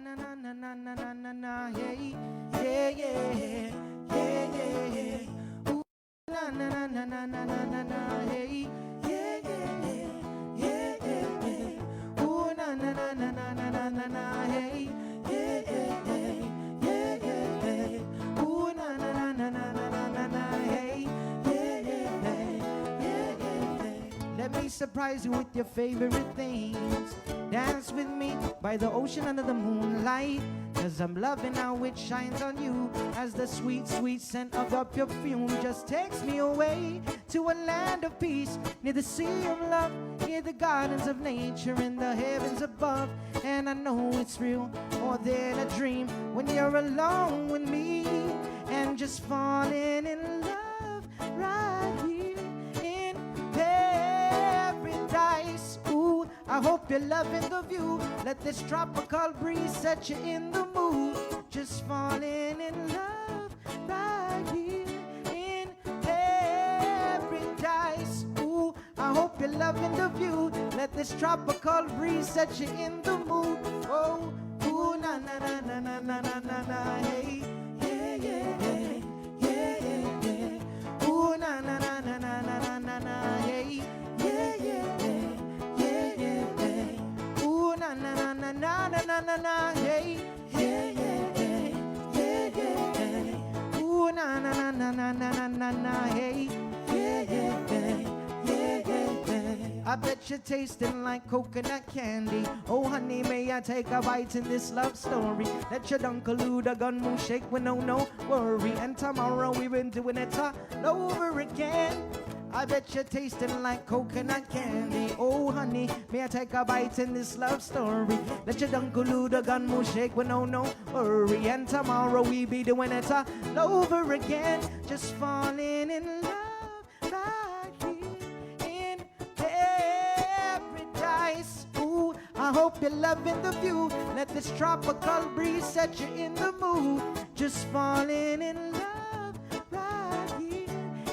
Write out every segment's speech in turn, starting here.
na na na na na na na na, hey, yeah yeah yeah yeah yeah. Ooh, na na na na na na na na na, hey, yeah yeah yeah yeah yeah. Ooh, na na na na na na na na na, hey, yeah yeah yeah yeah yeah. Ooh, na na na na na na na na na, hey, yeah yeah yeah. Let me surprise you with your favorite things. Dance with me by the ocean under the moonlight, 'cause I'm loving how it shines on you, as the sweet, sweet scent of your perfume just takes me away to a land of peace, near the sea of love, near the gardens of nature in the heavens above. And I know it's real, more than a dream, when you're alone with me and just falling in love right here in paradise. Ooh, I hope you're loving the view. Let this tropical breeze set you in the mood. Just falling in love right here in paradise. Ooh, I hope you're loving the view. Let this tropical breeze set you in the mood. Oh, ooh, na na na na na na na na na, hey, yeah yeah yeah yeah yeah. Ooh, na na na na na na na na na, hey, yeah yeah yeah. Ooh, na na na na na na na na na, hey, yeah yeah yeah yeah. Ooh, na na na na na na na na na, hey, yeah yeah yeah. I bet you're tasting like coconut candy. Oh honey, may I take a bite in this love story? Let your Uncle Luda gun move shake with no worry. And tomorrow we've been doing it all over again. I bet you're tasting like coconat candy. Oh honey, may I take a bite in this love story? Let your Uncle Luda gun move shake with no worry. And tomorrow we be doing it all over again. Just falling in love right here in paradise. Ooh, I hope you're loving the view. Let this tropical breeze set you in the mood. Just falling in love right here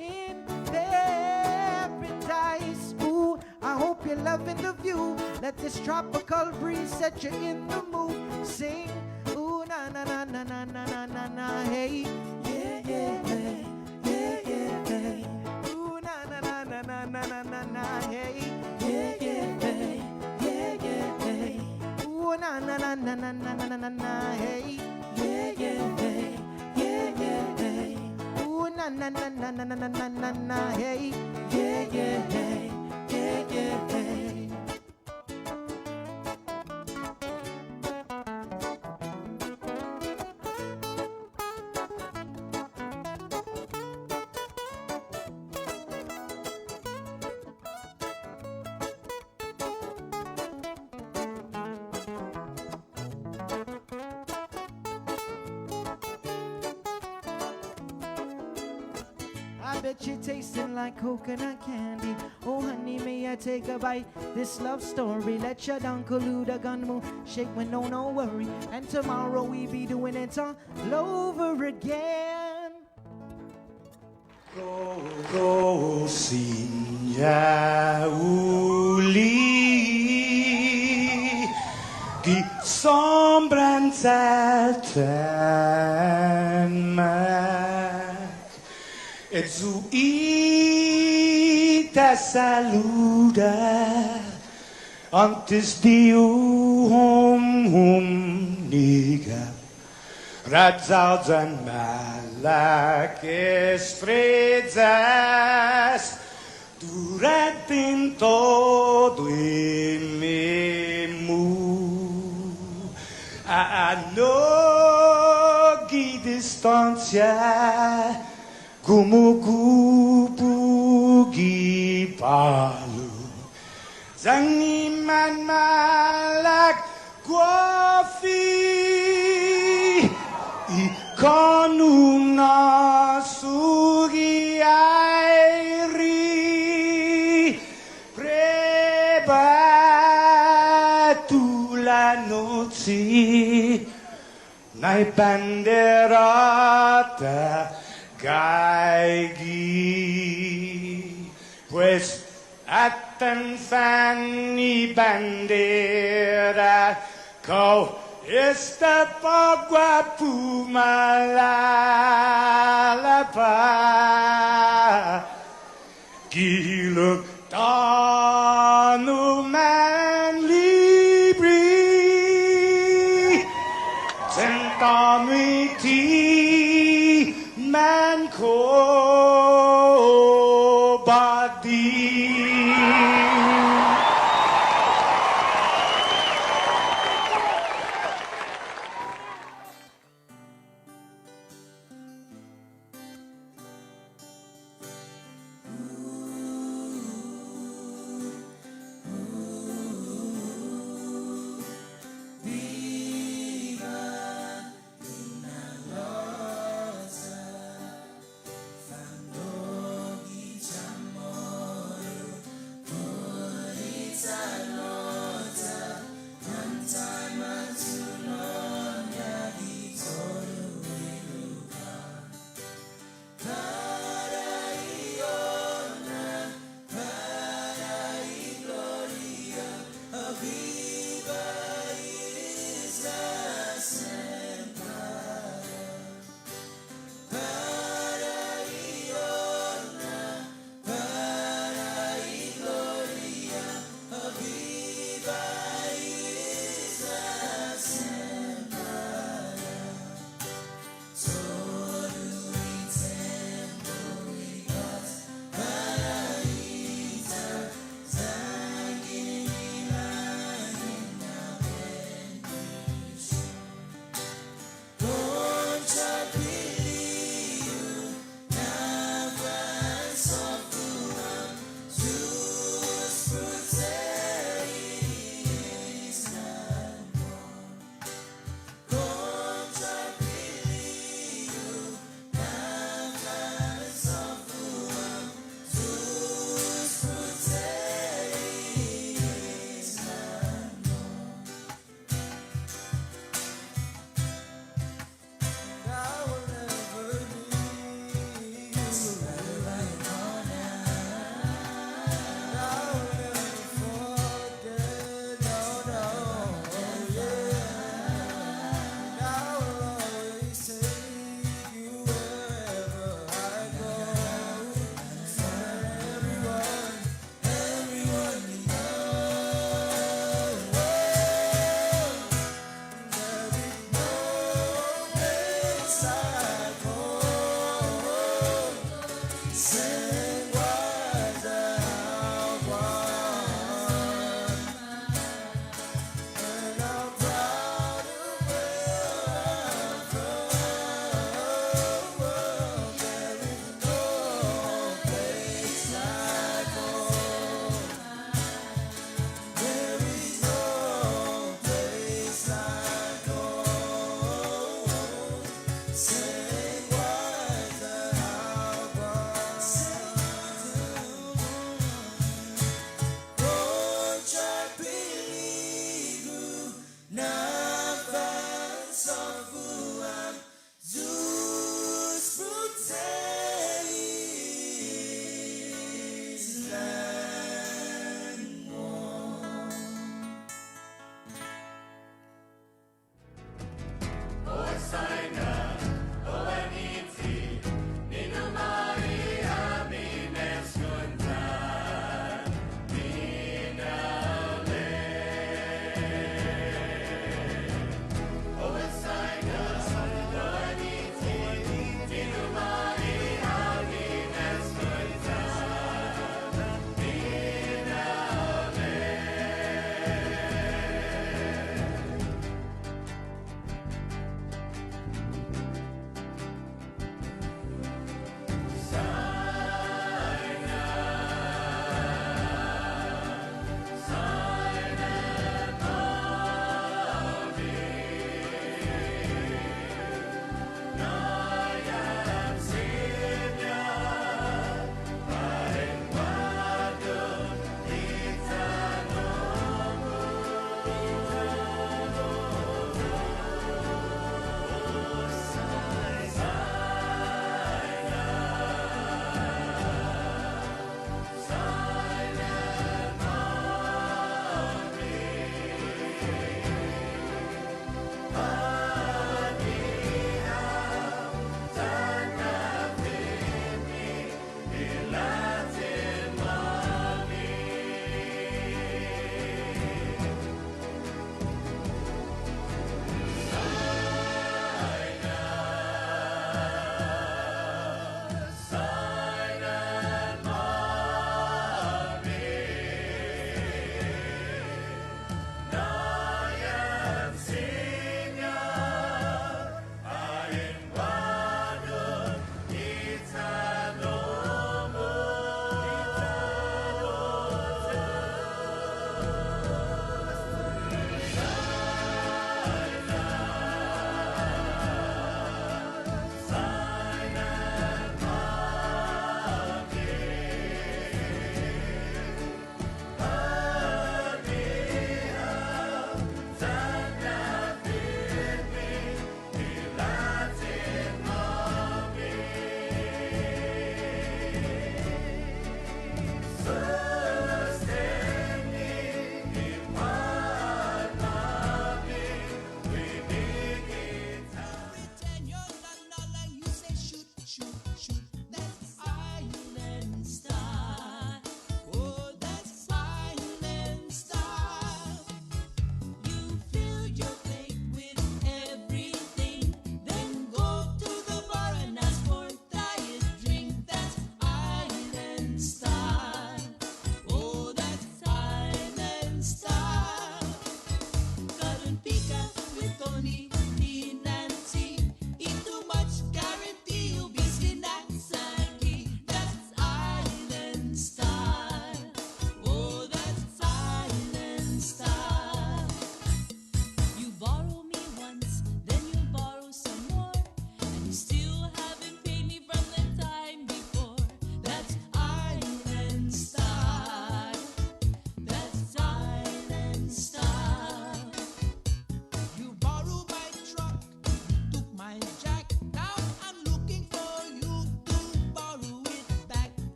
in paradise. Ooh, I hope you're loving the view. Let this tropical breeze set you in the mood. Sing, ooh, na na na na na na na na na, hey, yeah yeah yeah yeah yeah. Ooh, na na na na na na na na na, hey, yeah yeah yeah yeah. Ooh, na na na na na na na na na, hey, yeah yeah yeah. Ooh, na na na na na na na na na, hey, yeah yeah yeah. I bet you're tasting like coconut candy. Oh honey, may I take a bite? This love story. Let your Uncle Luda gun move shake with no worry. And tomorrow we be doing it all over again. Go sia uli di sombranzelten meg. E zu i te saluda antes di niga Radzaudzan malakes fredzas durante in todo in memu a no gi distancia Gumugupu gipalu Zangiman malak guafi Ikonum nasugi airi Prebatu la noci Nai banderata Gaigi, pues atan fanni bandera, co Esta pagua pumalala Gilug tanu man libri Sentanui ti man ko badi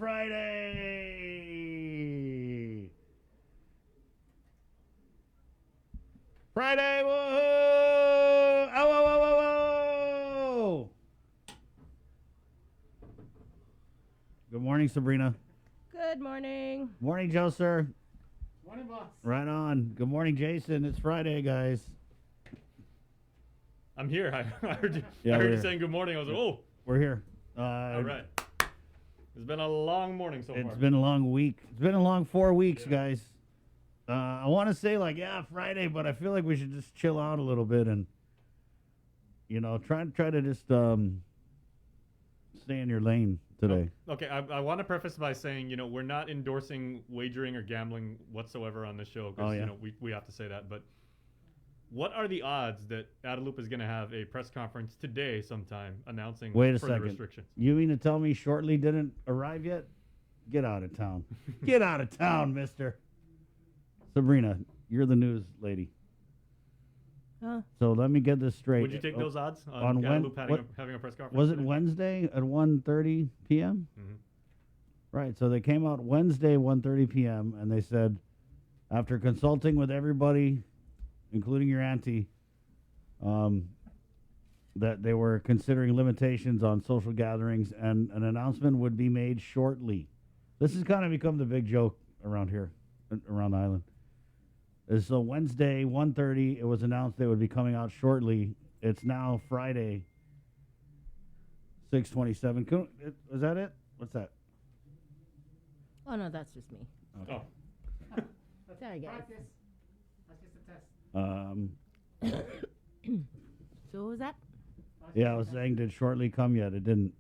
Friday! Friday, woohoo! Oh, whoa, whoa, whoa, whoa! Good morning, Sabrina. Good morning. Morning, Joe, sir. Morning, boss. Right on. Good morning, Jason. It's Friday, guys. I'm here. I heard you, Yeah, I heard we're you here. saying good morning. I was like, oh, We're here. all right. It's been a long morning so It's far. been a long week. It's been a long 4 weeks, Yeah. guys. I want to say, like, yeah, Friday, but I feel like we should just chill out a little bit and, try to just stay in your lane today. Okay, I want to preface by saying, we're not endorsing wagering or gambling whatsoever on this show because, Oh, yeah. we have to say that. But what are the odds that Adelup is going to have a press conference today sometime announcing Wait a further second. restrictions? You mean to tell me Shortly didn't arrive yet? Get out of town. Get out of town, mister. Sabrina, you're the news lady. Huh? So let me get this straight. Would you take those odds on on when- Adelup what- having a press conference? Was it today? Wednesday at 1:30 p.m.? Mhm. Right. So they came out Wednesday 1:30 p.m. and they said, after consulting with everybody, including your auntie, that they were considering limitations on social gatherings and an announcement would be made shortly. This has kind of become the big joke around here, around the island. So Wednesday 1:30, it was announced they would be coming out shortly. It's now Friday 6:27. Is that it? What's that? Oh no, that's just me. Oh, Sorry, guys. Practice. That's just a test. So what was that? Yeah, I was saying, did shortly come yet? It didn't.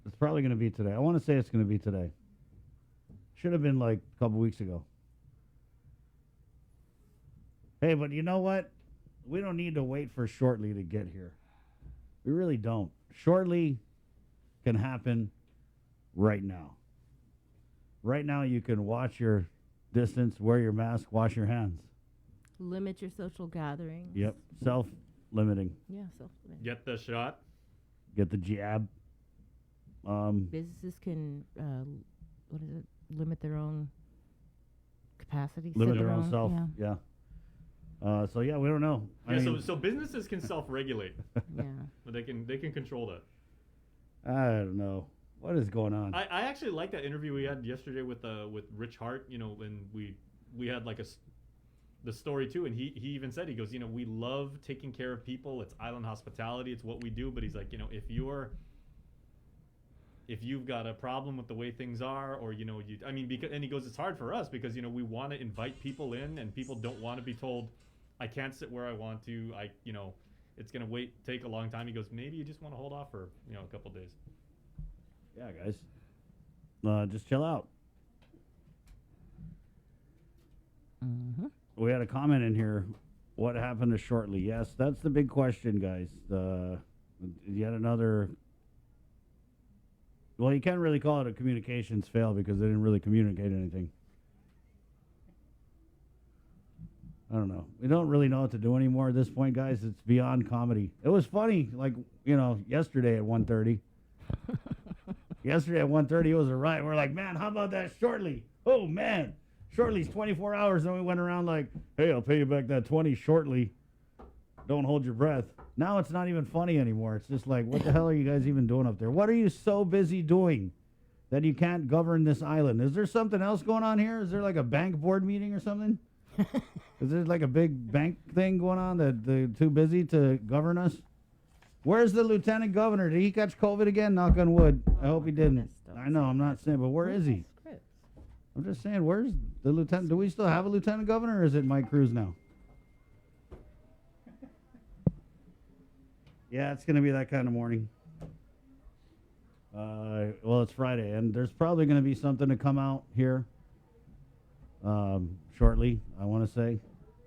It's probably going to be today. I want to say it's going to be today. Should have been like a couple weeks ago. Hey, but you know what? We don't need to wait for shortly to get here. We really don't. Shortly can happen right now. Right now, you can watch your distance, wear your mask, wash your hands. Limit your social gatherings. Yep. Self-limiting. Yeah, self. get the shot. Get the jab. Businesses can, what is it? Limit their own capacity. Limit set their own self. Yeah. Yeah. So yeah, we don't know. I Yeah, mean, so businesses can self-regulate, Yeah. but they can control that. I don't know what is going on. I actually like that interview we had yesterday with Rich Hart. When we had like the story too, and he even said, he goes, we love taking care of people. It's island hospitality. It's what we do. But he's like, if you've got a problem with the way things are, or because, and he goes, it's hard for us because we want to invite people in, and people don't want to be told, I can't sit where I want to. It's gonna take a long time. He goes, maybe you just want to hold off for a couple days. Yeah, guys. Just chill out. Mm-hmm. We had a comment in here. What happened to shortly? Yes, that's the big question, guys. Yet another. Well, you can't really call it a communications fail because they didn't really communicate anything. I don't know. We don't really know what to do anymore at this point, guys. It's beyond comedy. It was funny, like, yesterday at 1:30. Yesterday at 1:30, it was a riot. We're like, man, how about that shortly? Oh, man. Shortly's 24 hours. Then we went around like, hey, I'll pay you back that 20 shortly. Don't hold your breath. Now it's not even funny anymore. It's just like, what the hell are you guys even doing up there? What are you so busy doing that you can't govern this island? Is there something else going on here? Is there like a bank board meeting or something? Is there like a big bank thing going on that they're too busy to govern us? Where's the lieutenant governor? Did he catch COVID again? Knock on wood. I hope he didn't. I know, I'm not saying, but where is he? I'm just saying, where's the lieutenant? Do we still have a lieutenant governor, or is it Mike Cruz now? Yeah, it's going to be that kind of morning. Well, it's Friday, and there's probably going to be something to come out here shortly, I want to say.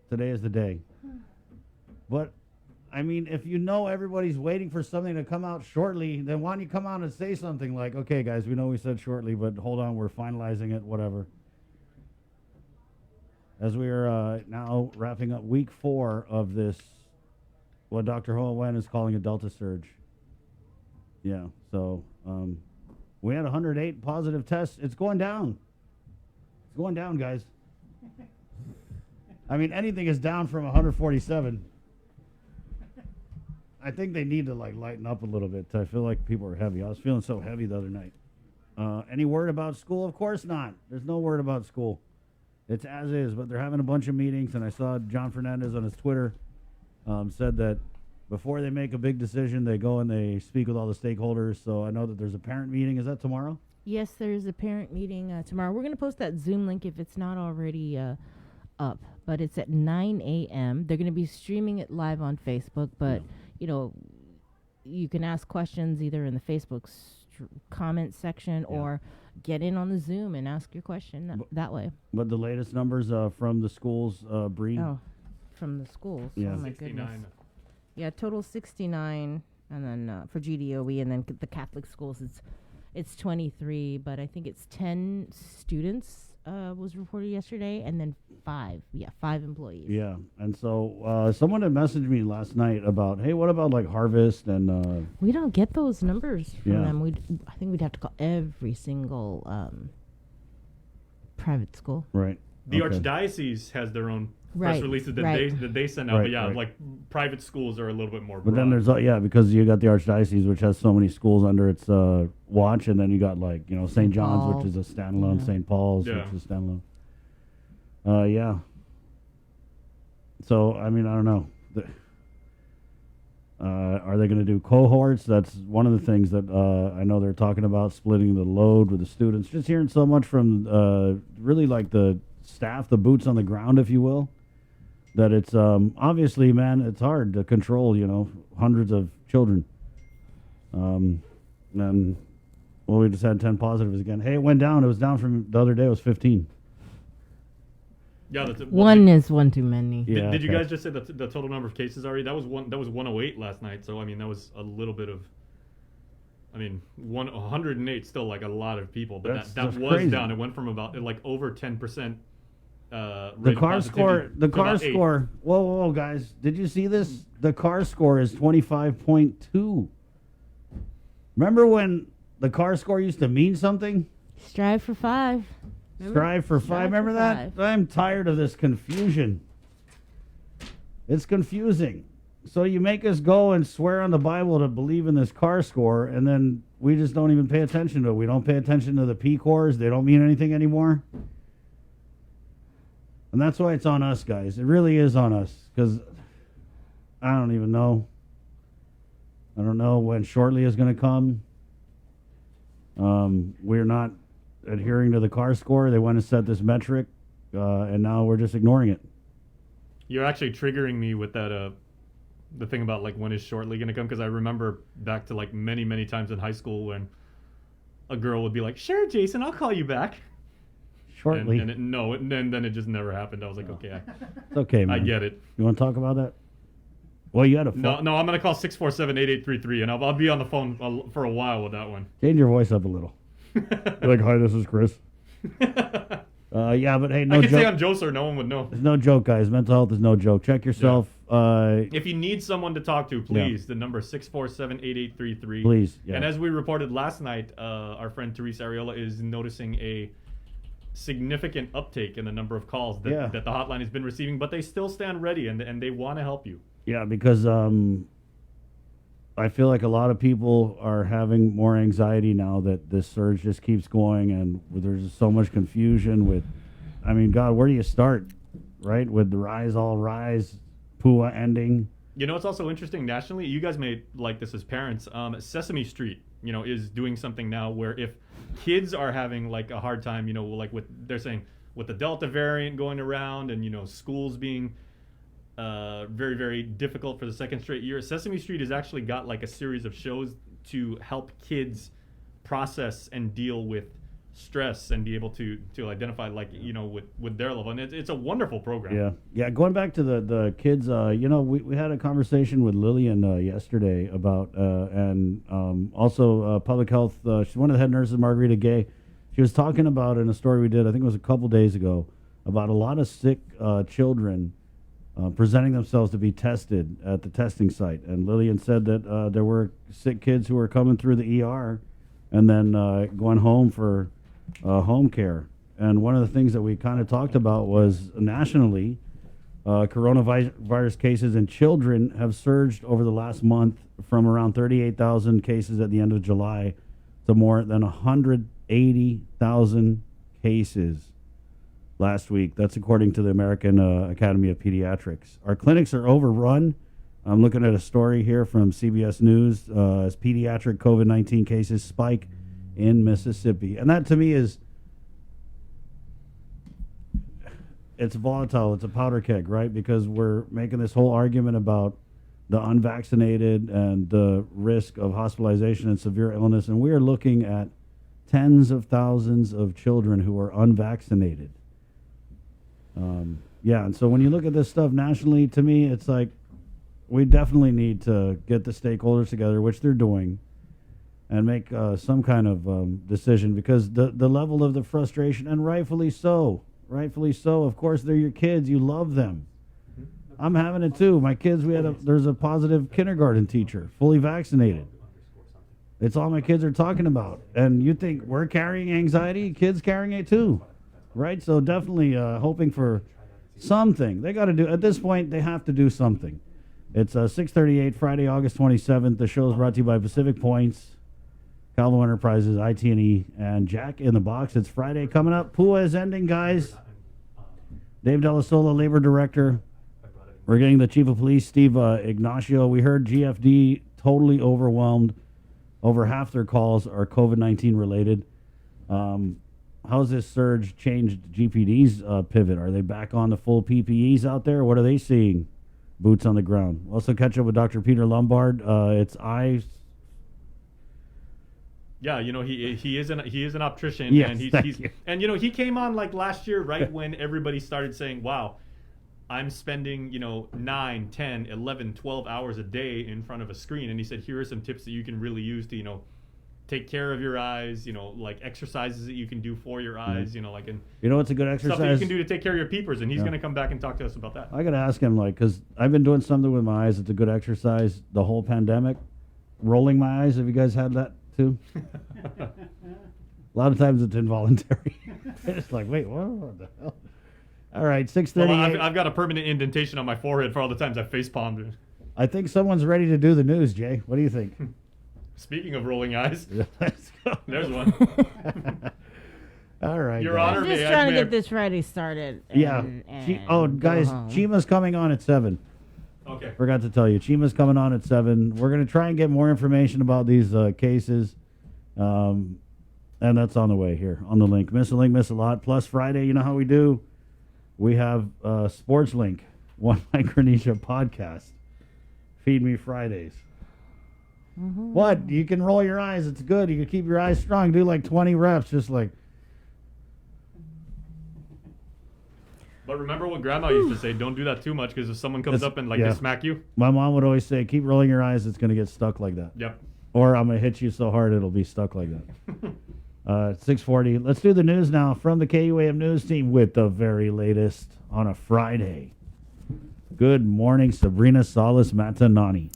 Today is the day. But, I mean, if you know everybody's waiting for something to come out shortly, then why don't you come out and say something like, okay, guys, we know we said shortly, but hold on, we're finalizing it, whatever. As we are now wrapping up week 4 of this, what Dr. Hoa Wen is calling a Delta surge. Yeah, so We had 108 positive tests. It's going down. It's going down, guys. I mean, anything is down from 147. I think they need to like lighten up a little bit. I feel like people are heavy. I was feeling so heavy the other night. Any word about school? Of course not. There's no word about school. It's as is, but they're having a bunch of meetings, and I saw John Fernandez on his Twitter said that before they make a big decision, they go and they speak with all the stakeholders. So I know that there's a parent meeting. Is that tomorrow? Yes, there's a parent meeting tomorrow. We're going to post that Zoom link if it's not already up, but it's at 9 a.m. They're going to be streaming it live on Facebook, but, you know, you can ask questions either in the Facebook comment section or get in on the Zoom and ask your question that way. But the latest numbers from the schools, Bree? Oh, from the schools. Yeah. Oh, my 69. goodness. Yeah, total 69, and then for GDOE, and then the Catholic schools, it's 23, but I think it's 10 students was reported yesterday, and then 5 employees. Yeah, and so someone had messaged me last night about, hey, what about like Harvest and... We don't get those numbers from Yeah. them. I think we'd have to call every single private school. Right. The Okay. Archdiocese has their own Right, press releases that right. they send out. Right, but yeah, right. like private schools are a little bit more. But then broad. there's, because you got the Archdiocese, which has so many schools under its watch, and then you got like, St. St. John's, Paul's. which is a standalone, Yeah. St. Paul's, Yeah. which is standalone. Yeah. So, I mean, I don't know. Are they going to do cohorts? That's one of the things that I know they're talking about, splitting the load with the students. Just hearing so much from really like the staff, the boots on the ground, if you will, that it's obviously, man, it's hard to control, hundreds of children. And, well, we just had 10 positives again. Hey, it went down. It was down from the other day. It was 15. Yeah, that's it. One is one too many. Yeah, Did you okay. guys just say the total number of cases already? That was 108 last night. So I mean, that was a little bit of. I mean, 108 still like a lot of people, but That's that was crazy. down. It went from about like over 10%. The car score. The car score. Whoa, guys! Did you see this? The car score is 25.2. Remember when the car score used to mean something? Strive for 5. Remember? Strive for 5. Strive Remember for that? 5. I'm tired of this confusion. It's confusing. So you make us go and swear on the Bible to believe in this car score, and then we just don't even pay attention to it. We don't pay attention to the P cores. They don't mean anything anymore. And that's why it's on us, guys. It really is on us, because I don't even know. I don't know when Shortly is going to come. We're not adhering to the car score. They want to set this metric, and now we're just ignoring it. You're actually triggering me with that the thing about like when is Shortly gonna come, because I remember back to like many times in high school when a girl would be like, "Sure, Jason, I'll call you back." Shortly. And then it just never happened. I was like, okay, It's okay, man. I get it. You want to talk about that? Well, you had a No, I'm gonna call 647-8833, and I'll be on the phone for a while with that one. change your voice up a little. You're like, hi, this is Chris. Yeah, but hey, no I could say joke. I'm Joe, sir. No one would know. It's no joke, guys. Mental health is no joke. Check yourself. If you need someone to talk to, please. The number is 647-8833. Please, yeah. And as we reported last night, our friend Teresa Ariola is noticing a significant uptake in the number of calls that the hotline has been receiving, but they still stand ready and they want to help you. Yeah, because I feel like a lot of people are having more anxiety now that this surge just keeps going, and there's just so much confusion with, I mean, God, where do you start, right? With the Rise All Rise, PUA ending. You know, it's also interesting nationally. You guys may like this as parents. Sesame Street, is doing something now where if kids are having like a hard time, like they're saying with the Delta variant going around and, schools being very, very difficult for the second straight year, Sesame Street has actually got like a series of shows to help kids process and deal with stress and be able to identify with their level, and it's a wonderful program. Yeah. Going back to the kids, we had a conversation with Lillian yesterday about and also public health. She's one of the head nurses, Margarita Gay. She was talking about in a story we did, I think it was a couple days ago, about a lot of sick children presenting themselves to be tested at the testing site. And Lillian said that there were sick kids who were coming through the ER and then going home for home care. And one of the things that we kind of talked about was nationally, coronavirus cases in children have surged over the last month from around 38,000 cases at the end of July to more than 180,000 cases last week. That's according to the American Academy of Pediatrics. Our clinics are overrun. I'm looking at a story here from CBS News as pediatric COVID-19 cases spike in Mississippi. And that to me is, it's volatile. It's a powder keg, right? Because we're making this whole argument about the unvaccinated and the risk of hospitalization and severe illness. And we are looking at tens of thousands of children who are unvaccinated. Yeah, and so when you look at this stuff nationally, to me, it's like we definitely need to get the stakeholders together, which they're doing, and make some kind of decision, because the level of the frustration, and rightfully so, of course, they're your kids. You love them. I'm having it too. My kids, there's a positive kindergarten teacher, fully vaccinated. It's all my kids are talking about. And you think we're carrying anxiety? Kids carrying it too, right? So definitely hoping for something. They got to do, at this point, they have to do something. It's 6:38, Friday, August 27th. The show is brought to you by Pacific Points, Calvo Enterprises, IT&E, and Jack in the Box. It's Friday coming up. PUA is ending, guys. Dave Delasola, Labor Director. We're getting the Chief of Police, Steve Ignacio. We heard GFD totally overwhelmed. Over half their calls are COVID-19 related. How's this surge changed GPD's pivot? Are they back on the full PPEs out there? What are they seeing? Boots on the ground. Also catch up with Dr. Peter Lombard. It's eyes. Yeah, you know, he is an optician, Yes, and thank you. and you know, he came on like last year, right when everybody started saying, wow, I'm spending, 9, 10, 11, 12 hours a day in front of a screen. And he said, here are some tips that you can really use to, take care of your eyes, like exercises that you can do for your eyes, like, and You know what's a good exercise? stuff that you can do to take care of your peepers. And he's going to come back and talk to us about that. I got to ask him, because I've been doing something with my eyes. It's a good exercise the whole pandemic. Rolling my eyes. Have you guys had that too? A lot of times it's involuntary. It's like, wait, what the hell? All right, 6:38. Well, I've got a permanent indentation on my forehead for all the times I face palmed. I think someone's ready to do the news, Jay. What do you think? Speaking of rolling eyes, Let's go. there's one. All right. Your guys. Honor, I'm just may I- trying to may I- get this Friday started. Yeah. Guys, home. Chima's coming on at 7. Okay. Forgot to tell you, Chima's coming on at 7. We're going to try and get more information about these cases. And that's on the way here on the link. Miss a link, miss a lot. Plus Friday, you know how we do. We have Sports Link, One Micronesia podcast. Feed Me Fridays. Mm-hmm. What? You can roll your eyes. It's good. You can keep your eyes strong. Do like 20 reps, just like. But remember what Grandma used to say: don't do that too much, because if someone comes It's- up and like yeah. they smack you. My mom would always say, keep rolling your eyes. It's going to get stuck like that. Yep. Or I'm going to hit you so hard it'll be stuck like that. 6:40. Let's do the news now from the KUAM news team with the very latest on a Friday. Good morning, Sabrina Salas Matanani.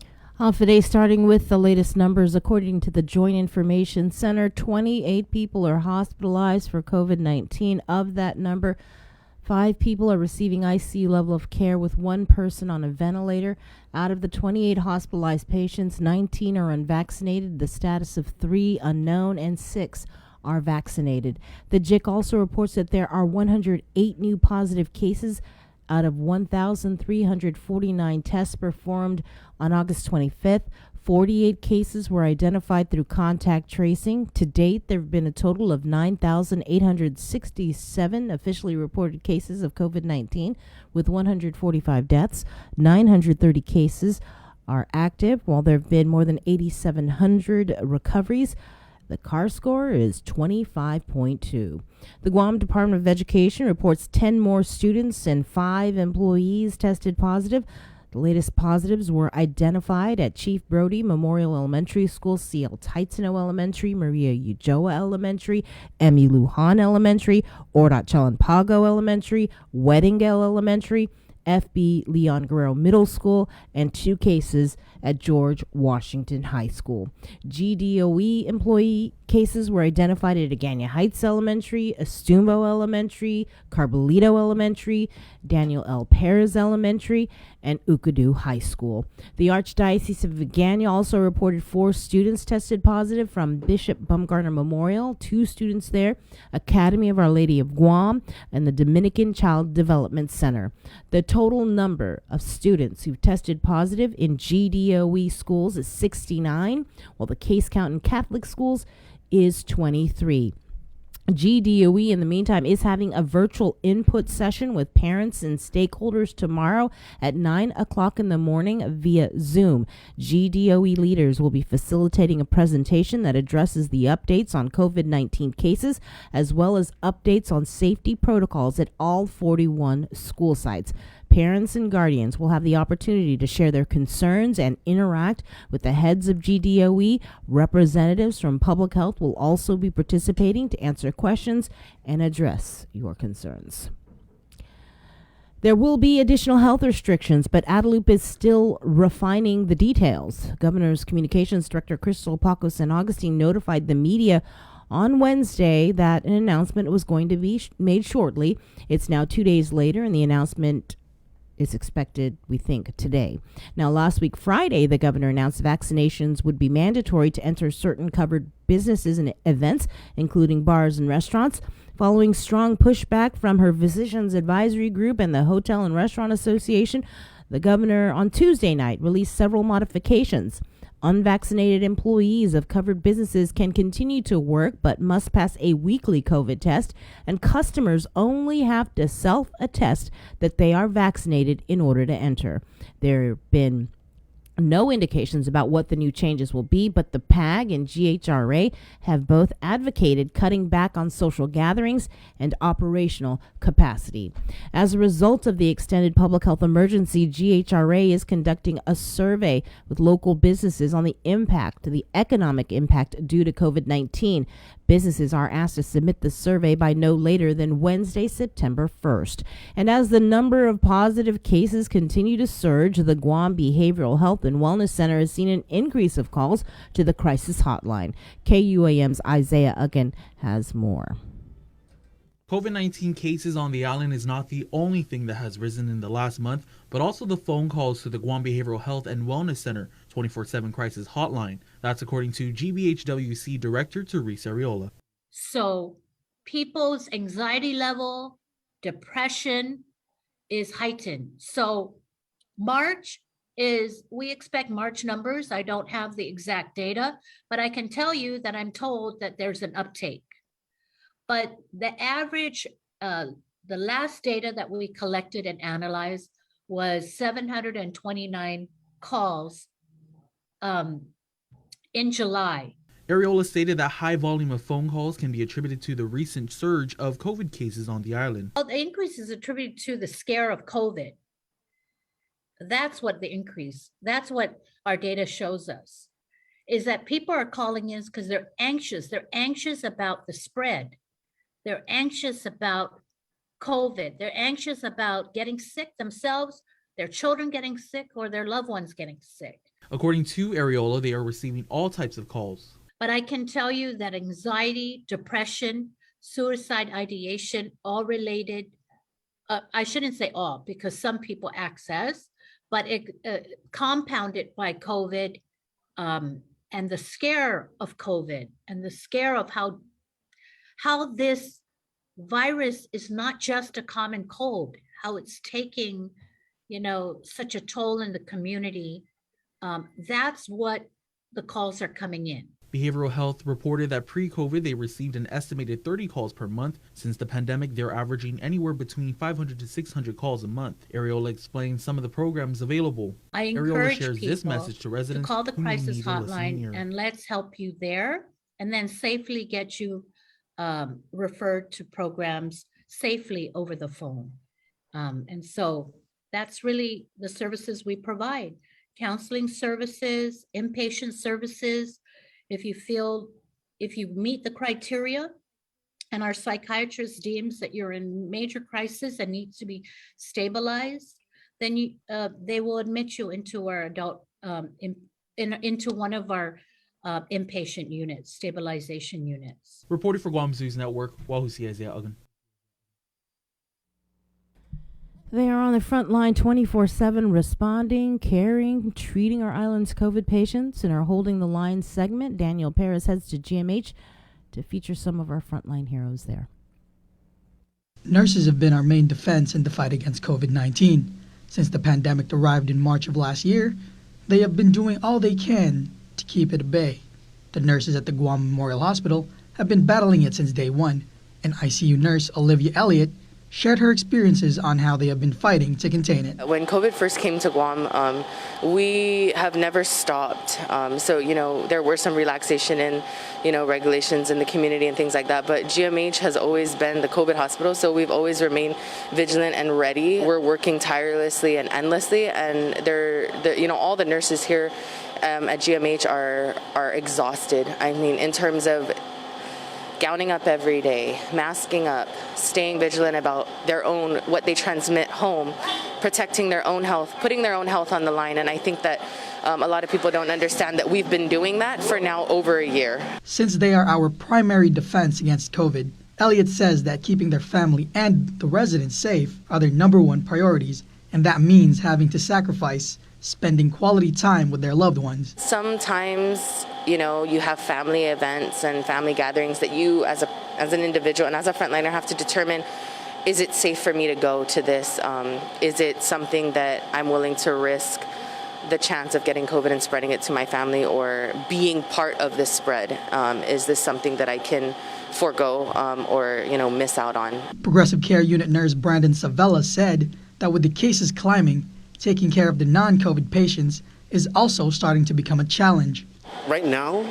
Today, starting with the latest numbers, according to the Joint Information Center, 28 people are hospitalized for COVID-19. Of that number, 5 people are receiving ICU level of care, with 1 person on a ventilator. Out of the 28 hospitalized patients, 19 are unvaccinated, the status of 3 unknown, and 6 are vaccinated. The JIC also reports that there are 108 new positive cases out of 1,349 tests performed on August 25th. 48 cases were identified through contact tracing. To date, there have been a total of 9,867 officially reported cases of COVID-19, with 145 deaths. 930 cases are active, while there have been more than 8,700 recoveries. The CAR score is 25.2. The Guam Department of Education reports 10 more students and 5 employees tested positive. The latest positives were identified at Chief Brody Memorial Elementary School, CL Taitsino Elementary, Maria Ujoa Elementary, Emi Lujan Elementary, Ordat Chalanpago Elementary, Weddingale Elementary, FB Leon Guerrero Middle School, and 2 cases at George Washington High School. GDOE employee cases were identified at Agana Heights Elementary, Estumbo Elementary, Carbolito Elementary, Daniel L. Perez Elementary, and Ukadu High School. The Archdiocese of Agana also reported 4 students tested positive from Bishop Bumgarner Memorial, 2 students there, Academy of Our Lady of Guam, and the Dominican Child Development Center. The total number of students who've tested positive in GDOE schools is 69, while the case count in Catholic schools is 23. GDOE, in the meantime, is having a virtual input session with parents and stakeholders tomorrow at 9 o'clock in the morning via Zoom. GDOE leaders will be facilitating a presentation that addresses the updates on COVID-19 cases, as well as updates on safety protocols at all 41 school sites. Parents and guardians will have the opportunity to share their concerns and interact with the heads of GDOE. Representatives from public health will also be participating to answer questions and address your concerns. There will be additional health restrictions, but Adelup is still refining the details. Governor's Communications Director Crystal Paco San Augustine notified the media on Wednesday that an announcement was going to be made shortly. It's now 2 days later, and the announcement is expected, we think, today. Now, last week, Friday, the governor announced vaccinations would be mandatory to enter certain covered businesses and events, including bars and restaurants. Following strong pushback from her Physicians Advisory Group and the Hotel and Restaurant Association, the governor on Tuesday night released several modifications. Unvaccinated employees of covered businesses can continue to work but must pass a weekly COVID test, and customers only have to self-attest that they are vaccinated in order to enter. There have been no indications about what the new changes will be, but the PAG and GHRA have both advocated cutting back on social gatherings and operational capacity. As a result of the extended public health emergency, GHRA is conducting a survey with local businesses on the economic impact due to COVID-19. Businesses are asked to submit the survey by no later than Wednesday, September 1st. And as the number of positive cases continue to surge, the Guam Behavioral Health and Wellness Center has seen an increase of calls to the crisis hotline. KUAM's Isaiah Uggan has more. COVID-19 cases on the island is not the only thing that has risen in the last month, but also the phone calls to the Guam Behavioral Health and Wellness Center 24/7 crisis hotline. That's according to GBHWC Director Teresa Areola. So people's anxiety level, depression is heightened. So we expect March numbers. I don't have the exact data, but I can tell you that I'm told that there's an uptake. But the average, the last data that we collected and analyzed was 729 calls in July. Areola stated that high volume of phone calls can be attributed to the recent surge of COVID cases on the island. Well, the increase is attributed to the scare of COVID. That's what the increase, that's what our data shows us, is that people are calling in because they're anxious. They're anxious about the spread. They're anxious about COVID. They're anxious about getting sick themselves, their children getting sick, or their loved ones getting sick. According to Areola, they are receiving all types of calls. But I can tell you that anxiety, depression, suicide ideation, all related, I shouldn't say all, because some people access, but it compounded by COVID and the scare of COVID and the scare of how this virus is not just a common cold, how it's taking, such a toll in the community. That's what the calls are coming in. Behavioral Health reported that pre-COVID, they received an estimated 30 calls per month. Since the pandemic, they're averaging anywhere between 500 to 600 calls a month. Areola explains some of the programs available. I Areola encourage shares people this message to residents to call the who may crisis need a listening hotline ear. and let's help you there, and then safely get you referred to programs safely over the phone. And so that's really the services we provide. Counseling services, inpatient services. If you meet the criteria and our psychiatrist deems that you're in major crisis and needs to be stabilized, then they will admit you into our adult, into one of our inpatient units, stabilization units. Reporting for Guam News Network, Wahusi Isaiah Ugan. They are on the front line 24/7, responding, caring, treating our island's COVID patients. In our Holding the Line segment, Daniel Perez heads to GMH to feature some of our frontline heroes there. Nurses have been our main defense in the fight against COVID-19. Since the pandemic arrived in March of last year, they have been doing all they can to keep it at bay. The nurses at the Guam Memorial Hospital have been battling it since day one, and ICU nurse Olivia Elliott shared her experiences on how they have been fighting to contain it. When COVID first came to Guam, we have never stopped. So, there were some relaxation in, regulations in the community and things like that. But GMH has always been the COVID hospital, so we've always remained vigilant and ready. We're working tirelessly and endlessly, and all the nurses here at GMH are exhausted. I mean, in terms of gowning up every day, masking up, staying vigilant about what they transmit home, protecting their own health, putting their own health on the line. And I think that a lot of people don't understand that we've been doing that for now over a year. Since they are our primary defense against COVID, Elliott says that keeping their family and the residents safe are their number one priorities, and that means having to sacrifice spending quality time with their loved ones. Sometimes, you have family events and family gatherings that you as an individual and as a frontliner have to determine, is it safe for me to go to this? Is it something that I'm willing to risk the chance of getting COVID and spreading it to my family, or being part of this spread? Is this something that I can forego or miss out on? Progressive Care Unit nurse Brandon Savella said that with the cases climbing, taking care of the non-COVID patients is also starting to become a challenge. Right now,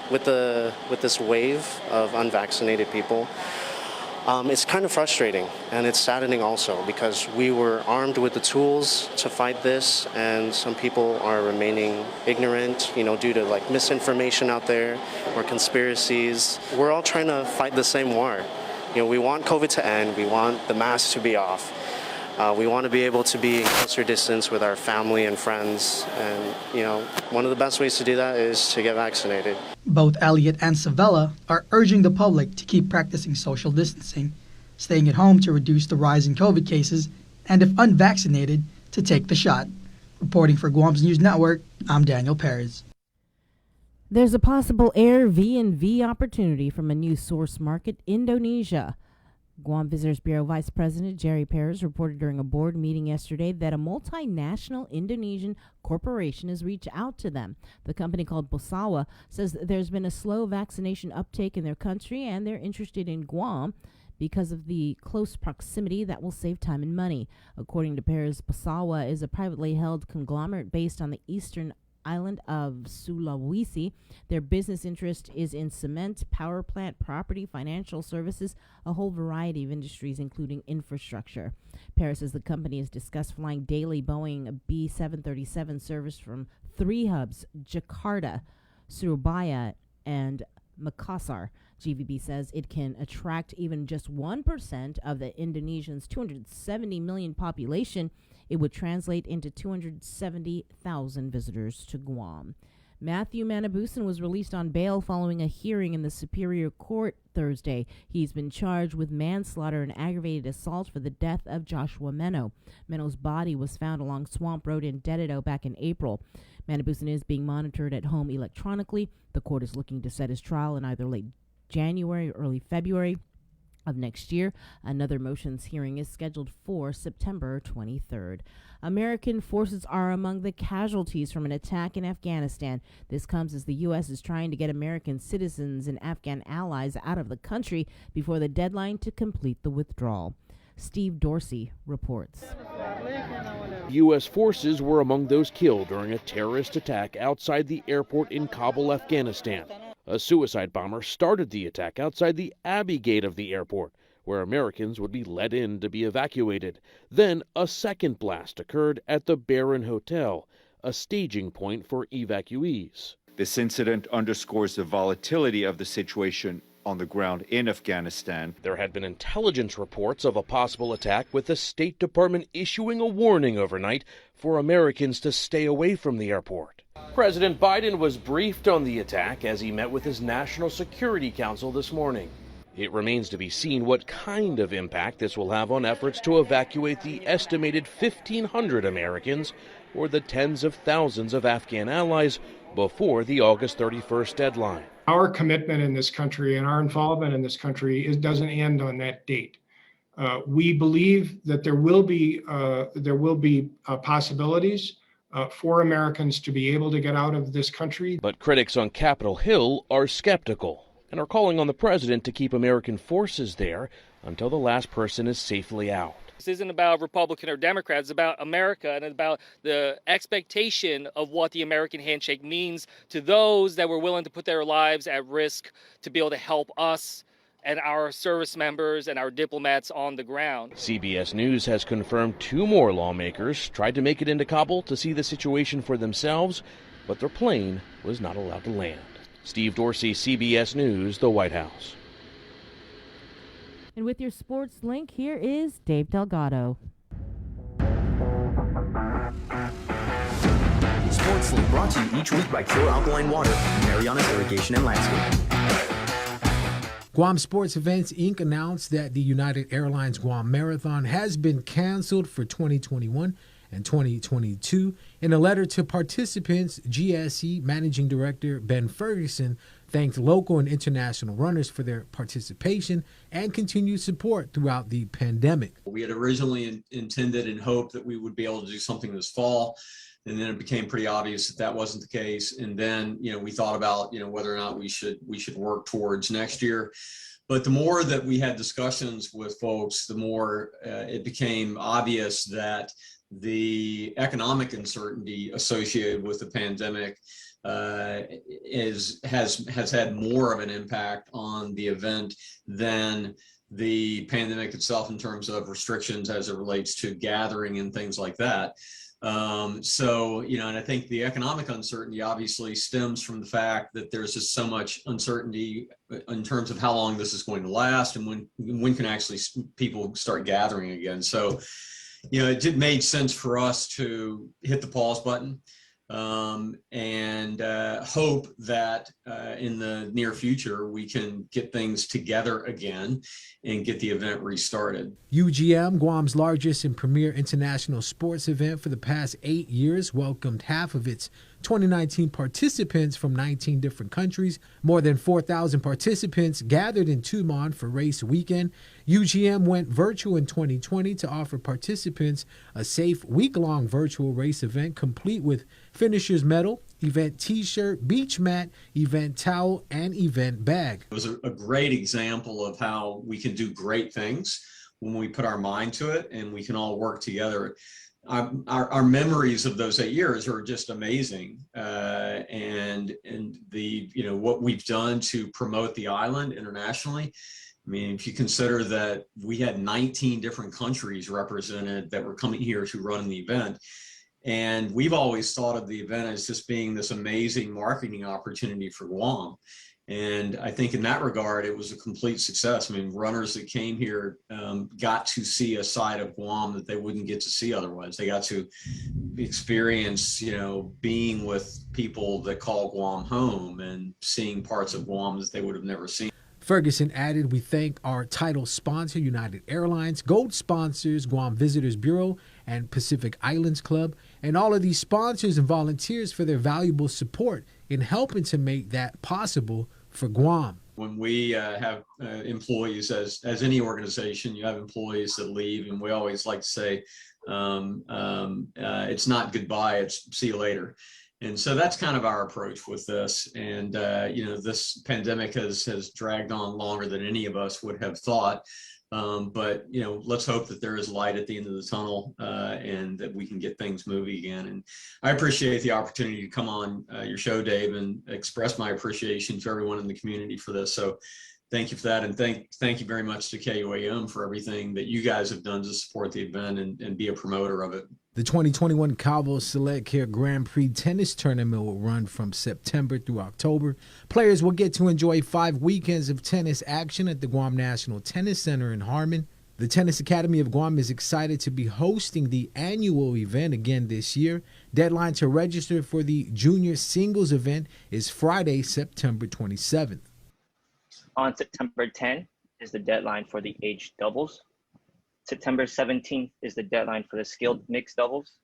with this wave of unvaccinated people, it's kind of frustrating, and it's saddening also, because we were armed with the tools to fight this, and some people are remaining ignorant, due to misinformation out there or conspiracies. We're all trying to fight the same war. We want COVID to end. We want the masks to be off. We want to be able to be in closer distance with our family and friends. And, one of the best ways to do that is to get vaccinated. Both Elliott and Savella are urging the public to keep practicing social distancing, staying at home to reduce the rise in COVID cases, and if unvaccinated, to take the shot. Reporting for Guam's News Network, I'm Daniel Perez. There's a possible Airbnb opportunity from a new source market, Indonesia. Guam Visitors Bureau Vice President Jerry Perez reported during a board meeting yesterday that a multinational Indonesian corporation has reached out to them. The company, called Bosawa, says there's been a slow vaccination uptake in their country, and they're interested in Guam because of the close proximity that will save time and money. According to Perez, Bosawa is a privately held conglomerate based on the eastern island of Sulawesi. Their business interest is in cement, power plant, property, financial services, a whole variety of industries, including infrastructure. Perez says the company has discussed flying daily Boeing B737 service from 3 hubs, Jakarta, Surabaya, and Makassar. GVB says it can attract even just 1% of the Indonesian's 270 million population. It would translate into 270,000 visitors to Guam. Matthew Manabusan was released on bail following a hearing in the Superior Court Thursday. He's been charged with manslaughter and aggravated assault for the death of Joshua Meno. Meno's body was found along Swamp Road in Dededo back in April. Manabusan is being monitored at home electronically. The court is looking to set his trial in either late January or early February of next year. Another motions hearing is scheduled for September 23rd. American forces are among the casualties from an attack in Afghanistan. This comes as the U.S. is trying to get American citizens and Afghan allies out of the country before the deadline to complete the withdrawal. Steve Dorsey reports. U.S. forces were among those killed during a terrorist attack outside the airport in Kabul, Afghanistan. A suicide bomber started the attack outside the Abbey Gate of the airport, where Americans would be let in to be evacuated. Then a second blast occurred at the Barron Hotel, a staging point for evacuees. This incident underscores the volatility of the situation on the ground in Afghanistan. There had been intelligence reports of a possible attack, with the State Department issuing a warning overnight for Americans to stay away from the airport. President Biden was briefed on the attack as he met with his National Security Council this morning. It remains to be seen what kind of impact this will have on efforts to evacuate the estimated 1,500 Americans or the tens of thousands of Afghan allies before the August 31st deadline. Our commitment in this country and our involvement in this country doesn't end on that date. We believe that there will be possibilities for Americans to be able to get out of this country. But critics on Capitol Hill are skeptical and are calling on the president to keep American forces there until the last person is safely out. This isn't about Republican or Democrat. It's about America and about the expectation of what the American handshake means to those that were willing to put their lives at risk to be able to help us and our service members and our diplomats on the ground. CBS News has confirmed 2 more lawmakers tried to make it into Kabul to see the situation for themselves, but their plane was not allowed to land. Steve Dorsey, CBS News, the White House. And with your sports link, here is Dave Delgado. Sports Link brought to you each week by Pure Alkaline Water, Marianas Irrigation and Landscape. Guam Sports Events, Inc. announced that the United Airlines Guam Marathon has been canceled for 2021 and 2022. In a letter to participants, GSE Managing Director Ben Ferguson thanked local and international runners for their participation and continued support throughout the pandemic. We had originally intended and hoped that we would be able to do something this fall, and then it became pretty obvious that that wasn't the case. And then, we thought about, whether or not we should work towards next year. But the more that we had discussions with folks, the more it became obvious that the economic uncertainty associated with the pandemic has had more of an impact on the event than the pandemic itself in terms of restrictions as it relates to gathering and things like that. And I think the economic uncertainty obviously stems from the fact that there's just so much uncertainty in terms of how long this is going to last and when can actually people start gathering again. So, it made sense for us to hit the pause button and hope that in the near future we can get things together again and get the event restarted. UGM, Guam's largest and premier international sports event for the past 8 years, welcomed half of its 2019 participants from 19 different countries. More than 4,000 participants gathered in Tumon for race weekend. UGM went virtual in 2020 to offer participants a safe week-long virtual race event complete with finisher's medal, event t-shirt, beach mat, event towel, and event bag. It was a great example of how we can do great things when we put our mind to it and we can all work together. Our memories of those 8 years are just amazing, and the what we've done to promote the island internationally. I mean, if you consider that we had 19 different countries represented that were coming here to run the event, and we've always thought of the event as just being this amazing marketing opportunity for Guam. And I think in that regard, it was a complete success. I mean, runners that came here got to see a side of Guam that they wouldn't get to see otherwise. They got to experience, being with people that call Guam home and seeing parts of Guam that they would have never seen. Ferguson added, "We thank our title sponsor, United Airlines, gold sponsors, Guam Visitors Bureau, and Pacific Islands Club, and all of these sponsors and volunteers for their valuable support in helping to make that possible for Guam." When we have employees, as any organization, you have employees that leave, and we always like to say, it's not goodbye, it's see you later. And so that's kind of our approach with this. And, this pandemic has dragged on longer than any of us would have thought. But let's hope that there is light at the end of the tunnel and that we can get things moving again. And I appreciate the opportunity to come on your show, Dave, and express my appreciation to everyone in the community for this. So thank you for that. And thank you very much to KUAM for everything that you guys have done to support the event and be a promoter of it. The 2021 Cabo Select Care Grand Prix Tennis Tournament will run from September through October. Players will get to enjoy 5 weekends of tennis action at the Guam National Tennis Center in Harmon. The Tennis Academy of Guam is excited to be hosting the annual event again this year. Deadline to register for the junior singles event is Friday, September 27th. On September 10th is the deadline for the age doubles. September 17th is the deadline for the skilled mixed doubles.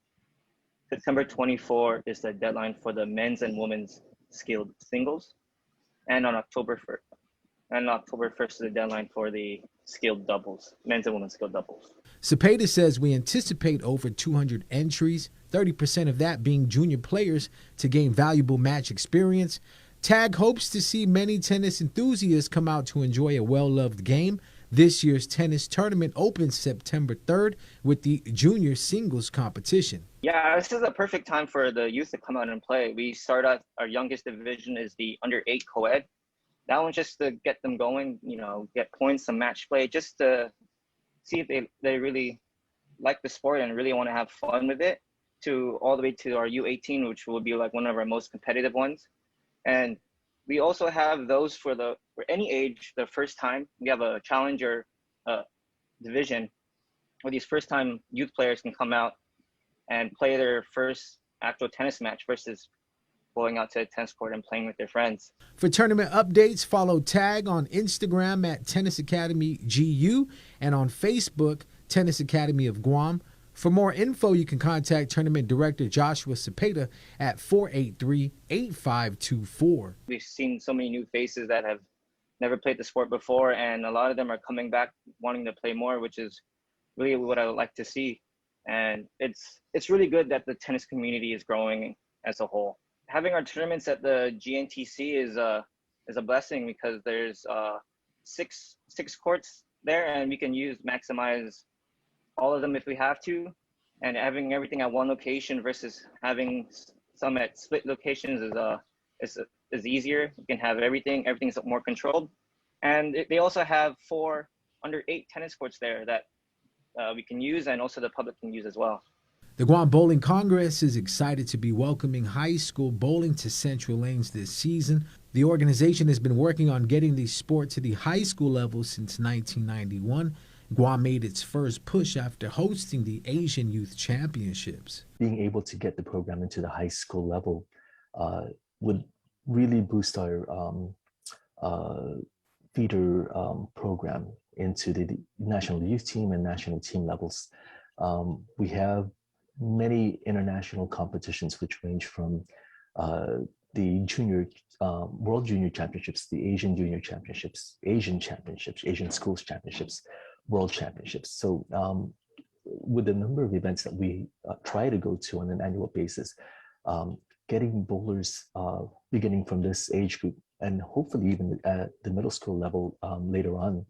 September 24th is the deadline for the men's and women's skilled singles. And on October 1st is the deadline for the skilled doubles, men's and women's skilled doubles. Cepeda says we anticipate over 200 entries, 30% of that being junior players to gain valuable match experience. TAG hopes to see many tennis enthusiasts come out to enjoy a well-loved game. This year's tennis tournament opens September 3rd with the junior singles competition. Yeah, this is a perfect time for the youth to come out and play. We start out, our youngest division is the under 8 co-ed. That one's just to get them going, get points, some match play, just to see if they really like the sport and really want to have fun with it, to all the way to our U18, which will be like one of our most competitive ones. And we also have those for any age, the first time. We have a challenger division where these first time youth players can come out and play their first actual tennis match versus going out to a tennis court and playing with their friends. For tournament updates, follow TAG on Instagram at Tennis Academy GU and on Facebook, Tennis Academy of Guam. For more info, you can contact Tournament Director Joshua Cepeda at 483-8524. We've seen so many new faces that have never played the sport before, and a lot of them are coming back wanting to play more, which is really what I would like to see. And it's really good that the tennis community is growing as a whole. Having our tournaments at the GNTC is a blessing because there's six courts there, and we can maximize all of them if we have to. And having everything at one location versus having some at split locations is easier. You can have everything's more controlled. And they also have 4 under 8 tennis courts there that we can use, and also the public can use as well. The Guam Bowling Congress is excited to be welcoming high school bowling to Central Lanes this season. The organization has been working on getting the sport to the high school level since 1991. Guam made its first push after hosting the Asian Youth Championships. Being able to get the program into the high school level would really boost our feeder program into the national youth team and national team levels. We have many international competitions which range from the junior World Junior Championships, the Asian Junior Championships, Asian Championships, Asian Schools Championships, World Championships. So with the number of events that we try to go to on an annual basis, getting bowlers beginning from this age group and hopefully even at the middle school level later on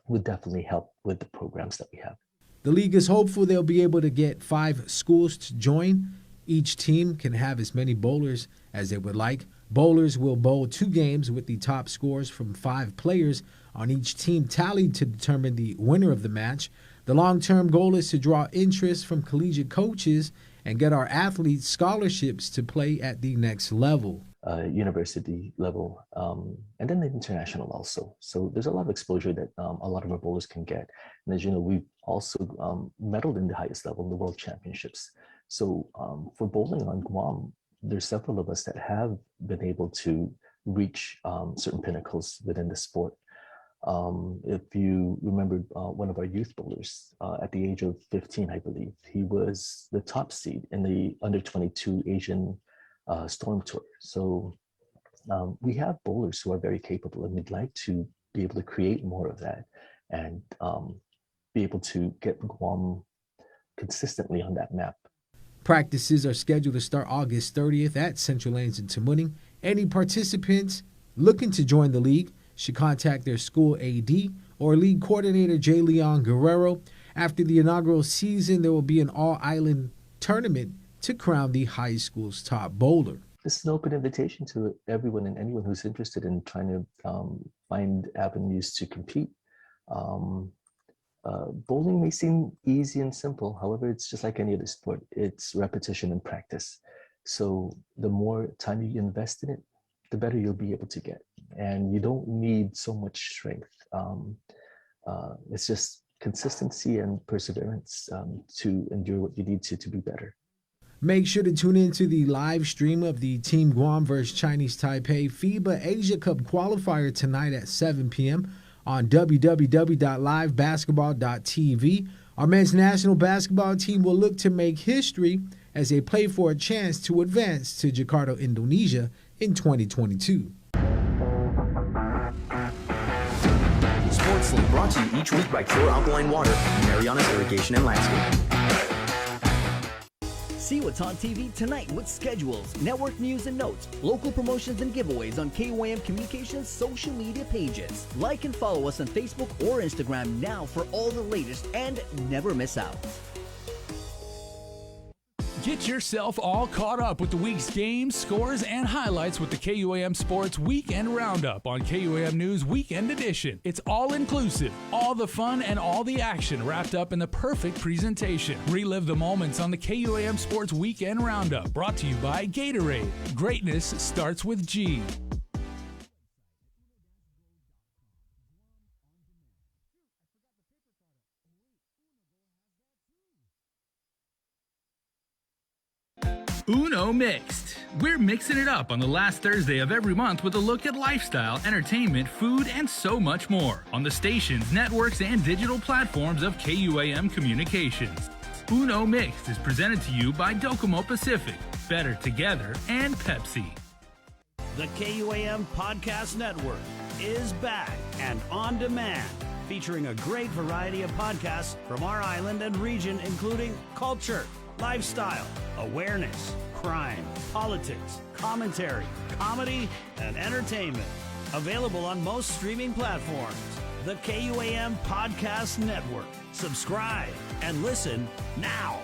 would definitely help with the programs that we have. The league is hopeful they'll be able to get 5 schools to join. Each team can have as many bowlers as they would like. Bowlers will bowl 2 games with the top scores from 5 players on each team tallied to determine the winner of the match. The long-term goal is to draw interest from collegiate coaches and get our athletes scholarships to play at the next level. University level, and then the international also. So there's a lot of exposure that a lot of our bowlers can get. And as you know, we've also medaled in the highest level in the World Championships. So for bowling on Guam, there's several of us that have been able to reach certain pinnacles within the sport. If you remember one of our youth bowlers at the age of 15, I believe, he was the top seed in the under 22 Asian Storm Tour. So we have bowlers who are very capable, and we'd like to be able to create more of that and be able to get Guam consistently on that map. Practices are scheduled to start August 30th at Central Lanes in Tamuning. Any participants looking to join the league should contact their school AD or league coordinator J. Leon Guerrero. After the inaugural season, there will be an all-island tournament to crown the high school's top bowler. This is an open invitation to everyone and anyone who's interested in trying to find avenues to compete. Bowling may seem easy and simple. However, it's just like any other sport. It's repetition and practice. So the more time you invest in it, the better you'll be able to get. And you don't need so much strength. It's just consistency and perseverance to endure what you need to be better. Make sure to tune in to the live stream of the Team Guam vs. Chinese Taipei FIBA Asia Cup qualifier tonight at 7 p.m. on www.livebasketball.tv. Our men's national basketball team will look to make history as they play for a chance to advance to Jakarta, Indonesia in 2022. Sports Link brought to you each week by Pure Alkaline Water, Mariana's Irrigation and Landscape. See what's on TV tonight with schedules, network news and notes, local promotions and giveaways on KUAM Communications social media pages. Like and follow us on Facebook or Instagram now for all the latest and never miss out. Get yourself all caught up with the week's games, scores, and highlights with the KUAM Sports Weekend Roundup on KUAM News Weekend Edition. It's all inclusive, all the fun and all the action wrapped up in the perfect presentation. Relive the moments on the KUAM Sports Weekend Roundup, brought to you by Gatorade. Greatness starts with G. Uno Mixed. We're mixing it up on the last Thursday of every month with a look at lifestyle, entertainment, food, and so much more on the stations, networks, and digital platforms of KUAM Communications. Uno Mixed is presented to you by Docomo Pacific, Better Together, and Pepsi. The KUAM Podcast Network is back and on demand, featuring a great variety of podcasts from our island and region, including culture, lifestyle, awareness, crime, politics, commentary, comedy, and entertainment. Available on most streaming platforms. The KUAM Podcast Network. Subscribe and listen now.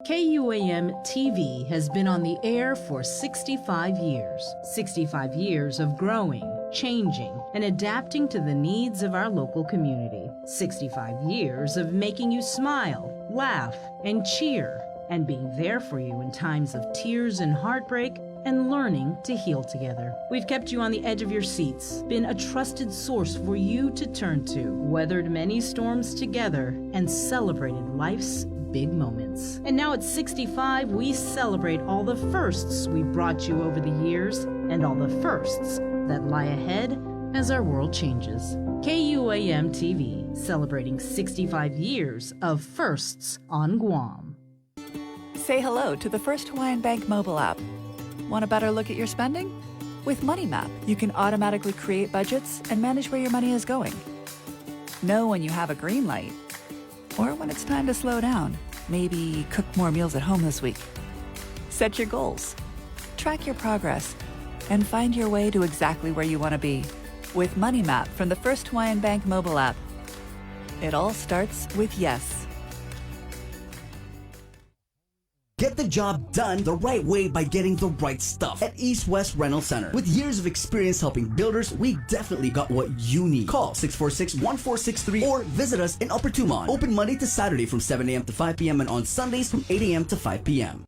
KUAM TV has been on the air for 65 years. 65 years of growing, changing, and adapting to the needs of our local community. 65 years of making you smile, laugh, and cheer, and being there for you in times of tears and heartbreak, and learning to heal together. We've kept you on the edge of your seats, been a trusted source for you to turn to, weathered many storms together, and celebrated life's big moments. And now at 65, we celebrate all the firsts we brought you over the years and all the firsts that lie ahead as our world changes. KUAM TV, celebrating 65 years of firsts on Guam. Say hello to the First Hawaiian Bank mobile app. Want a better look at your spending? With MoneyMap, you can automatically create budgets and manage where your money is going. Know when you have a green light or when it's time to slow down. Maybe cook more meals at home this week. Set your goals, track your progress, and find your way to exactly where you want to be. With MoneyMap from the First Hawaiian Bank mobile app. It all starts with yes. Get the job done the right way by getting the right stuff at East West Rental Center. With years of experience helping builders, we definitely got what you need. Call 646-1463 or visit us in Upper Tumon. Open Monday to Saturday from 7 a.m. to 5 p.m. and on Sundays from 8 a.m. to 5 p.m.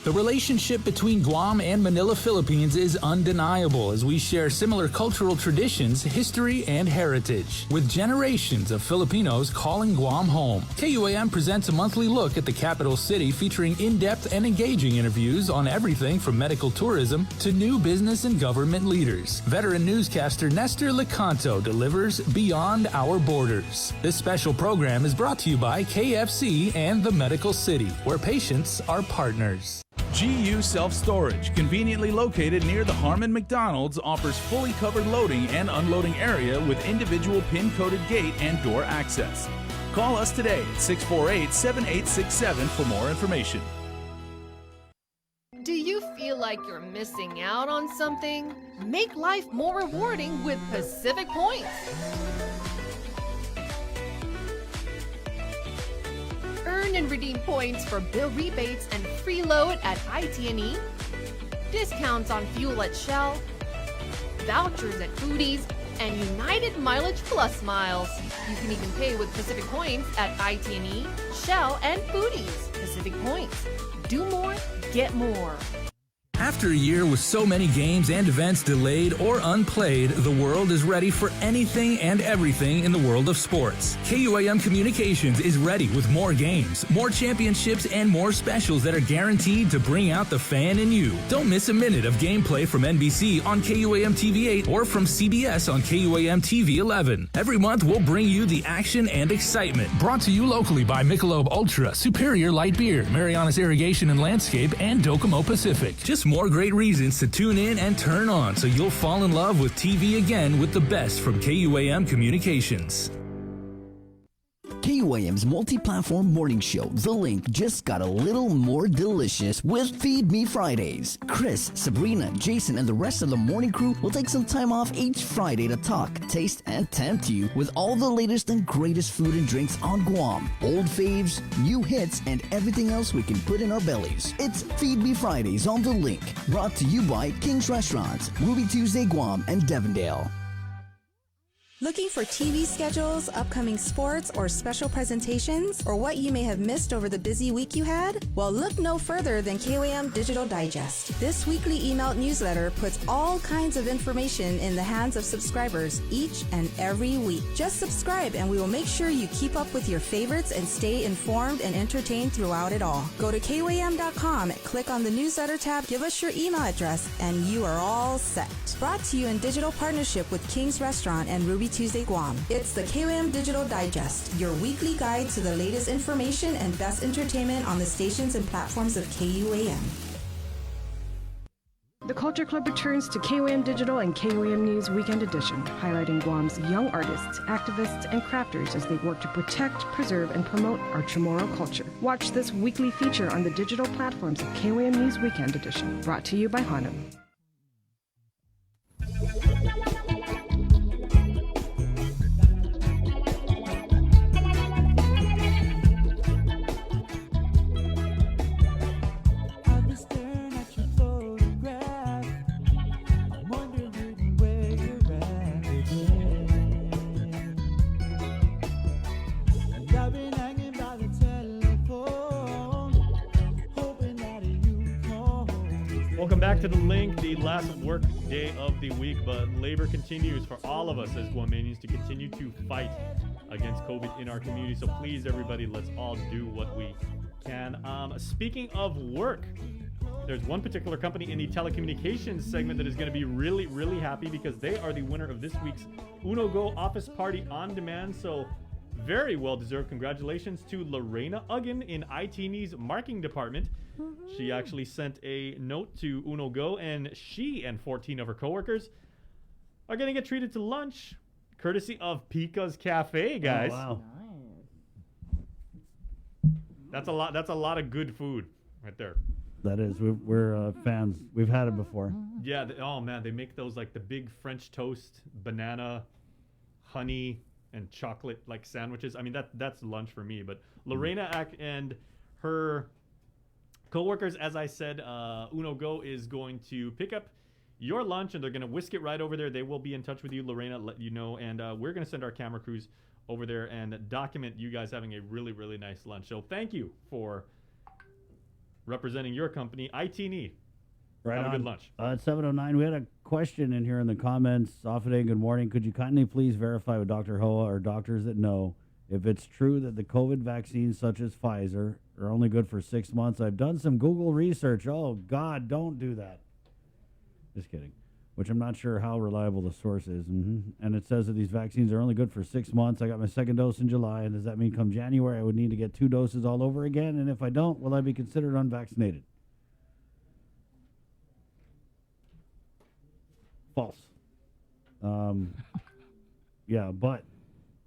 The relationship between Guam and Manila, Philippines is undeniable as we share similar cultural traditions, history, and heritage. With generations of Filipinos calling Guam home, KUAM presents a monthly look at the capital city featuring in-depth and engaging interviews on everything from medical tourism to new business and government leaders. Veteran newscaster Nestor Lecanto delivers Beyond Our Borders. This special program is brought to you by KFC and the Medical City, where patients are partners. GU Self-Storage, conveniently located near the Harmon McDonald's, offers fully covered loading and unloading area with individual pin-coded gate and door access. Call us today at 648-7867 for more information. Do you feel like you're missing out on something? Make life more rewarding with Pacific Points. Earn and redeem points for bill rebates and free load at IT&E, discounts on fuel at Shell, vouchers at Foodies, and United Mileage Plus miles. You can even pay with Pacific Points at IT&E, Shell, and Foodies. Pacific Points. Do more, get more. After a year with so many games and events delayed or unplayed, the world is ready for anything and everything in the world of sports. KUAM Communications is ready with more games, more championships, and more specials that are guaranteed to bring out the fan in you. Don't miss a minute of gameplay from NBC on KUAM TV 8 or from CBS on KUAM TV 11. Every month, we'll bring you the action and excitement. Brought to you locally by Michelob Ultra, Superior Light Beer, Marianas Irrigation and Landscape, and Docomo Pacific. Just more great reasons to tune in and turn on so you'll fall in love with TV again with the best from KUAM Communications. KUAM's multi-platform morning show, The Link, just got a little more delicious with Feed Me Fridays. Chris, Sabrina, Jason, and the rest of the morning crew will take some time off each Friday to talk, taste, and tempt you with all the latest and greatest food and drinks on Guam. Old faves, new hits, and everything else we can put in our bellies. It's Feed Me Fridays on The Link, brought to you by King's Restaurants, Ruby Tuesday Guam, and Devondale. Looking for TV schedules, upcoming sports, or special presentations, or what you may have missed over the busy week you had? Well, look no further than KUAM Digital Digest. This weekly emailed newsletter puts all kinds of information in the hands of subscribers each and every week. Just subscribe and we will make sure you keep up with your favorites and stay informed and entertained throughout it all. Go to KUAM.com, click on the newsletter tab, give us your email address, and you are all set. Brought to you in digital partnership with King's Restaurant and Ruby Tuesday Guam. It's the KUAM Digital Digest, your weekly guide to the latest information and best entertainment on the stations and platforms of KUAM. The Culture Club returns to KUAM Digital and KUAM News Weekend Edition, highlighting Guam's young artists, activists, and crafters as they work to protect, preserve, and promote our Chamorro culture. Watch this weekly feature on the digital platforms of KUAM News Weekend Edition, brought to you by Hanum. Welcome back to The Link, the last work day of the week, but labor continues for all of us as Guamanians to continue to fight against COVID in our community. So please, everybody, let's all do what we can. Speaking of work, there's one particular company in the telecommunications segment that is going to be really, really happy because they are the winner of this week's Uno Go Office Party on Demand. So very well-deserved congratulations to Lorena Uggan in IT&E's marketing department. She actually sent a note to Uno Go, and she and 14 of her coworkers are going to get treated to lunch, courtesy of Pika's Cafe, guys. Oh, wow. That's a lot of good food right there. That is. We're fans. We've had it before. Yeah. Oh, man. They make those like the big French toast, banana, honey, and chocolate like sandwiches. I mean, that's lunch for me. But Lorena and her coworkers, as I said, Uno Go is going to pick up your lunch and they're going to whisk it right over there. They will be in touch with you, Lorena, let you know. And we're going to send our camera crews over there and document you guys having a really, really nice lunch. So thank you for representing your company, IT&E. Right Have on. a good lunch. At 7:09, we had a question in here in the comments. Afide, good morning. Could you kindly please verify with Dr. Hoa or doctors that know if it's true that the COVID vaccines such as Pfizer are only good for 6 months? I've done some Google research. Oh, God, don't do that. Just kidding. Which I'm not sure how reliable the source is. And it says that these vaccines are only good for 6 months. I got my second dose in July. And does that mean come January I would need to get 2 doses all over again? And if I don't, will I be considered unvaccinated? False. Yeah, but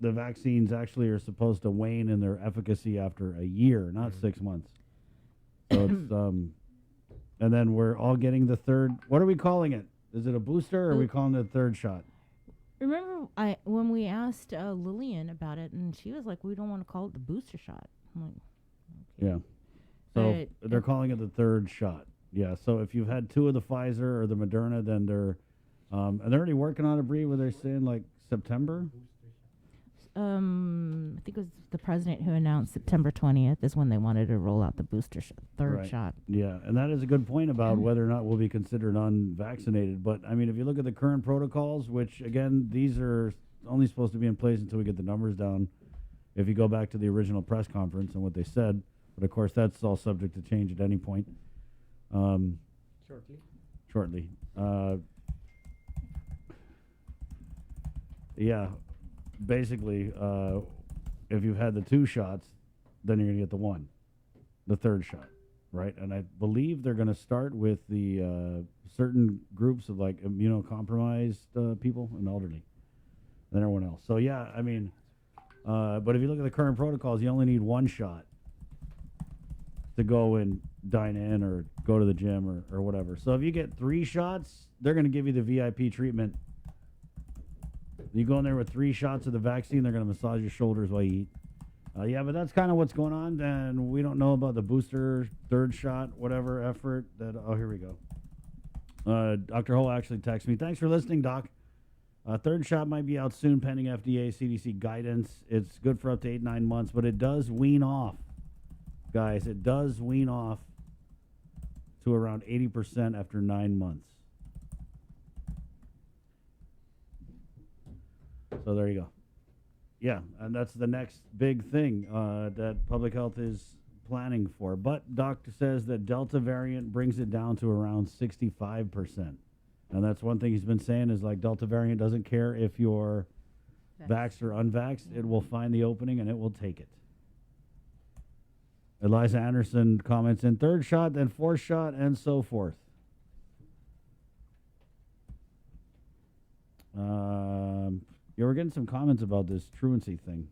the vaccines actually are supposed to wane in their efficacy after a year, not 6 months. So it's and then we're all getting the third. What are we calling it? Is it a booster or are we calling it a third shot? Remember when we asked Lillian about it, and she was like, "We don't want to call it the booster shot." I'm like, Yeah. So they're calling it the third shot. Yeah. So if you've had 2 of the Pfizer or the Moderna, then they're And they're already working on a Bree where they're saying like September. I think it was the president who announced September 20th is when they wanted to roll out the booster third Right. shot. Yeah, and that is a good point about whether or not we'll be considered unvaccinated. But, I mean, if you look at the current protocols, which, again, these are only supposed to be in place until we get the numbers down, if you go back to the original press conference and what they said. But, of course, that's all subject to change at any point. Shortly. Yeah, basically, if you've had the 2 shots, then you're going to get the third shot, right? And I believe they're going to start with the certain groups of like immunocompromised people and elderly, than everyone else. So yeah, I mean, but if you look at the current protocols, you only need 1 shot to go and dine in or go to the gym or whatever. So if you get 3 shots, they're going to give you the VIP treatment. You go in there with 3 shots of the vaccine, they're going to massage your shoulders while you eat. Yeah, but that's kind of what's going on. And we don't know about the booster, third shot, whatever effort. Here we go. Dr. Ho actually texted me. Thanks for listening, Doc. Third shot might be out soon pending FDA, CDC guidance. It's good for up to 8-9 months, but it does wean off. Guys, it does wean off to around 80% after 9 months. So there you go. Yeah, and that's the next big thing that public health is planning for. But doctor says that Delta variant brings it down to around 65%. And that's one thing he's been saying is like Delta variant doesn't care if you're vaxxed or unvaxxed. It will find the opening and it will take it. Eliza Anderson comments in third shot, then fourth shot, and so forth. Yeah, we're getting some comments about this truancy thing.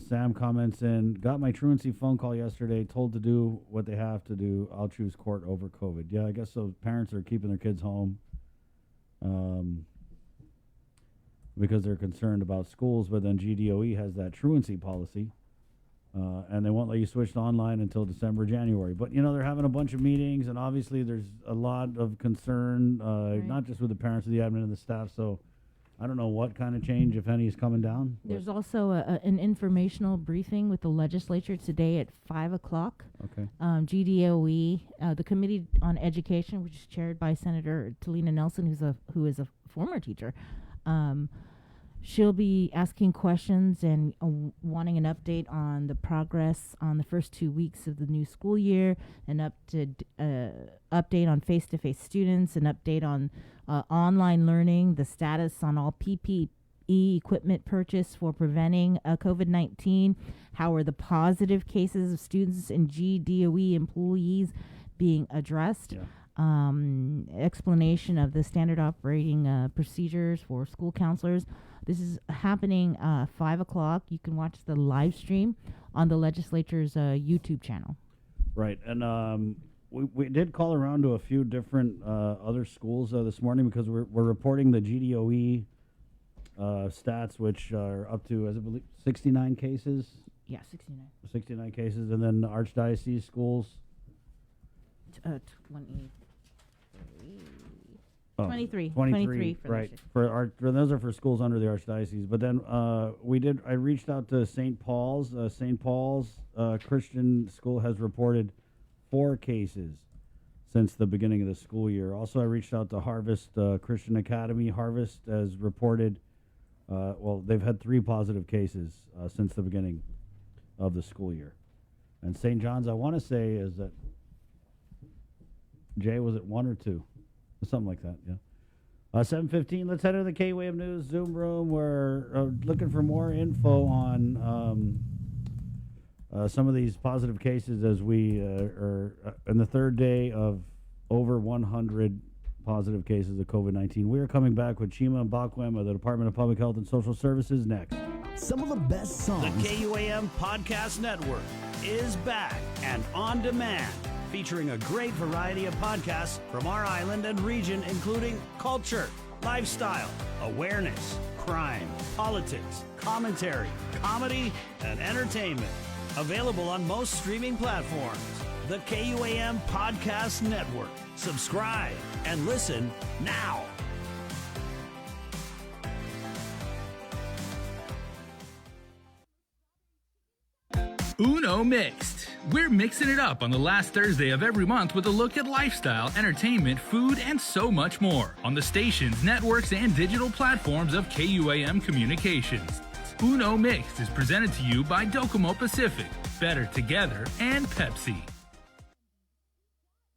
Sam comments in, got my truancy phone call yesterday, told to do what they have to do. I'll choose court over COVID. Yeah, I guess so. Parents are keeping their kids home because they're concerned about schools, but then GDOE has that truancy policy. And they won't let you switch to online until December, January. But, you know, they're having a bunch of meetings, and obviously there's a lot of concern, not just with the parents, of the admin and the staff. So I don't know what kind of change, if any, is coming down. There's also an informational briefing with the legislature today at 5 o'clock. Okay. GDOE, the Committee on Education, which is chaired by Senator Talina Nelson, who is a former teacher. She'll be asking questions and wanting an update on the progress on the first 2 weeks of the new school year, an update on face-to-face students, an update on online learning, the status on all PPE equipment purchase for preventing COVID-19, how are the positive cases of students and GDOE employees being addressed. Yeah. Explanation of the standard operating procedures for school counselors. This is happening 5 o'clock. You can watch the live stream on the legislature's YouTube channel. Right. And we did call around to a few different other schools this morning because we're reporting the GDOE stats, which are up to, as I believe, 69 cases. Yeah, 69. 69 cases. And then the Archdiocese schools. 23 for right. For those are for schools under the Archdiocese. But then I reached out to St. Paul's. St. Paul's Christian School has reported 4 cases since the beginning of the school year. Also, I reached out to Harvest Christian Academy. Harvest has reported, they've had 3 positive cases since the beginning of the school year. And St. John's, I want to say, is that Jay, was it 1 or 2? Something like that, yeah. 7:15, let's head to the KWAM News Zoom room. We're looking for more info on some of these positive cases as we are in the third day of over 100 positive cases of COVID-19. We are coming back with Chima Mbakwem of the Department of Public Health and Social Services next. Some of the best songs. The KUAM Podcast Network is back and on demand, featuring a great variety of podcasts from our island and region, including culture, lifestyle, awareness, crime, politics, commentary, comedy, and entertainment. Available on most streaming platforms. the KUAM Podcast Network. Subscribe and listen now. Uno Mixed. We're mixing it up on the last Thursday of every month with a look at lifestyle, entertainment, food, and so much more on the stations, networks, and digital platforms of KUAM Communications. Uno Mixed is presented to you by Docomo Pacific, Better Together, and Pepsi.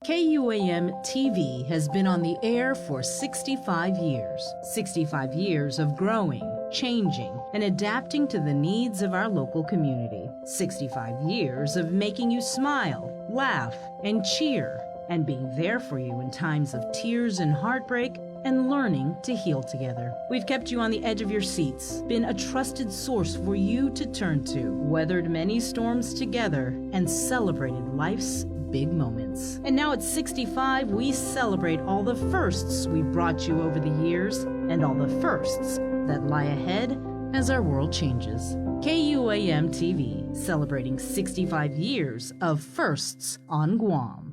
KUAM TV has been on the air for 65 years. 65 years of growing, changing, and adapting to the needs of our local community. 65 years of making you smile, laugh, and cheer, and being there for you in times of tears and heartbreak, and learning to heal together. We've kept you on the edge of your seats, been a trusted source for you to turn to, weathered many storms together, and celebrated life's big moments. And now at 65, we celebrate all the firsts we brought you over the years, and all the firsts that lie ahead as our world changes. KUAM TV, celebrating 65 years of firsts on Guam.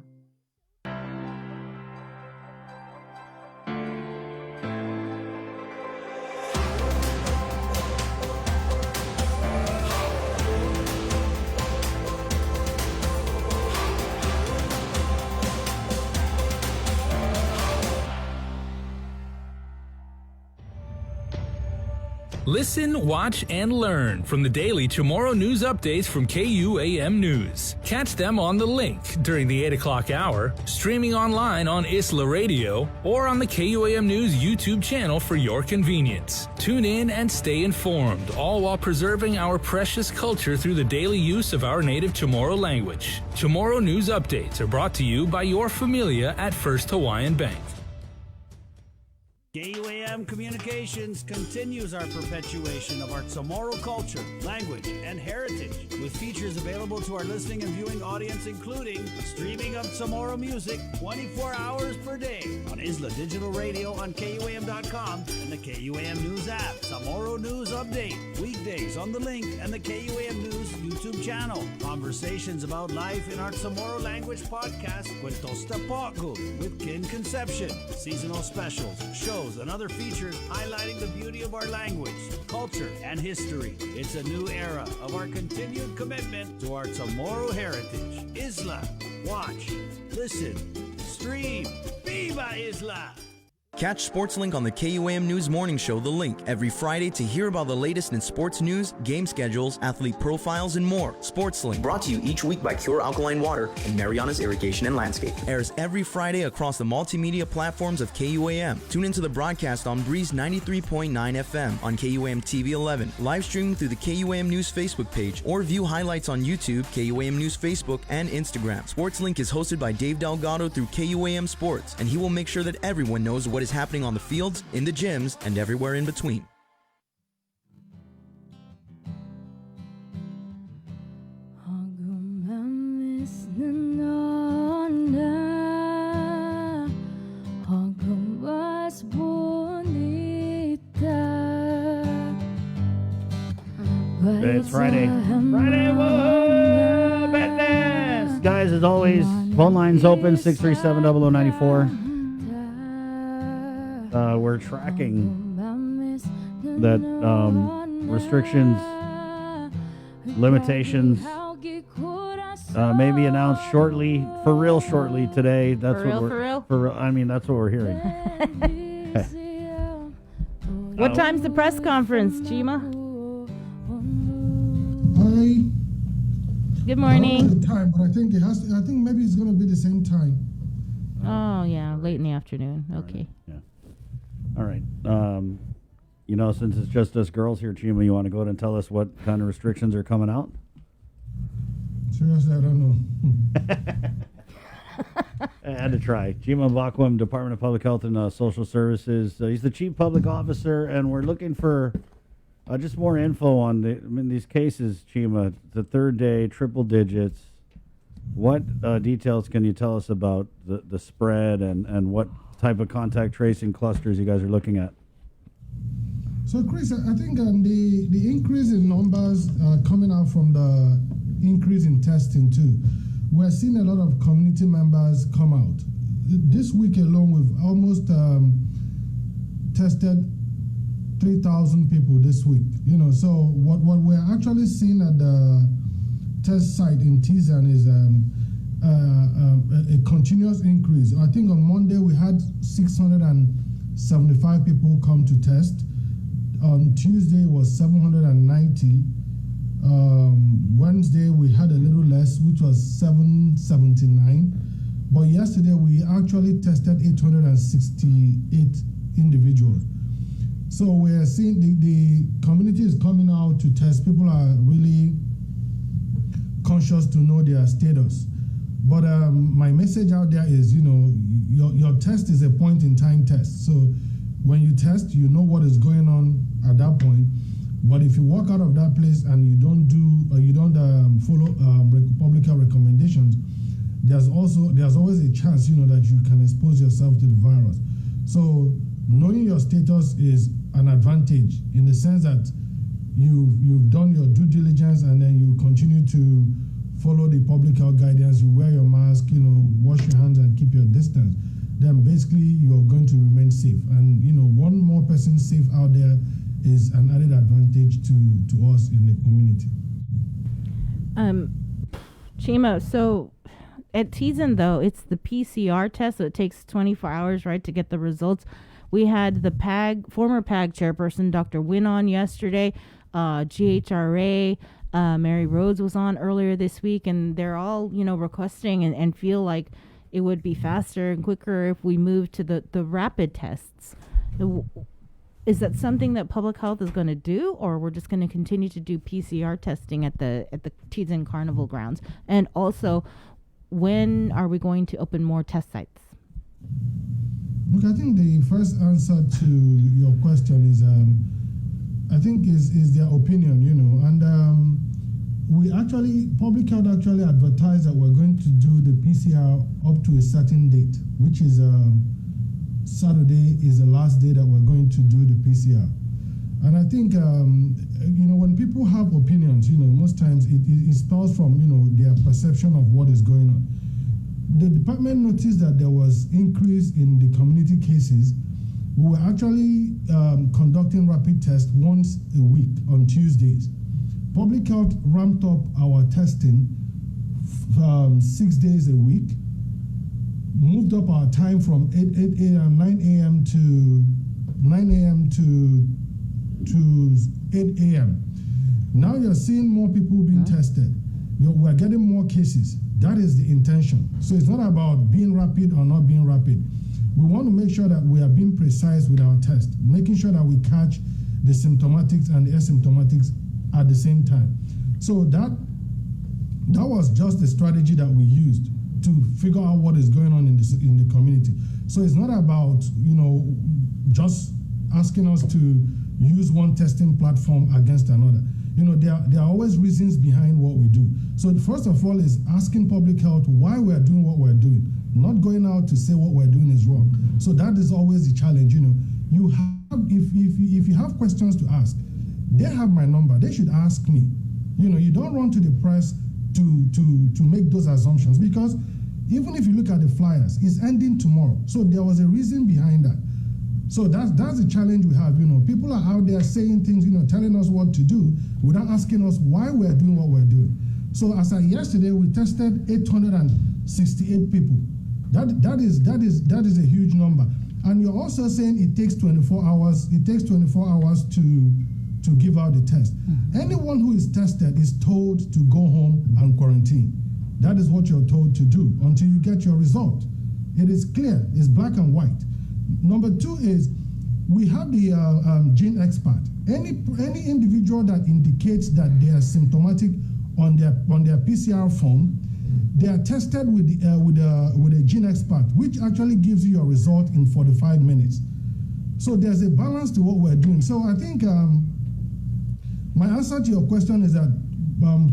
Listen, watch, and learn from the daily Chamorro news updates from KUAM News. Catch them on the link during the 8 o'clock hour, streaming online on Isla Radio, or on the KUAM News YouTube channel for your convenience. Tune in and stay informed, all while preserving our precious culture through the daily use of our native Chamorro language. Chamorro news updates are brought to you by your familia at First Hawaiian Bank. KUAM Communications continues our perpetuation of our Chamorro culture, language, and heritage with features available to our listening and viewing audience, including streaming of Chamorro music 24 hours per day on Isla Digital Radio on KUAM.com and the KUAM News app. Chamorro News Update, weekdays on the link and the KUAM News YouTube channel. Conversations about life in our Chamorro language podcast, Cuentos Tapaco with Kin Conception. Seasonal specials, shows, and other features highlighting the beauty of our language, culture, and history. It's a new era of our continued commitment to our Chamorro heritage. Isla, watch, listen, stream. Viva Isla! Catch SportsLink on the KUAM News Morning Show, The Link, every Friday to hear about the latest in sports news, game schedules, athlete profiles, and more. SportsLink, brought to you each week by Cure Alkaline Water and Mariana's Irrigation and Landscape, airs every Friday across the multimedia platforms of KUAM. Tune into the broadcast on Breeze 93.9 FM, on KUAM TV 11, live streaming through the KUAM News Facebook page, or view highlights on YouTube, KUAM News Facebook, and Instagram. SportsLink is hosted by Dave Delgado through KUAM Sports, and he will make sure that everyone knows what is happening on the fields, in the gyms, and everywhere in between. It's Friday. Friday, whoa! Business! Guys, as always, phone lines open, 637-0094. We're tracking that restrictions, limitations may be announced shortly, for real shortly today. That's For real? I mean, that's what we're hearing. What time's the press conference, Chima? Good morning. The time, but I think maybe it's going to be the same time. Oh yeah, late in the afternoon. Okay. Yeah. All right. Since it's just us girls here, Chima, you want to go ahead and tell us what kind of restrictions are coming out? Seriously, I don't know. I had to try. Chima Vacuum, Department of Public Health and Social Services. He's the Chief Public Officer, and we're looking for just more info on these cases, Chima. The third day, triple digits. What details can you tell us about the spread and what type of contact tracing clusters you guys are looking at? So, Chris, I think the increase in numbers coming out from the increase in testing too. we're seeing a lot of community members come out. This week alone, we've almost tested 3,000 people this week. So what we're actually seeing at the test site in Tizan is a continuous increase. I think on Monday we had 675 people come to test. On Tuesday it was 790. Wednesday we had a little less, which was 779. But yesterday we actually tested 868 individuals. So we're seeing the community is coming out to test. People are really conscious to know their status. But my message out there is, your test is a point in time test. So when you test, you know what is going on at that point. But if you walk out of that place and you don't follow public health recommendations, there's always a chance, that you can expose yourself to the virus. So knowing your status is an advantage in the sense that you've done your due diligence and then you continue to follow the public health guidance. You wear your mask, wash your hands and keep your distance. Then basically you're going to remain safe. And one more person safe out there is an added advantage to us in the community. Chima, so at Tizan though, it's the PCR test, so it takes 24 hours, right, to get the results. We had the former PAG chairperson, Dr. Wynn, on yesterday. GHRA, Mary Rhodes was on earlier this week, and they're all, requesting and feel like it would be faster and quicker if we move to the rapid tests. Is that something that public health is going to do, or we're just going to continue to do PCR testing at the Tizan Carnival grounds? And also, when are we going to open more test sites? Look, I think the first answer to your question is, I think is their opinion, and public health actually advertised that we're going to do the PCR up to a certain date, which is Saturday is the last day that we're going to do the PCR. And I think, when people have opinions, most times it spells from, their perception of what is going on. The department noticed that there was increase in the community cases. We were actually conducting rapid tests once a week on Tuesdays. Public health ramped up our testing 6 days a week, moved up our time from 9 a.m. to 8 a.m. Now you're seeing more people being tested. We're getting more cases. That is the intention. So it's not about being rapid or not being rapid. We want to make sure that we are being precise with our test, making sure that we catch the symptomatics and the asymptomatics at the same time. So that was just the strategy that we used to figure out what is going on in the community. So it's not about, just asking us to use one testing platform against another. There are always reasons behind what we do. So first of all is asking public health why we're doing what we're doing, not going out to say what we're doing is wrong. So that is always the challenge. You have, if you have questions to ask, they have my number. They should ask me. You don't run to the press to make those assumptions, because even if you look at the flyers, it's ending tomorrow. So there was a reason behind that. So that's the challenge we have. People are out there saying things, telling us what to do without asking us why we're doing what we're doing. So as of yesterday, we tested 868 people. That is a huge number. And you're also saying it takes 24 hours. It takes 24 hours to give out the test. Anyone who is tested is told to go home and quarantine. That is what you're told to do until you get your result. It is clear. It's black and white. Number two is we have the gene expert. Any individual that indicates that they are symptomatic on their PCR form, they are tested with a gene expert, which actually gives you your result in 45 minutes. So there's a balance to what we're doing. So I think my answer to your question is that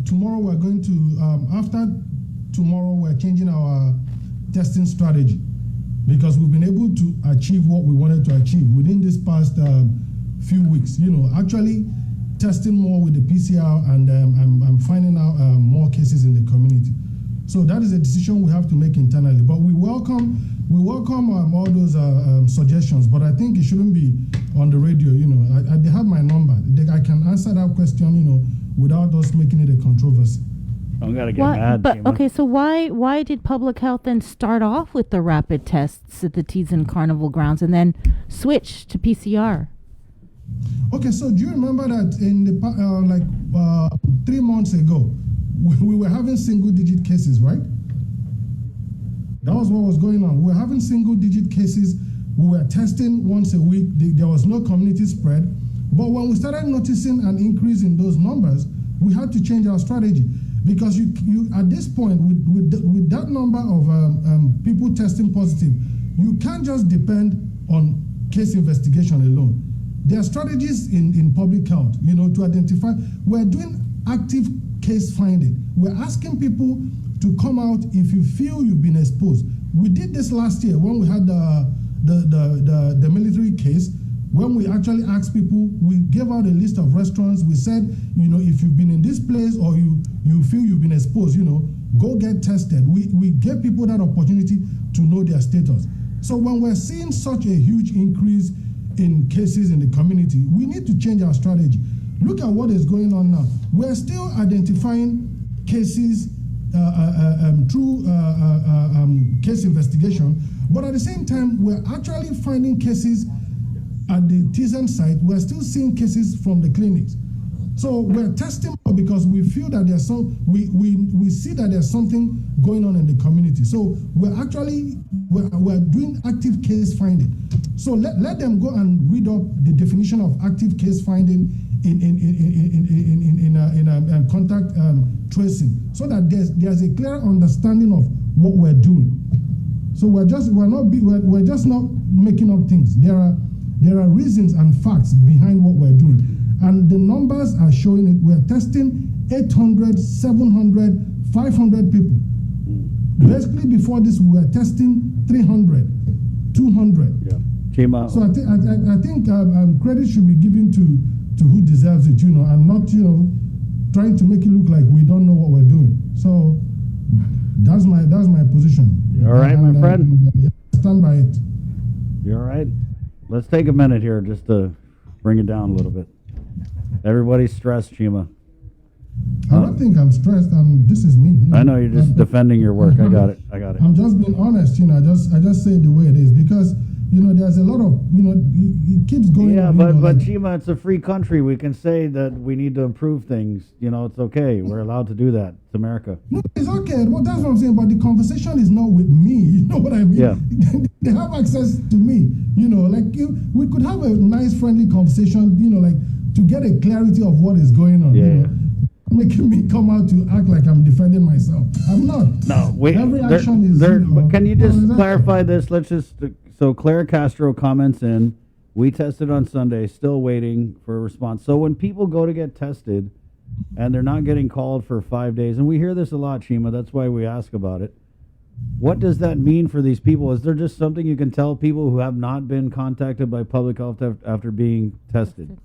tomorrow we're going to, after tomorrow, we're changing our testing strategy, because we've been able to achieve what we wanted to achieve within this past few weeks. Actually testing more with the PCR, and I'm finding out more cases in the community. So that is a decision we have to make internally. But we welcome all those suggestions. But I think it shouldn't be on the radio. They have my number. I can answer that question, without us making it a controversy. I'm gonna get mad. But okay, so why did public health then start off with the rapid tests at the Teason Carnival grounds and then switch to PCR? Okay, so do you remember that in the 3 months ago, we were having single-digit cases, right? That was what was going on. We were having single-digit cases. We were testing once a week. There was no community spread. But when we started noticing an increase in those numbers, we had to change our strategy. Because you at this point, with that number of people testing positive, you can't just depend on case investigation alone. There are strategies in public health, to identify. We're doing active case finding. We're asking people to come out if you feel you've been exposed. We did this last year when we had the military case. When we actually asked people, we gave out a list of restaurants. We said, if you've been in this place or you feel you've been exposed, go get tested. We gave people that opportunity to know their status. So when we're seeing such a huge increase in cases in the community, we need to change our strategy. Look at what is going on now. We're still identifying cases through case investigation, but at the same time, we're actually finding cases at the Teason site. We're still seeing cases from the clinics. So we're testing because we feel that there's we see that there's something going on in the community. So we're doing active case finding. So let them go and read up the definition of active case finding in contact tracing, so that there's a clear understanding of what we're doing. So we're just not making up things. There are reasons and facts behind what we're doing. And the numbers are showing it. We're testing 800, 700, 500 people. Basically, before this, we were testing 300, 200. Yeah. Chima. So I think credit should be given to who deserves it, and not, trying to make it look like we don't know what we're doing. So that's my position. You all right, my friend? Stand by it. You all right? Let's take a minute here just to bring it down a little bit. Everybody's stressed, Chima. I don't think I'm stressed. This is me. I know you're just defending your work. I got it. I'm just being honest. I just say it the way it is because there's a lot of it keeps going. Yeah, on, but Chima, it's a free country. We can say that we need to improve things. It's okay. We're allowed to do that. It's America. No, it's okay. Well, that's what I'm saying. But the conversation is not with me. You know what I mean? Yeah. They have access to me. We could have a nice, friendly conversation. To get a clarity of what is going on. Yeah. Making me come out to act like I'm defending myself. I'm not. No, wait. Every action is. Can you just clarify this? Let's just. So Claire Castro comments in. We tested on Sunday, still waiting for a response. So when people go to get tested, and they're not getting called for 5 days, and we hear this a lot, Chima. That's why we ask about it. What does that mean for these people? Is there just something you can tell people who have not been contacted by public health after being tested?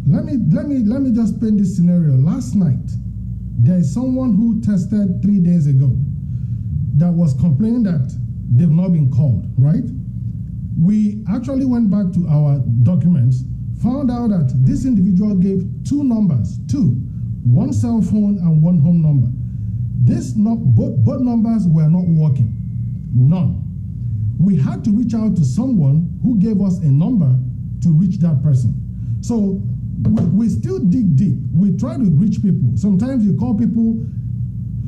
Let me just paint this scenario. Last night, there is someone who tested 3 days ago that was complaining that they've not been called, right? We actually went back to our documents, found out that this individual gave two numbers, one cell phone and one home number. Both numbers were not working, none. We had to reach out to someone who gave us a number to reach that person. So we still dig deep. We try to reach people. Sometimes you call people,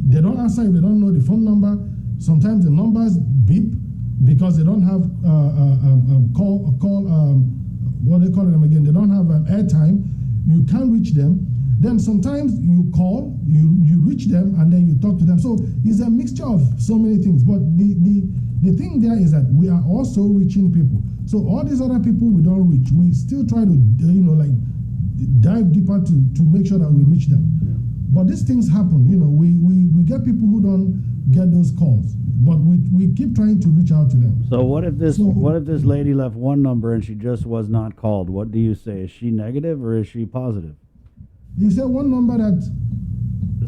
they don't answer if they don't know the phone number. Sometimes the numbers beep because they don't have what they call them again. They don't have airtime. You can't reach them. Then sometimes you call, you reach them, and then you talk to them. So it's a mixture of so many things. But the thing there is that we are also reaching people. So all these other people we don't reach, we still try to dive deeper to make sure that we reach them. Yeah. But these things happen. We get people who don't get those calls, but we keep trying to reach out to them. So what if this lady left one number and she just was not called? What do you say? Is she negative or is she positive? You said one number that.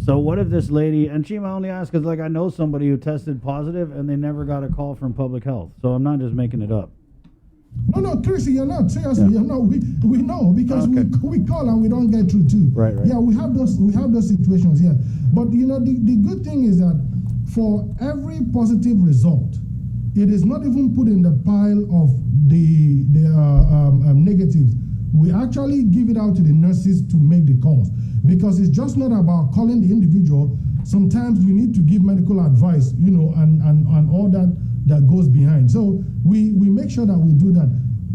So what if this lady, and Chima only asked because like I know somebody who tested positive and they never got a call from public health. So I'm not just making it up. No, Chrissy, you're not. Seriously, you're not. We know because we call and we don't get through too. Right. Yeah, we have those situations. Yeah, but the good thing is that for every positive result, it is not even put in the pile of the negatives. We actually give it out to the nurses to make the calls because it's just not about calling the individual. Sometimes you need to give medical advice, and all that goes behind. So we make sure that we do that.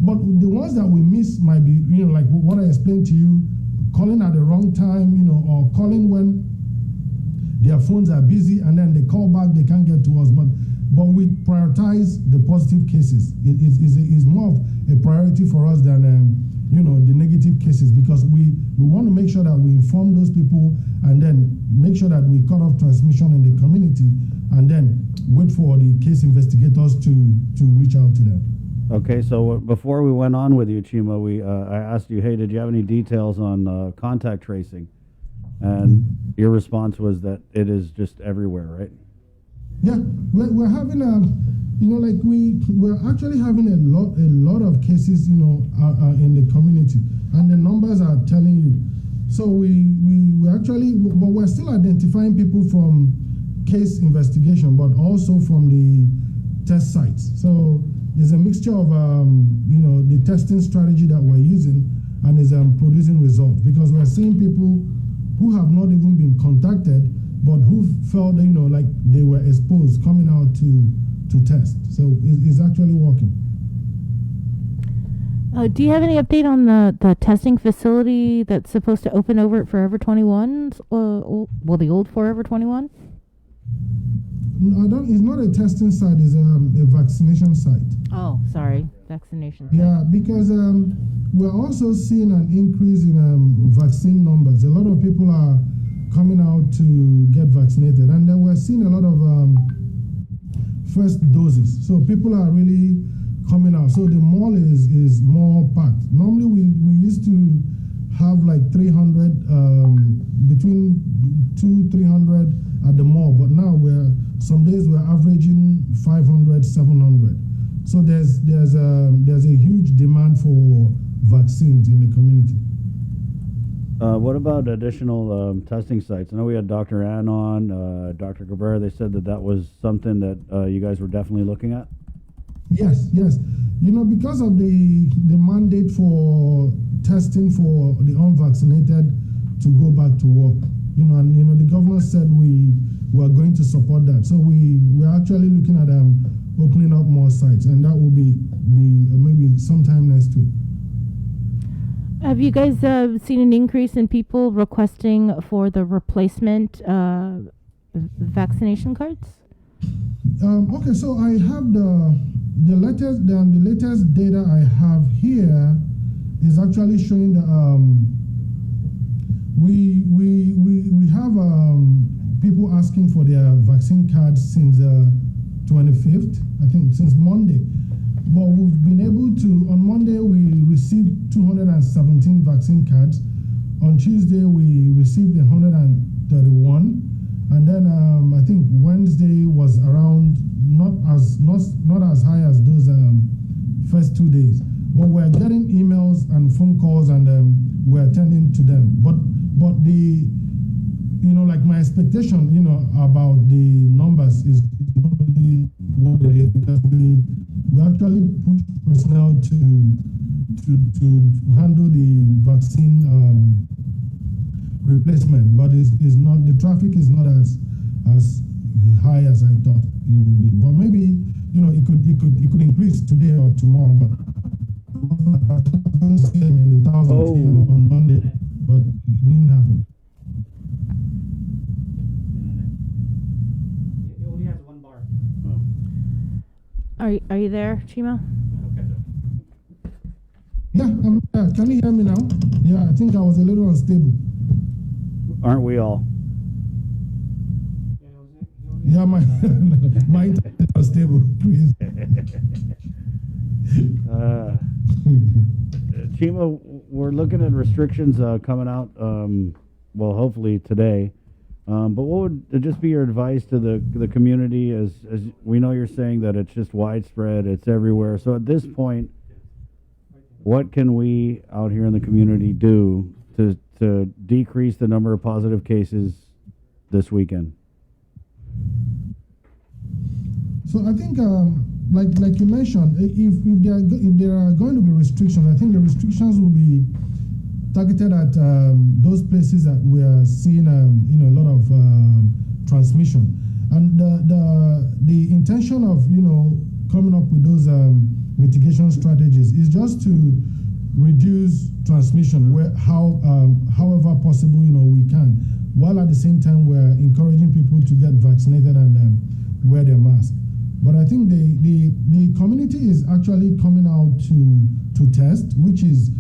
But the ones that we miss might be, like what I explained to you, calling at the wrong time, or calling when their phones are busy and then they call back, they can't get to us. But we prioritize the positive cases. It's more of a priority for us than the negative cases because we want to make sure that we inform those people and then make sure that we cut off transmission in the community and then wait for the case investigators to reach out to them. Okay, so before we went on with you, Chima, I asked you, hey, did you have any details on contact tracing? And your response was that it is just everywhere, right? Yeah, we're having we're actually having a lot of cases, in the community, and the numbers are telling you. So we actually, but we're still identifying people from case investigation, but also from the test sites. So it's a mixture of the testing strategy that we're using and is producing results because we're seeing people who have not even been contacted but who felt like they were exposed coming out to test. So it's actually working. Do you have any update on the testing facility that's supposed to open over at Forever 21? The old Forever 21? No, it's not a testing site, it's a vaccination site. Oh, sorry, vaccination site. Yeah, because we're also seeing an increase in vaccine numbers. A lot of people are coming out to get vaccinated, and then we're seeing a lot of first doses. So people are really coming out. So the mall is more packed. Normally we used to have like 300, between 200-300 at the mall, but now some days we're averaging 500, 700. So there's a huge demand for vaccines in the community. What about additional testing sites? I know we had Dr. Ann on, Dr. Cabrera. They said that was something that you guys were definitely looking at. Yes. Because of the mandate for testing for the unvaccinated to go back to work, and the governor said we are going to support that. So we're actually looking at opening up more sites, and that will be maybe sometime next week. Have you guys seen an increase in people requesting for the replacement vaccination cards? Okay, so I have the latest data I have here is actually showing that we have people asking for their vaccine cards since 25th, I think since Monday. But we've been able to, on Monday we received 217 vaccine cards. On Tuesday we received 131. And then I think Wednesday was around not as high as those first 2 days. But we're getting emails and phone calls and we're attending to them. But the like my expectation, about the numbers is not really what it is because we actually put personnel to handle the vaccine replacement, but it's not, the traffic is not as high as I thought it would be. But maybe it could increase today or tomorrow. But in the thousands on Monday, but it didn't happen. He only has one bar. Are you there, Chima? Yeah, I'm there. Can you hear me now? Yeah, I think I was a little unstable. Aren't we all? Yeah, my internet is unstable. Please. Chima, we're looking at restrictions coming out, hopefully today, But what would just be your advice to the community, as we know you're saying that it's just widespread, it's everywhere. So at this point, what can we out here in the community do to decrease the number of positive cases this weekend? So I think, like you mentioned, if there are going to be restrictions, I think the restrictions will be targeted at those places that we are seeing, a lot of transmission. And the intention of, coming up with those mitigation strategies is just to reduce transmission however possible, we can, while at the same time we're encouraging people to get vaccinated and wear their mask. But I think the community is actually coming out to test, which is,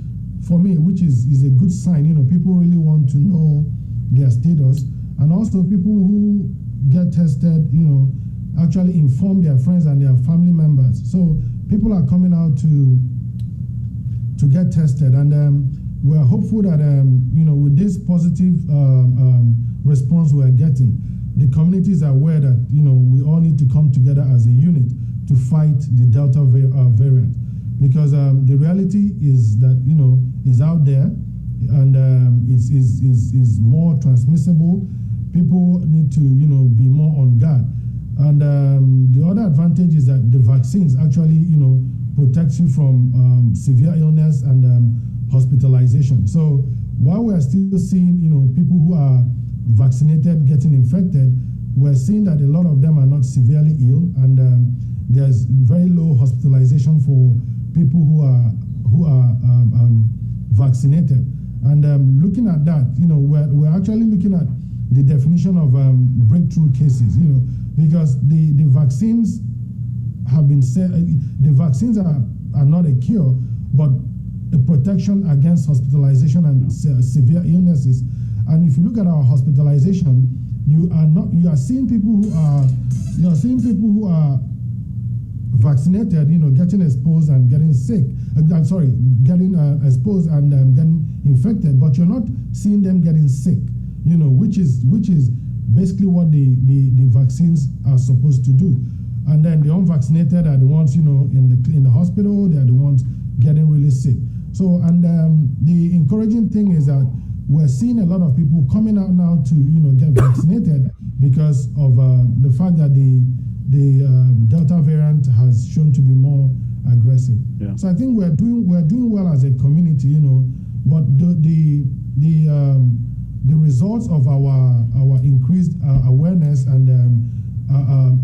for me, which is a good sign. People really want to know their status, and also people who get tested, actually inform their friends and their family members. So people are coming out to get tested, and we're hopeful that with this positive response we're getting, the community is aware that we all need to come together as a unit to fight the Delta variant, because the reality is that is out there, and is more transmissible. People need to be more on guard, and the other advantage is that the vaccines actually protects you from severe illness and hospitalization. So while we are still seeing people who are vaccinated getting infected, we're seeing that a lot of them are not severely ill, and there's very low hospitalization for people who are vaccinated. And looking at that, we're actually looking at the definition of breakthrough cases, because the vaccines have been said, the vaccines are not a cure, but a protection against hospitalization and severe illnesses. And if you look at our hospitalization, you are seeing people who are vaccinated, getting exposed and getting sick. Getting exposed and getting infected, but you're not seeing them getting sick. Which is basically what the vaccines are supposed to do. And then the unvaccinated are the ones, in the hospital. They are the ones getting really sick. So, and the encouraging thing is that we're seeing a lot of people coming out now to get vaccinated because of the fact that the Delta variant has shown to be more aggressive. Yeah. So I think we're doing well as a community, but the results of our increased awareness and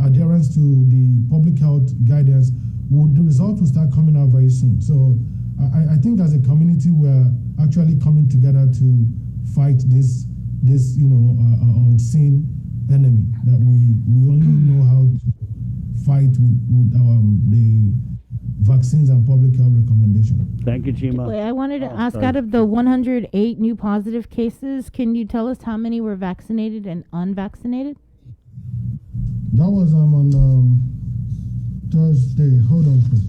adherence to the public health guidance, the results will start coming out very soon. So I think as a community, we're actually coming together to fight this unseen enemy that we only know how to fight with the vaccines and public health recommendations. Thank you, Chima. Wait, I wanted to ask, out of the 108 new positive cases, can you tell us how many were vaccinated and unvaccinated? That was on Thursday. Hold on, please.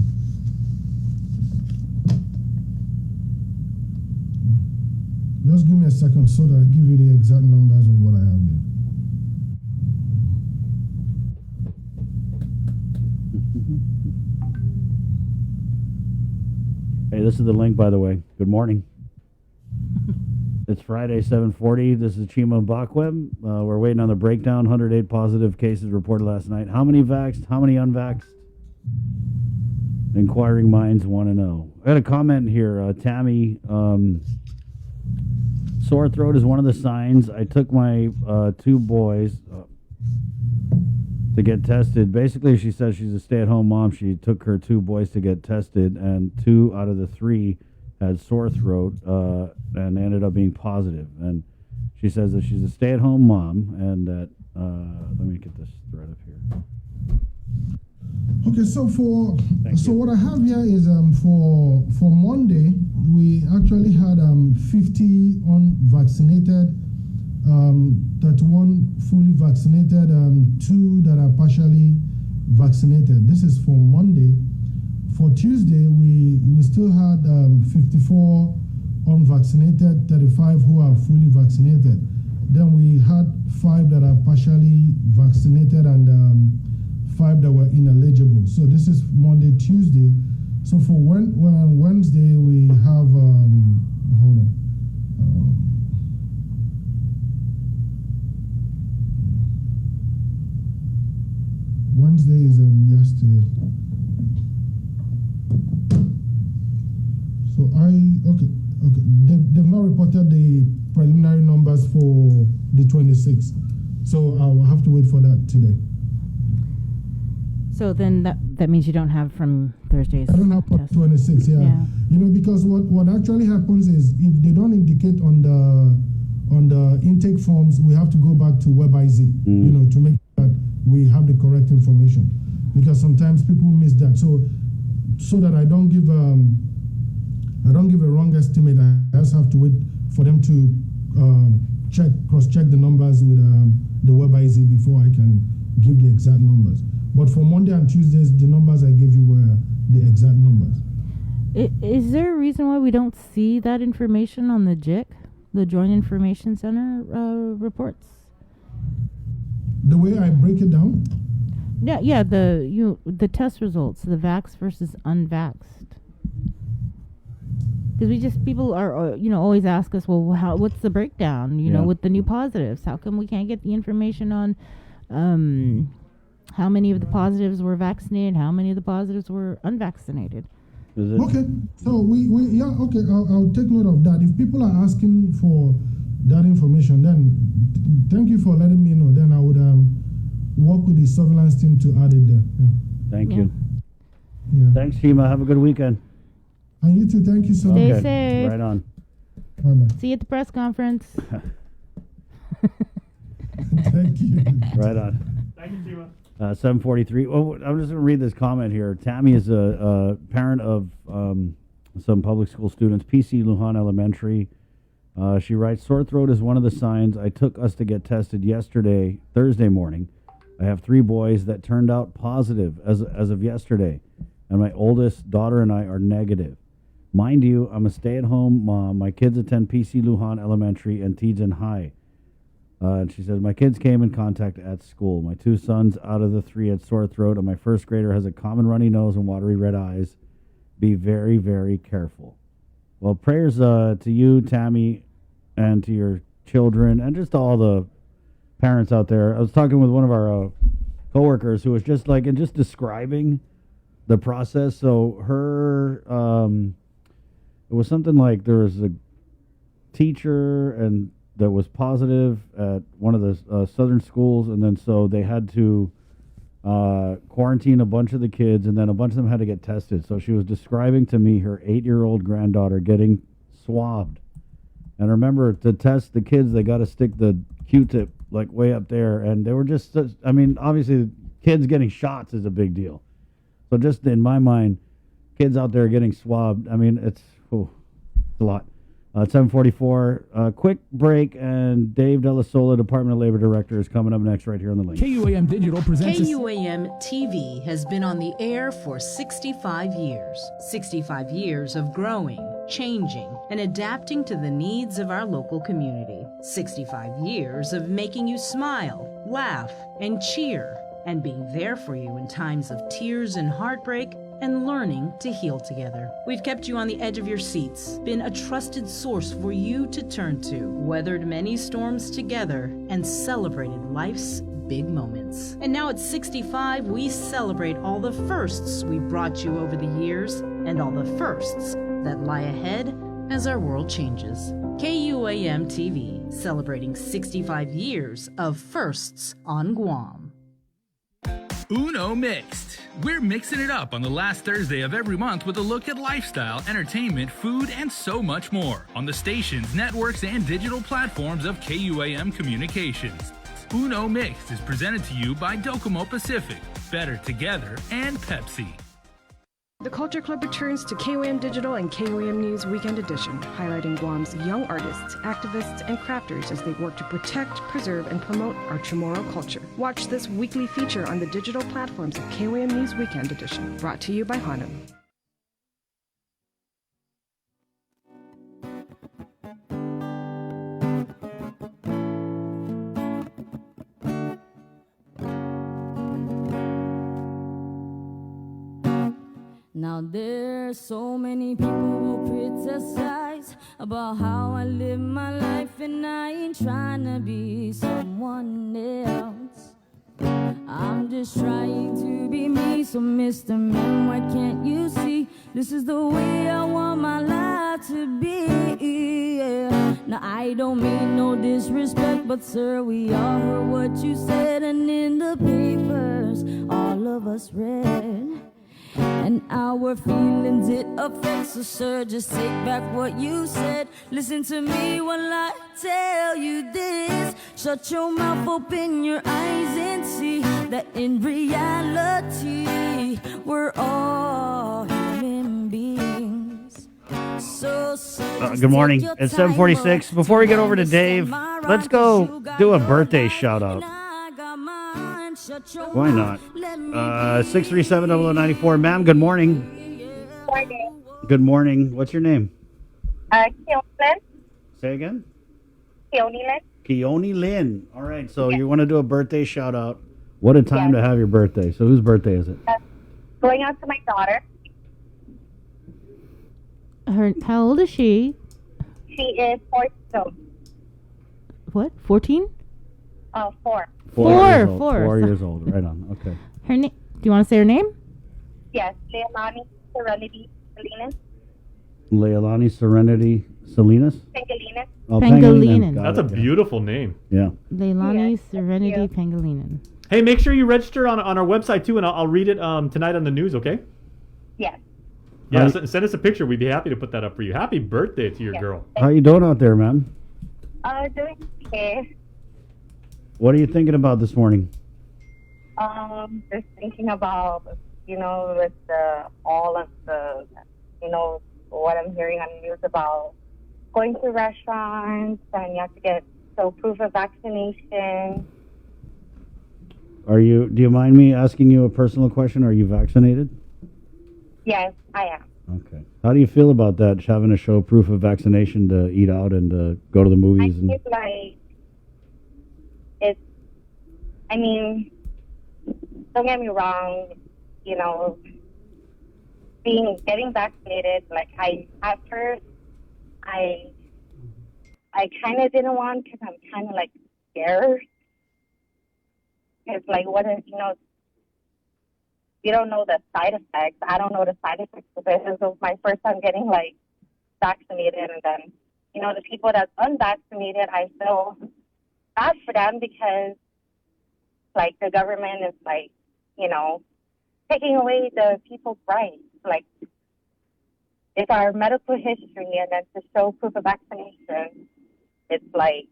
Just give me a second so that I give you the exact numbers of what I have here. Hey, this is the link, by the way. Good morning. It's Friday, 7:40. This is Chima Bakweb. We're waiting on the breakdown. 108 positive cases reported last night. How many vaxxed? How many unvaxxed? Inquiring minds want to know. I got a comment here. Tammy, sore throat is one of the signs. I took my two boys to get tested. Basically, she says she's a stay-at-home mom. She took her two boys to get tested, and 2 out of the 3 had sore throat and ended up being positive. And she says that she's a stay-at-home mom, and that let me get this thread up here. Okay, so what I have here is for Monday, we actually had 50 unvaccinated, 31 fully vaccinated, 2 that are partially vaccinated. This is for Monday. For Tuesday, we still had 54 unvaccinated, 35 who are fully vaccinated. Then we had 5 that are partially vaccinated, and 5 that were ineligible. So this is Monday, Tuesday. So for Wednesday, we have, hold on. Wednesday is yesterday. So okay. They've not reported the preliminary numbers for the 26th. So I'll have to wait for that today. So then that means you don't have from Thursday's I don't have for 26, yeah. You know, because what actually happens is if they don't indicate on the intake forms, we have to go back to WebIZ, you know, to make sure that we have the correct information. Because sometimes people miss that. So that I don't give a wrong estimate, I just have to wait for them to cross-check the numbers with the WebIZ before I can give the exact numbers. But for Monday and Tuesdays, the numbers I gave you were the exact numbers. Is there a reason why we don't see that information on the JIC, the Joint Information Center reports? The way I break it down? Yeah, the test results, the vax versus unvaxxed. Because people are always ask us, well, what's the breakdown? You know, with the new positives, how come we can't get the information on how many of the positives were vaccinated, how many of the positives were unvaccinated? Okay, so I'll take note of that. If people are asking for that information, then thank you for letting me know. Then I would work with the surveillance team to add it there. Yeah. Thank you. Yeah. Thanks, Shima. Have a good weekend. And you too. Thank you so much. Stay safe. Right on. Bye-bye. See you at the press conference. Thank you. Right on. Thank you, Shima. 7:43. Oh, I'm just going to read this comment here. Tammy is a parent of some public school students, PC Lujan Elementary. She writes, sore throat is one of the signs. I took us to get tested yesterday, Thursday morning. I have 3 boys that turned out positive as of yesterday, and my oldest daughter and I are negative. Mind you, I'm a stay-at-home mom. My kids attend PC Lujan Elementary and Tidjin High. And she says, my kids came in contact at school. My 2 sons out of the 3 had sore throat, and my first grader has a common runny nose and watery red eyes. Be very, very careful. Well, prayers to you, Tammy, and to your children, and just to all the parents out there. I was talking with one of our coworkers who was just describing the process. So her, it was something like there was a teacher and that was positive at one of the southern schools, and then so they had to quarantine a bunch of the kids, and then a bunch of them had to get tested. So she was describing to me her 8-year-old granddaughter getting swabbed. And remember, to test the kids, they got to stick the Q-tip like way up there, and they were just, obviously kids getting shots is a big deal. So just in my mind, kids out there getting swabbed, it's a lot. 7:44, quick break, and Dave Della Sola, Department of Labor Director, is coming up next right here on the link. KUAM Digital presents KUAM TV has been on the air for 65 years. 65 years of growing, changing, and adapting to the needs of our local community. 65 years of making you smile, laugh, and cheer, and being there for you in times of tears and heartbreak, and learning to heal together. We've kept you on the edge of your seats, been a trusted source for you to turn to, weathered many storms together, and celebrated life's big moments. And now at 65, we celebrate all the firsts we brought you over the years, and all the firsts that lie ahead as our world changes. KUAM TV, celebrating 65 years of firsts on Guam. Uno Mixed. We're mixing it up on the last Thursday of every month with a look at lifestyle, entertainment, food, and so much more on the stations, networks, and digital platforms of KUAM Communications. Uno Mixed is presented to you by Docomo Pacific, Better Together, and Pepsi. The Culture Club returns to KUAM Digital and KUAM News Weekend Edition, highlighting Guam's young artists, activists, and crafters as they work to protect, preserve, and promote our Chamorro culture. Watch this weekly feature on the digital platforms of KUAM News Weekend Edition, brought to you by Hanum. Now there's so many people who criticize about how I live my life, and I ain't trying to be someone else. I'm just trying to be me, so Mr. Man, why can't you see this is the way I want my life to be? Yeah. Now I don't mean no disrespect, but sir, we all heard what you said, and in the papers all of us read. And our feelings it affects, so sir, just take back what you said. Listen to me while I tell you this. Shut your mouth, open your eyes, and see that in reality we're all human beings. So Good morning. It's 7:46. Before we get over to Dave, let's go do a birthday shout out. Why not? 637-0094. Ma'am, good morning. Morning. Good morning. What's your name? Keone Lynn. Say again? Keone Lynn. Keone Lynn. All right, so you want to do a birthday shout out. What a time to have your birthday. So whose birthday is it? Going out to my daughter. How old is she? She is 14. What? 14? 4. 4 years old. Right on. Okay. Her name? Do you want to say her name? Yes, Leilani Serenity Salinas. Leilani Serenity Salinas? Pangilinan. Oh, Pangilinan. That's a beautiful name. Yeah. Leilani Serenity Pangilinan. Hey, make sure you register on our website too, and I'll read it tonight on the news, okay? Yes. Yeah, send us a picture. We'd be happy to put that up for you. Happy birthday to your girl. How you doing out there, ma'am? Doing okay. What are you thinking about this morning? Just thinking about, with all of the, what I'm hearing on the news about going to restaurants and you have to get proof of vaccination. Do you mind me asking you a personal question? Are you vaccinated? Yes, I am. Okay. How do you feel about that, having to show proof of vaccination to eat out and to go to the movies? I feel like don't get me wrong, getting vaccinated, at first, I kind of didn't want, because I'm kind of scared. It's what if, you don't know the side effects. I don't know the side effects of it. This was my first time getting vaccinated, and then, the people that's unvaccinated, I feel bad for them because the government is taking away the people's rights. It's our medical history, and then to show proof of vaccination, it's I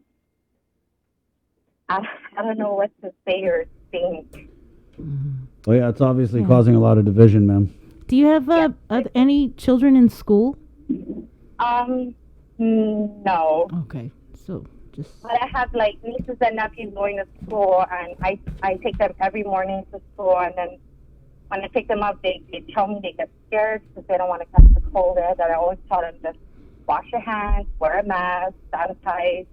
don't know what to say or think. Oh yeah, it's obviously causing a lot of division, ma'am. Do you have any children in school? No. Okay, so just. But I have nieces and nephews going to school, and I take them every morning to school, and then when I pick them up, they tell me they get scared because they don't want to catch the COVID. And I always tell them just wash your hands, wear a mask, sanitize,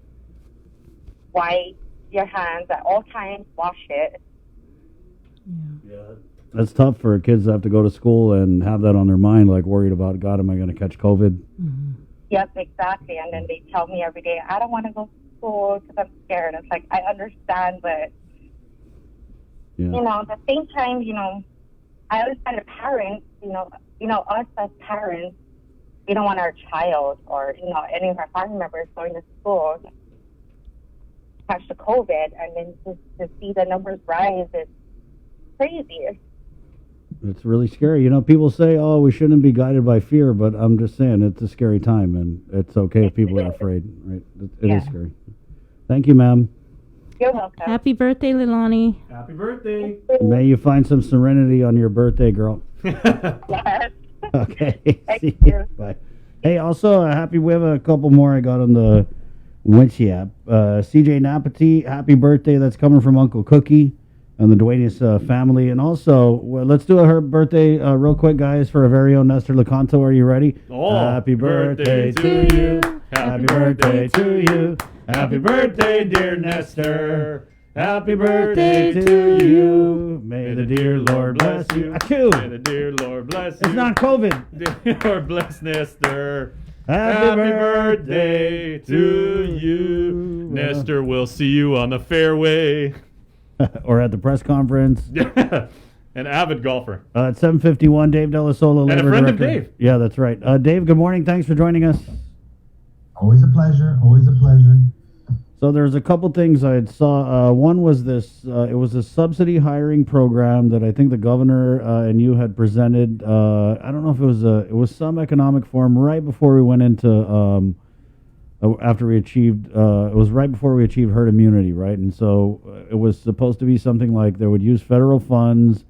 wipe your hands at all times, wash it. Yeah. That's tough for kids that have to go to school and have that on their mind, worried about, God, am I going to catch COVID? Mm-hmm. Yep, exactly. And then they tell me every day, I don't want to go to school because I'm scared. It's I understand, but, at the same time, I understand the parents, us as parents, we don't want our child or, any of our family members going to school catch the COVID, and then just to see the numbers rise, it's crazy. It's really scary. People say, oh, we shouldn't be guided by fear, but I'm just saying it's a scary time, and it's okay if people are afraid, right? It is scary. Thank you, ma'am. You're welcome. Happy birthday, Leilani. Happy birthday. May you find some serenity on your birthday, girl. Yes. Okay. Thank you. Bye. Hey, also, we have a couple more I got on the Wincy app. CJ Napati, happy birthday. That's coming from Uncle Cookie and the Duenas family. And also, let's do her birthday real quick, guys, for our very own Nestor Lecanto. Are you ready? Oh, happy birthday to you. Happy birthday to you. Happy birthday, dear Nestor. Happy birthday to you. May the dear Lord bless you. May the dear Lord bless you. It's not COVID. Dear Lord bless Nestor. Happy birthday to you. Nestor, we'll see you on the fairway. Or at the press conference. An avid golfer. At 7:51, Dave Delasola, And a Labor friend of Director. Dave. Yeah, that's right. Dave, good morning. Thanks for joining us. Always a pleasure. Always a pleasure. So there's a couple things I saw. One was this. It was a subsidy hiring program that I think the governor and you had presented. I don't know if it was some economic forum right before we went into after we achieved. It was right before we achieved herd immunity, right? And so it was supposed to be something like they would use federal funds,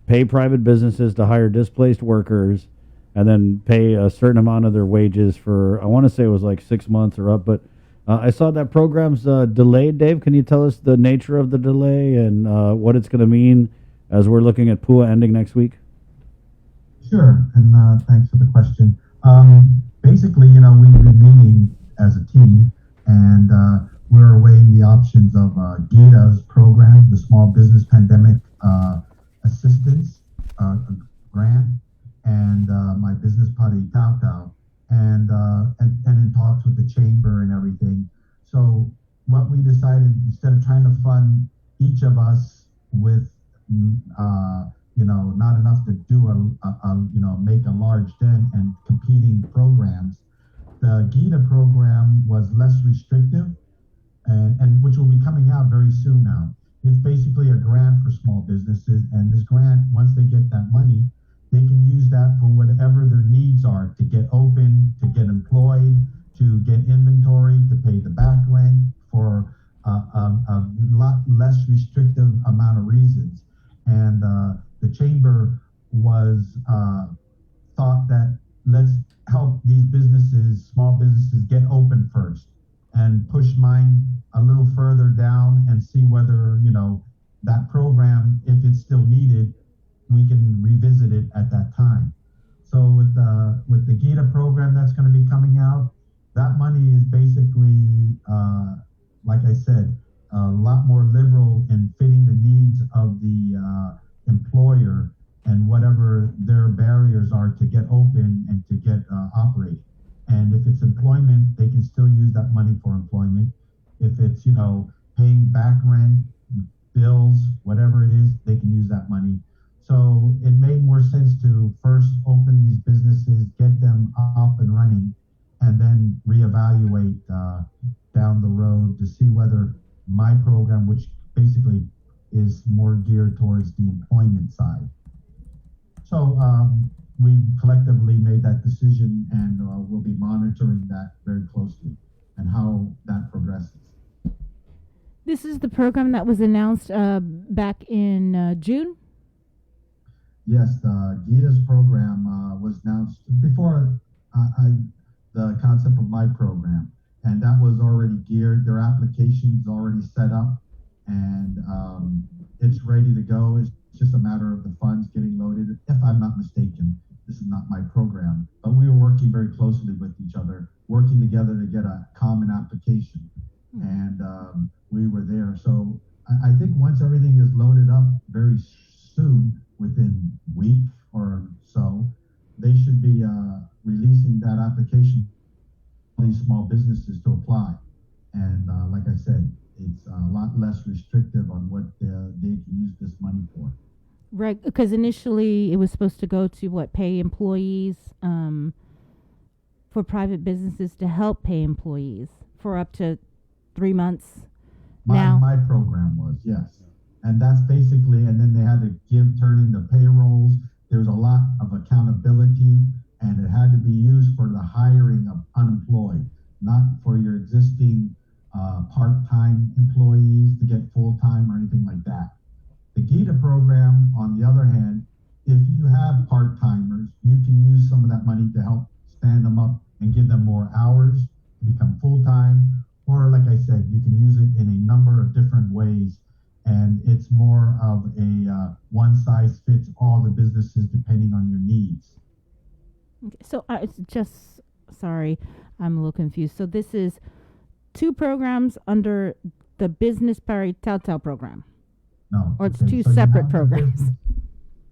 pay private businesses to hire displaced workers, and then pay a certain amount of their wages for. I want to say it was like 6 months or up, but. I saw that program's delayed. Dave, can you tell us the nature of the delay and what it's going to mean as we're looking at PUA ending next week? Sure, and thanks for the question. Basically, we've been meeting as a team, and we're weighing the options of GIDA's program, the Small Business Pandemic Assistance Grant, and my business party, Tau Tau. And in talks with the chamber and everything. So what we decided, instead of trying to fund each of us with, not enough to do make a large dent and competing programs, the GIDA program was less restrictive, and which will be coming out very soon now. It's basically a grant for small businesses, and this grant, once they get that money, they can use that for whatever their needs are, to get open, to get employed, to get inventory, to pay the back rent, for a lot less restrictive amount of reasons. And the chamber was thought that let's help these businesses, small businesses, get open first and push mine a little further down and see whether, that program, if it's still needed, we can revisit it at that time. So with the GIDA program that's going to be coming out, that money is basically, like I said, a lot more liberal in fitting the needs of the employer and whatever their barriers are to get open and to get operating. And if it's employment, they can still use that money for employment. If it's, paying back rent, bills, whatever it is, they can use that money. So it made more sense to first open these businesses, get them up and running, and then reevaluate down the road to see whether my program, which basically is more geared towards the employment side. So we collectively made that decision, and we'll be monitoring that very closely and how that progresses. This is the program that was announced back in June? Yes, the GIDA's program was announced before the concept of my program, and that was already geared. Their application's already set up, and it's ready to go. It's just a matter of the funds getting loaded. If I'm not mistaken, this is not my program, but we were working very closely with each other, working together to get a common application, and we were there. So I think once everything is loaded up very soon, within a week or so, they should be releasing that application for these small businesses to apply. And like I said, it's a lot less restrictive on what they can use this money for. Right, because initially it was supposed to go to pay employees for private businesses to help pay employees for up to 3 months. My program was, yes. And that's basically, and then they had to turn in the payrolls. There's a lot of accountability, and it had to be used for the hiring of unemployed, not for your existing part-time employees to get full-time or anything like that. The GIDA program, on the other hand, if you have part-timers, you can use some of that money to help stand them up and give them more hours to become full-time. Or like I said, you can use it in a number of different ways. And it's more of a one size fits all the businesses depending on your needs. Okay, so it's just, sorry, I'm a little confused. So this is two programs under the Business Party Telltale program? No. Or it's Okay, two so you separate have the programs?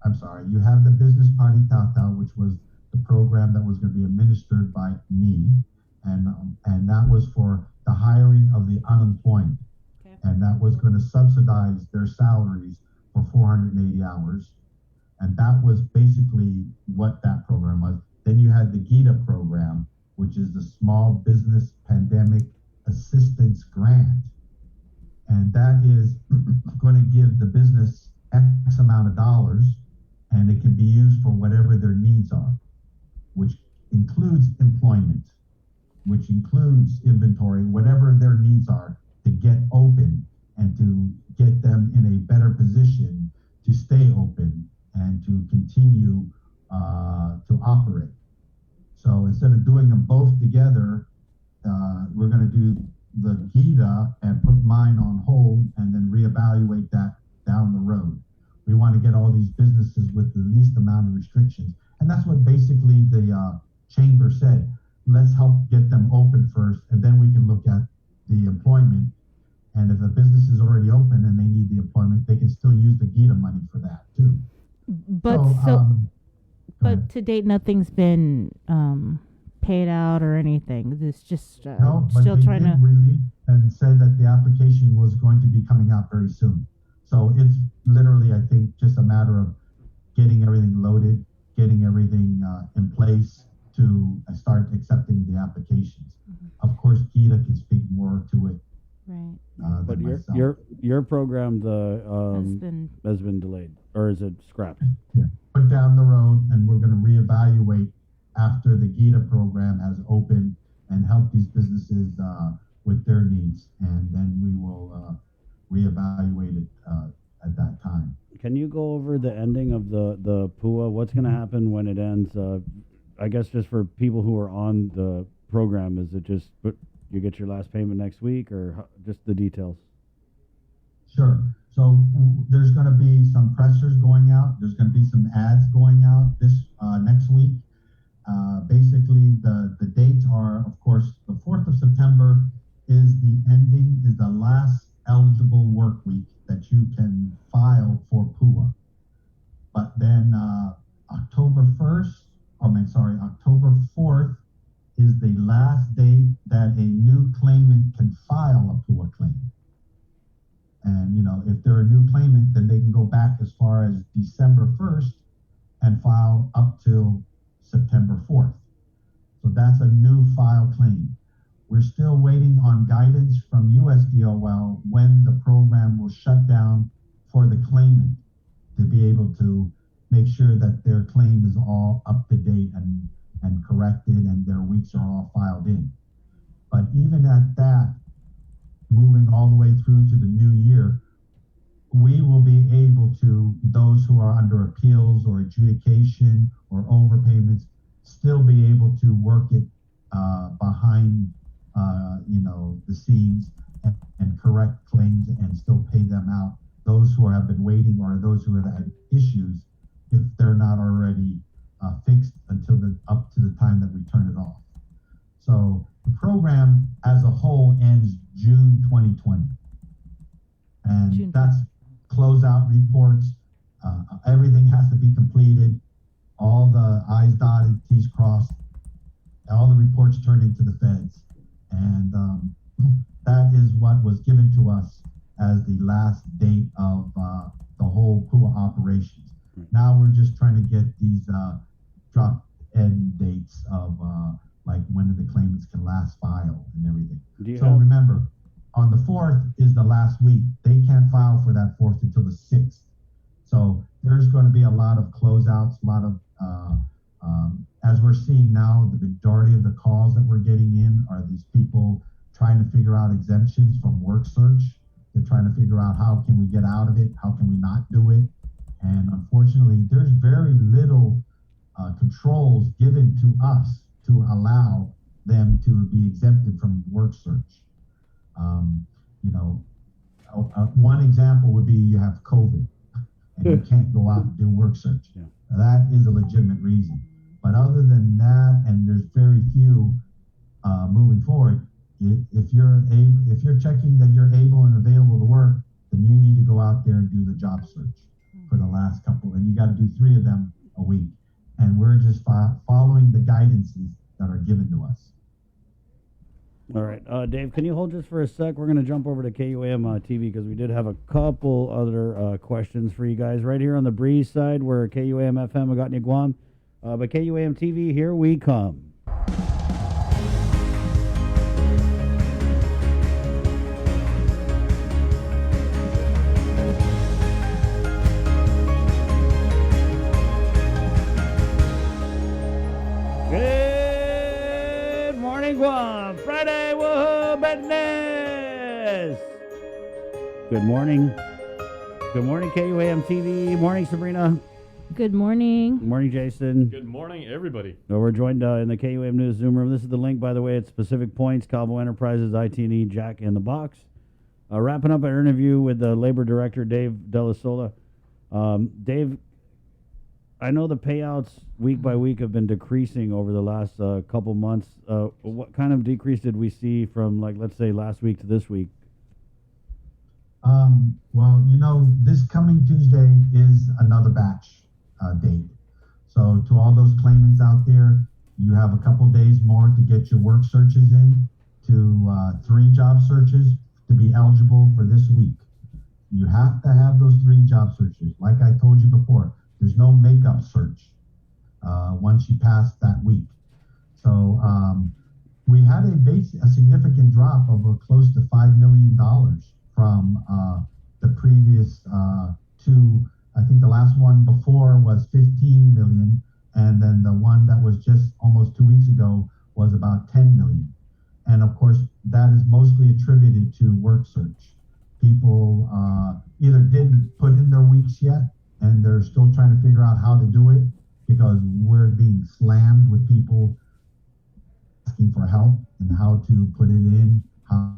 I'm sorry. You have the Business Party Telltale, which was the program that was going to be administered by me, and that was for the hiring of the unemployed, and that was going to subsidize their salaries for 480 hours, and that was basically what that program was. Then you had the GITA program, which is the Small Business Pandemic Assistance Grant, and that is going to give the business X amount of dollars, and it can be used for whatever their needs are, which includes employment, which includes inventory, whatever their needs are to get open and to get them in a better position to stay open and to continue to operate. So instead of doing them both together, we're going to do the GITA and put mine on hold and then reevaluate that down the road. We want to get all these businesses with the least amount of restrictions. And that's what basically the chamber said. Let's help get them open first, and then we can look at the employment. And if a business is already open and they need the employment, they can still use the GITA money for that too. But to date, nothing's been paid out or anything. It's just No, but still they trying did to. release and said that the application was going to be coming out very soon. So it's literally, I think, just a matter of getting everything loaded, getting everything in place to start accepting the applications. Of course, GITA can speak more to it. Right. But than myself. your program has been delayed, or is it scrapped? Put down the road, and we're going to reevaluate after the GITA program has opened and help these businesses with their needs, and then we will reevaluate it at that time. Can you go over the ending of the PUA? What's going to happen when it ends? I guess just for people who are on the program, is it just you get your last payment next week, or just the details? Sure. So there's going to be some pressers going out. There's going to be some ads going out this next week. Basically, the dates are, of course, the 4th of September is the last eligible work week that you can file for PUA. But then October 4th is the last day that a new claimant can file a PUA claim. And, if they're a new claimant, then they can go back as far as December 1st and file up till September 4th. So that's a new file claim. We're still waiting on guidance from USDOL when the program will shut down for the claimant to be able to make sure that their claim is all up to date and corrected and their weeks are all filed in. But even at that, moving all the way through to the new year, we will be able to, those who are under appeals or adjudication or overpayments, still be able to work it behind the scenes and correct claims and still pay them out. Those who have been waiting or those who have had issues, if they're not already fixed up to the time that we turn it off. So the program as a whole ends June 2020. And that's closeout reports. Everything has to be completed. All the I's dotted, T's crossed. All the reports turned into the feds. And that is what was given to us as the last date of the whole PUA operations. Now we're just trying to get these drop end dates of like when the claimants can last file and everything. Remember, on the 4th is the last week. They can't file for that 4th until the 6th. So there's going to be a lot of closeouts, a lot of, as we're seeing now, the majority of the calls that we're getting in are these people trying to figure out exemptions from work search. They're trying to figure out how can we get out of it? How can we not do it? And unfortunately, there's very little controls given to us to allow them to be exempted from work search. One example would be you have COVID and you can't go out and do work search. Yeah. That is a legitimate reason. But other than that, and there's very few moving forward, if you're checking that you're able and available to work, then you need to go out there and do the job search for the last couple, and you got to do 3 of them a week. And we're just following the guidances that are given to us. All right. Dave, can you hold just for a sec? We're going to jump over to KUAM TV because we did have a couple other questions for you guys right here on the Breeze side. We're KUAM FM, Agatni, Guam. But KUAM TV, here we come. Good morning, Guam. Friday, woohoo, business. Good morning. Good morning, KUAM TV. Morning, Sabrina. Good morning. Good morning, Jason. Good morning, everybody. So we're joined in the KUAM News Zoom room. This is the link, by the way. It's Pacific Points, Cabo Enterprises, IT&E, Jack in the Box. Wrapping up our interview with the Labor Director, Dave Della Sola. Dave, I know the payouts week by week have been decreasing over the last couple months. What kind of decrease did we see from, like, let's say, last week to this week? Well, this coming Tuesday is another batch date. So to all those claimants out there, you have a couple days more to get your work searches in to 3 job searches to be eligible for this week. You have to have those 3 job searches. Like I told you before, there's no makeup search once you pass that week. So we had a significant drop of close to $5 million from the previous 2. I think the last one before was 15 million, and then the one that was just almost 2 weeks ago was about 10 million. And of course, that is mostly attributed to work search. People either didn't put in their weeks yet, and they're still trying to figure out how to do it because we're being slammed with people asking for help and how to put it in, how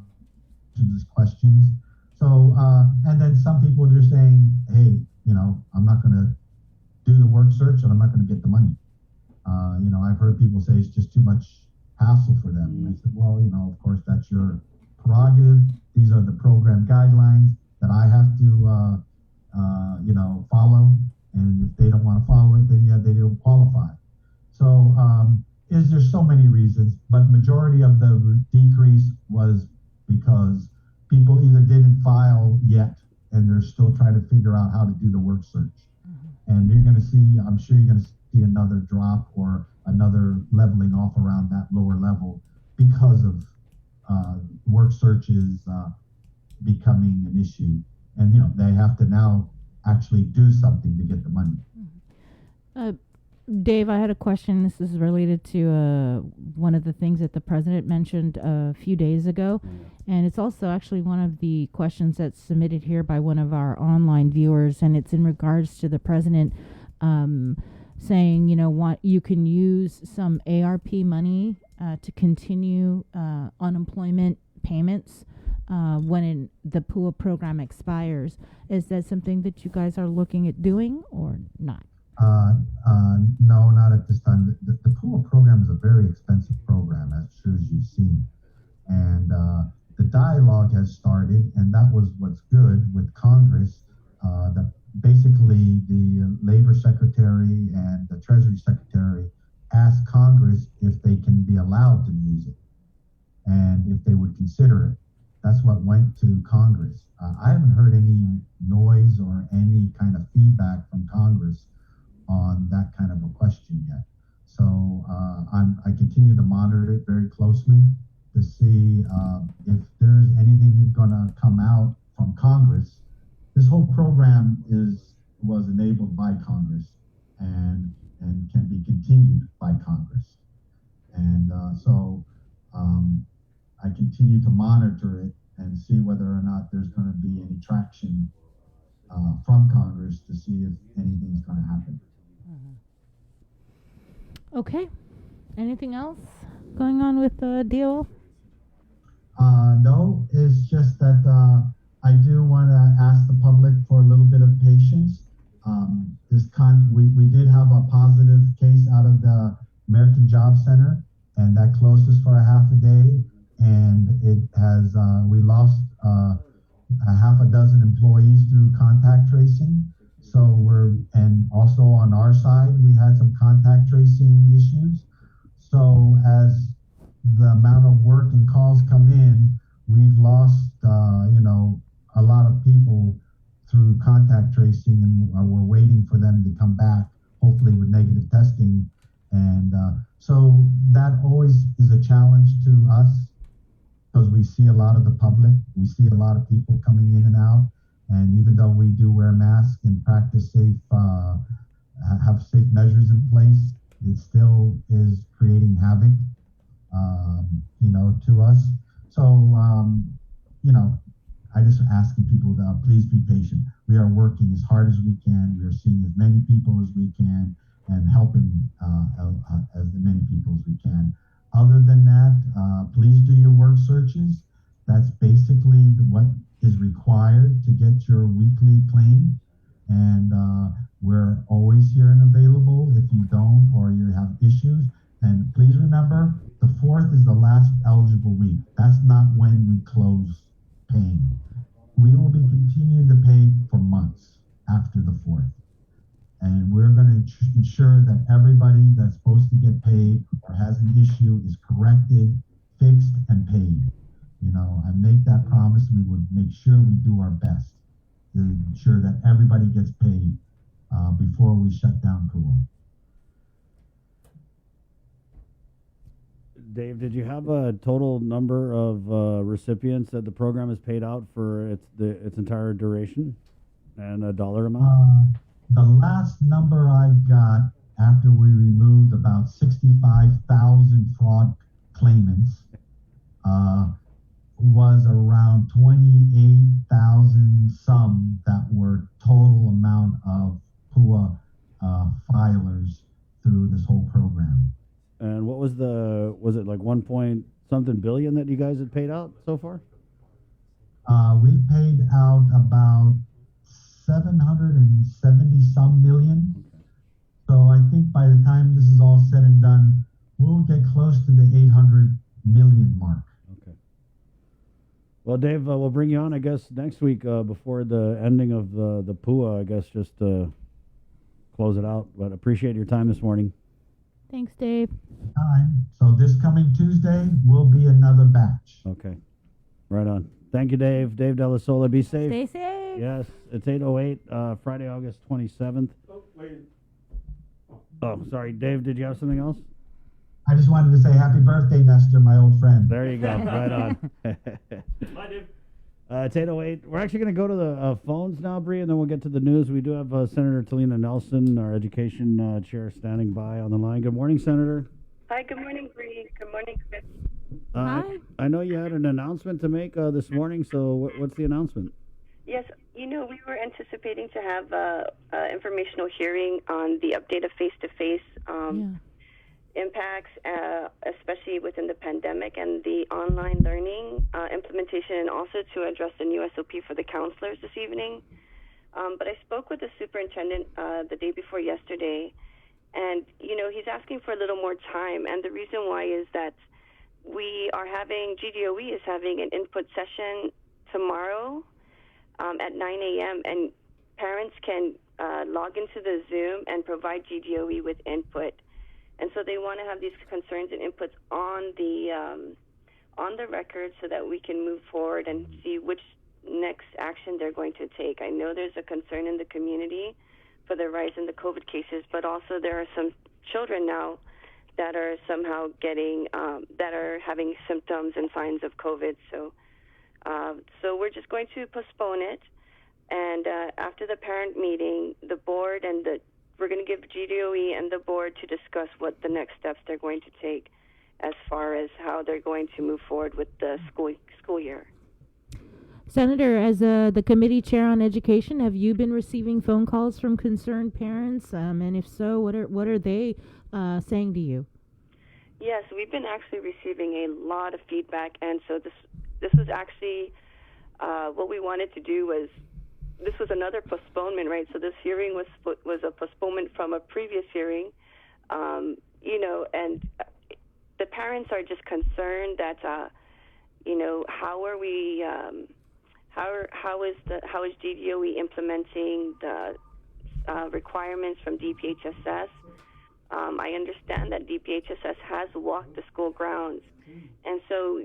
to these questions. So, and then some people are just saying, hey, I'm not going to do the work search and I'm not going to get the money. I've heard people say it's just too much hassle for them. And I said, well, of course, that's your prerogative. These are the program guidelines that I have to, follow. And if they don't want to follow it, then they don't qualify. So there's so many reasons, but majority of the decrease was because people either didn't file yet and they're still trying to figure out how to do the work search. And I'm sure you're going to see another drop or another leveling off around that lower level because of work searches becoming an issue. And, they have to now actually do something to get the money. Dave, I had a question. This is related to one of the things that the president mentioned a few days ago. And it's also actually one of the questions that's submitted here by one of our online viewers. And it's in regards to the president saying, you can use some ARP money to continue unemployment payments when the PUA program expires. Is that something that you guys are looking at doing or not? No, not at this time. The PUA program is a very expensive program, as sure as you've seen. And the dialogue has started, and that was what's good with Congress, that basically the Labor Secretary and the Treasury Secretary asked Congress if they can be allowed to use it and if they would consider it. That's what went to Congress. I haven't heard any noise or any kind of feedback from Congress on that kind of a question yet. So I continue to monitor it very closely to see if there's anything going to come out from Congress. This whole program was enabled by Congress and can be continued by Congress. And so I continue to monitor it and see whether or not there's going to be any traction from Congress to see if anything's going to happen. Okay. Anything else going on with the deal? No, it's just that I do want to ask the public for a little bit of patience. We did have a positive case out of the American Job Center, and that closed us for a half a day. and it has we lost a half a dozen employees through contact tracing. So and also on our side, we had some contact tracing issues. So as the amount of work and calls come in, we've lost, a lot of people through contact tracing, and we're waiting for them to come back, hopefully with negative testing. And so that always is a challenge to us, because we see a lot of the public, we see a lot of people coming in and out. And even though we do wear masks and practice safe, have safe measures in place, it still is creating havoc, to us. So, I just asking people to please be patient. We are working as hard as we can. We are seeing as many people as we can and helping as many people as we can. Other than that, please do your work searches. That's basically what is required to get your weekly claim. And we're always here and available if you don't or you have issues. And please remember, the 4th is the last eligible week. That's not when we close paying. We will be continuing to pay for months after the 4th. And we're going to ensure that everybody that's supposed to get paid or has an issue is corrected, fixed, and paid. I make that promise. We would make sure we do our best to ensure that everybody gets paid before we shut down PUA. Dave, did you have a total number of recipients that the program has paid out for its entire duration, and a dollar amount? The last number I got after we removed about 65,000 fraud claimants was around 28,000 some that were total amount of PUA filers through this whole program. And what was it like 1 point something billion that you guys had paid out so far? We paid out about 770 some million. So I think by the time this is all said and done, we'll get close to the 800 million mark. Okay. Well, Dave, we'll bring you on, I guess, next week before the ending of the PUA, I guess, just to close it out. But appreciate your time this morning. Thanks, Dave. So this coming Tuesday will be another batch. Okay. Right on. Thank you, Dave. Dave Della Sola. Be safe. Stay safe. Yes. It's 8:08, Friday, August 27th. Oh, sorry. Dave, did you have something else? I just wanted to say happy birthday, Nestor, my old friend. There you go. Right on. Bye, Dave. It's 8:08. We're actually going to go to the phones now, Bree, and then we'll get to the news. We do have Senator Talina Nelson, our education chair, standing by on the line. Good morning, Senator. Hi, good morning, Bree. Good morning, Chris. Hi. I know you had an announcement to make this morning, so what's the announcement? Yes, we were anticipating to have an informational hearing on the update of face-to-face impacts, especially within the pandemic and the online learning implementation, and also to address the new SOP for the counselors this evening. But I spoke with the superintendent the day before yesterday, and, he's asking for a little more time. And the reason why is that GDOE is having an input session tomorrow at 9 a.m., and parents can log into the Zoom and provide GDOE with input. And so they want to have these concerns and inputs on the record so that we can move forward and see which next action they're going to take. I know there's a concern in the community for the rise in the COVID cases, but also there are some children now that are somehow that are having symptoms and signs of COVID. So we're just going to postpone it. And after the parent meeting, the board and we're going to give GDOE and the board to discuss what the next steps they're going to take as far as how they're going to move forward with the school year. Senator, as the committee chair on education, have you been receiving phone calls from concerned parents? And if so, what are they saying to you? Yes, we've been actually receiving a lot of feedback, and so this was actually what we wanted to do was. This was another postponement, right? So this hearing was a postponement from a previous hearing, and the parents are just concerned that how are we? How is GDOE implementing the requirements from DPHSS? I understand that DPHSS has walked the school grounds, and so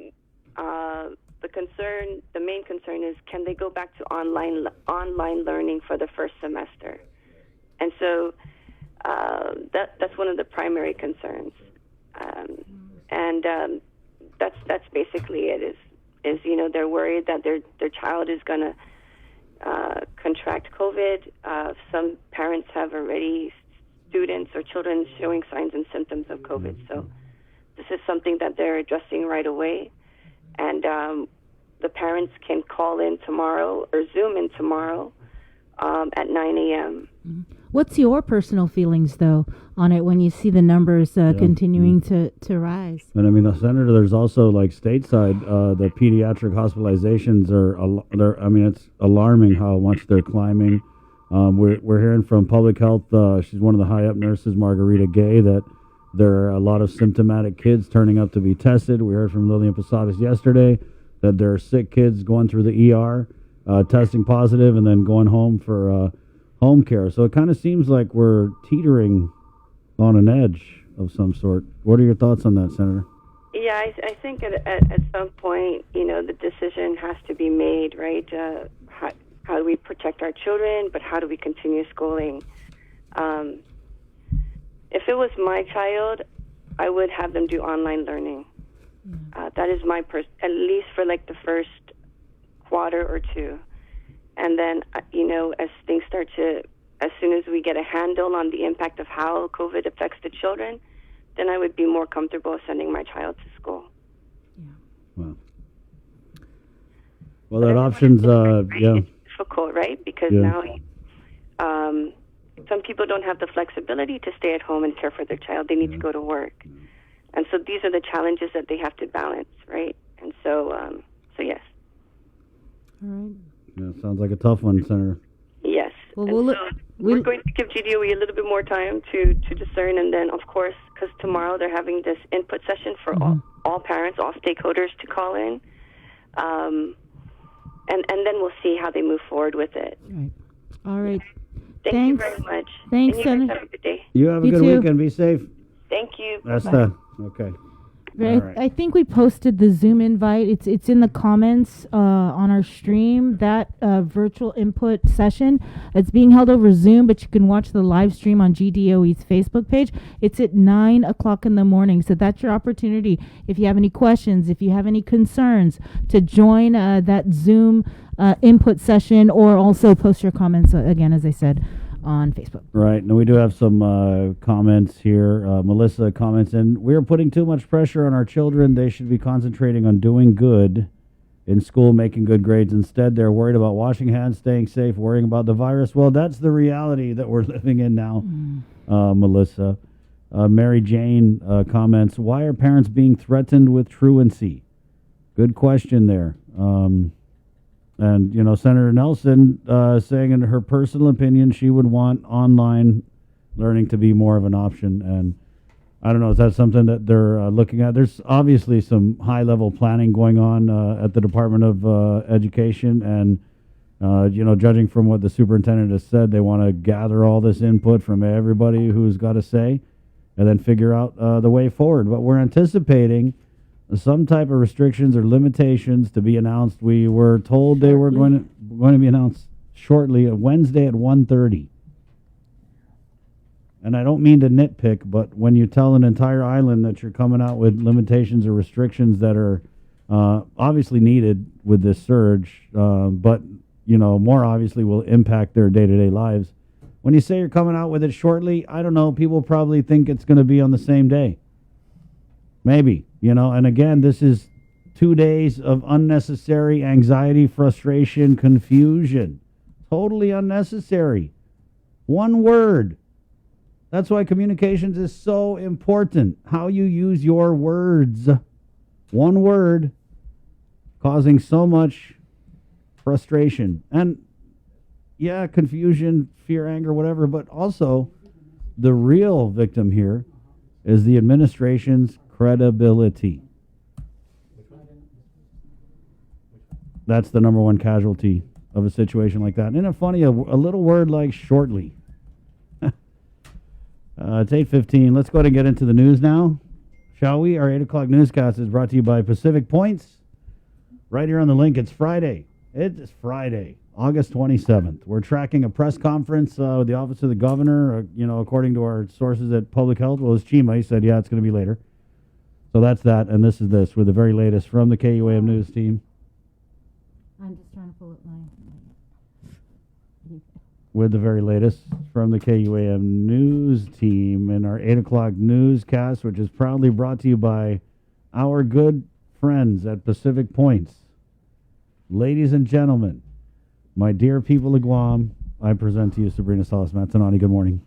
the main concern is, can they go back to online learning for the first semester? And so that's one of the primary concerns, and that's basically it. Is they're worried that their child is going to contract COVID. Some parents have already students or children showing signs and symptoms of COVID. So this is something that they're addressing right away. And the parents can call in tomorrow or Zoom in tomorrow at 9 a.m. What's your personal feelings, though, on it when you see the numbers continuing to rise? And I mean, Senator, there's also like stateside, the pediatric hospitalizations it's alarming how much they're climbing. We're hearing from public health. She's one of the high up nurses, Margarita Gay, that there are a lot of symptomatic kids turning up to be tested. We heard from Lillian Posadas yesterday that there are sick kids going through the ER, testing positive, and then going home for home care. So it kind of seems like we're teetering on an edge of some sort. What are your thoughts on that, Senator? Yeah, I think at some point, the decision has to be made, right? How do we protect our children, but how do we continue schooling? If it was my child, I would have them do online learning. That is my at least for like the first quarter or two. And then, as things as soon as we get a handle on the impact of how COVID affects the children, then I would be more comfortable sending my child to school. Well, that option's, It's difficult, right? Because now some people don't have the flexibility to stay at home and care for their child. They need to go to work. And so these are the challenges that they have to balance, right? And so yes. All right. Yeah, sounds like a tough one, Senator. Yes. Well, we're going to give GDOE a little bit more time to discern, and then, of course, because tomorrow they're having this input session for all parents, all stakeholders to call in, and then we'll see how they move forward with it. Right. All right. Thanks. You very much. Thanks, and you Senator. guys have a good day. You have a good weekend. Be safe. Thank you. That's Bye-bye. okay. Right. I think we posted the Zoom invite. It's in the comments on our stream. That virtual input session. It's being held over Zoom, but you can watch the live stream on GDOE's Facebook page. It's at 9 o'clock in the morning. So that's your opportunity. If you have any questions, if you have any concerns, to join that Zoom input session, or also post your comments again, as I said, on Facebook. Right. And we do have some comments here. Melissa comments, and we're putting too much pressure on our children. They should be concentrating on doing good in school, making good grades. Instead, they're worried about washing hands, staying safe, worrying about the virus. Well, that's the reality that we're living in now, Melissa. Mary Jane comments, why are parents being threatened with truancy? Good question there. And, Senator Nelson saying in her personal opinion she would want online learning to be more of an option. And I don't know, is that something that they're looking at? There's obviously some high-level planning going on at the Department of Education. And, judging from what the superintendent has said, they want to gather all this input from everybody who's got a say and then figure out the way forward. But we're anticipating some type of restrictions or limitations to be announced. We were told they were going to be announced shortly, Wednesday at 1:30. And I don't mean to nitpick, but when you tell an entire island that you're coming out with limitations or restrictions that are obviously needed with this surge, but more obviously will impact their day-to-day lives. When you say you're coming out with it shortly, I don't know, people probably think it's going to be on the same day. Maybe, and again, this is 2 days of unnecessary anxiety, frustration, confusion. Totally unnecessary. One word. That's why communications is so important. How you use your words. One word causing so much frustration. And yeah, confusion, fear, anger, whatever, but also the real victim here is the administration's credibility. That's the number one casualty of a situation like that. And isn't it funny, a little word like shortly. It's 8:15. Let's go ahead and get into the news now, shall we? Our 8 o'clock newscast is brought to you by Pacific Points. Right here on the link, it's Friday. It's Friday, August 27th. We're tracking a press conference with the Office of the Governor, according to our sources at Public Health. Well, it's Chima. He said, yeah, it's going to be later. So that's that, and this is with the very latest from the KUAM News team. I'm just trying to pull up my... With the very latest from the KUAM News team in our 8 o'clock newscast, which is proudly brought to you by our good friends at Pacific Points. Ladies and gentlemen, my dear people of Guam, I present to you Sabrina Salas-Matanani. Good morning.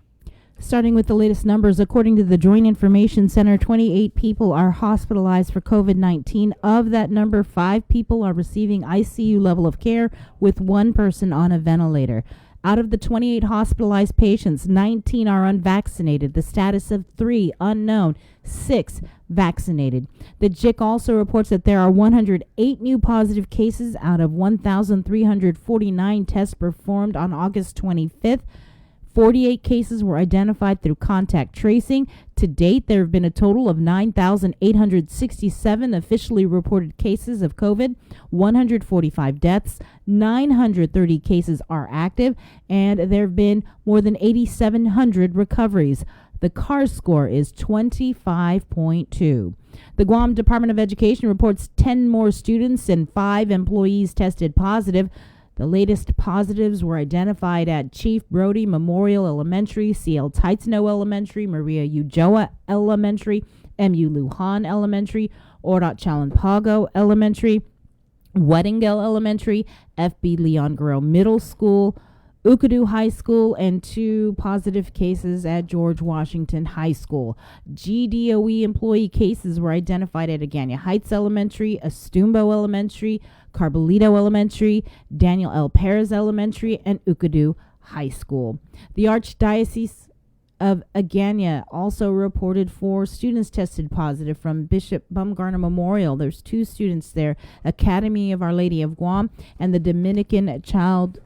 Starting with the latest numbers, according to the Joint Information Center, 28 people are hospitalized for COVID-19. Of that number, 5 people are receiving ICU level of care, with 1 person on a ventilator. Out of the 28 hospitalized patients, 19 are unvaccinated. The status of 3 unknown, 6 vaccinated. The JIC also reports that there are 108 new positive cases out of 1,349 tests performed on August 25th. 48 cases were identified through contact tracing. To date, there have been a total of 9,867 officially reported cases of COVID, 145 deaths, 930 cases are active, and there have been more than 8,700 recoveries. The CAR score is 25.2. The Guam Department of Education reports 10 more students and 5 employees tested positive. The latest positives were identified at Chief Brody Memorial Elementary, CL Taitsno Elementary, Maria Ujoa Elementary, MU Lujan Elementary, Orat Chalanpago Elementary, Weddingale Elementary, FB Leon Guerrero Middle School, Ukadu High School, and 2 positive cases at George Washington High School. GDOE employee cases were identified at Agana Heights Elementary, Astumbo Elementary, Carbolito Elementary, Daniel L. Perez Elementary, and Ukadu High School. The Archdiocese of Agana also reported 4 students tested positive from Bishop Bumgarner Memorial. There's 2 students there, Academy of Our Lady of Guam and the Dominican Child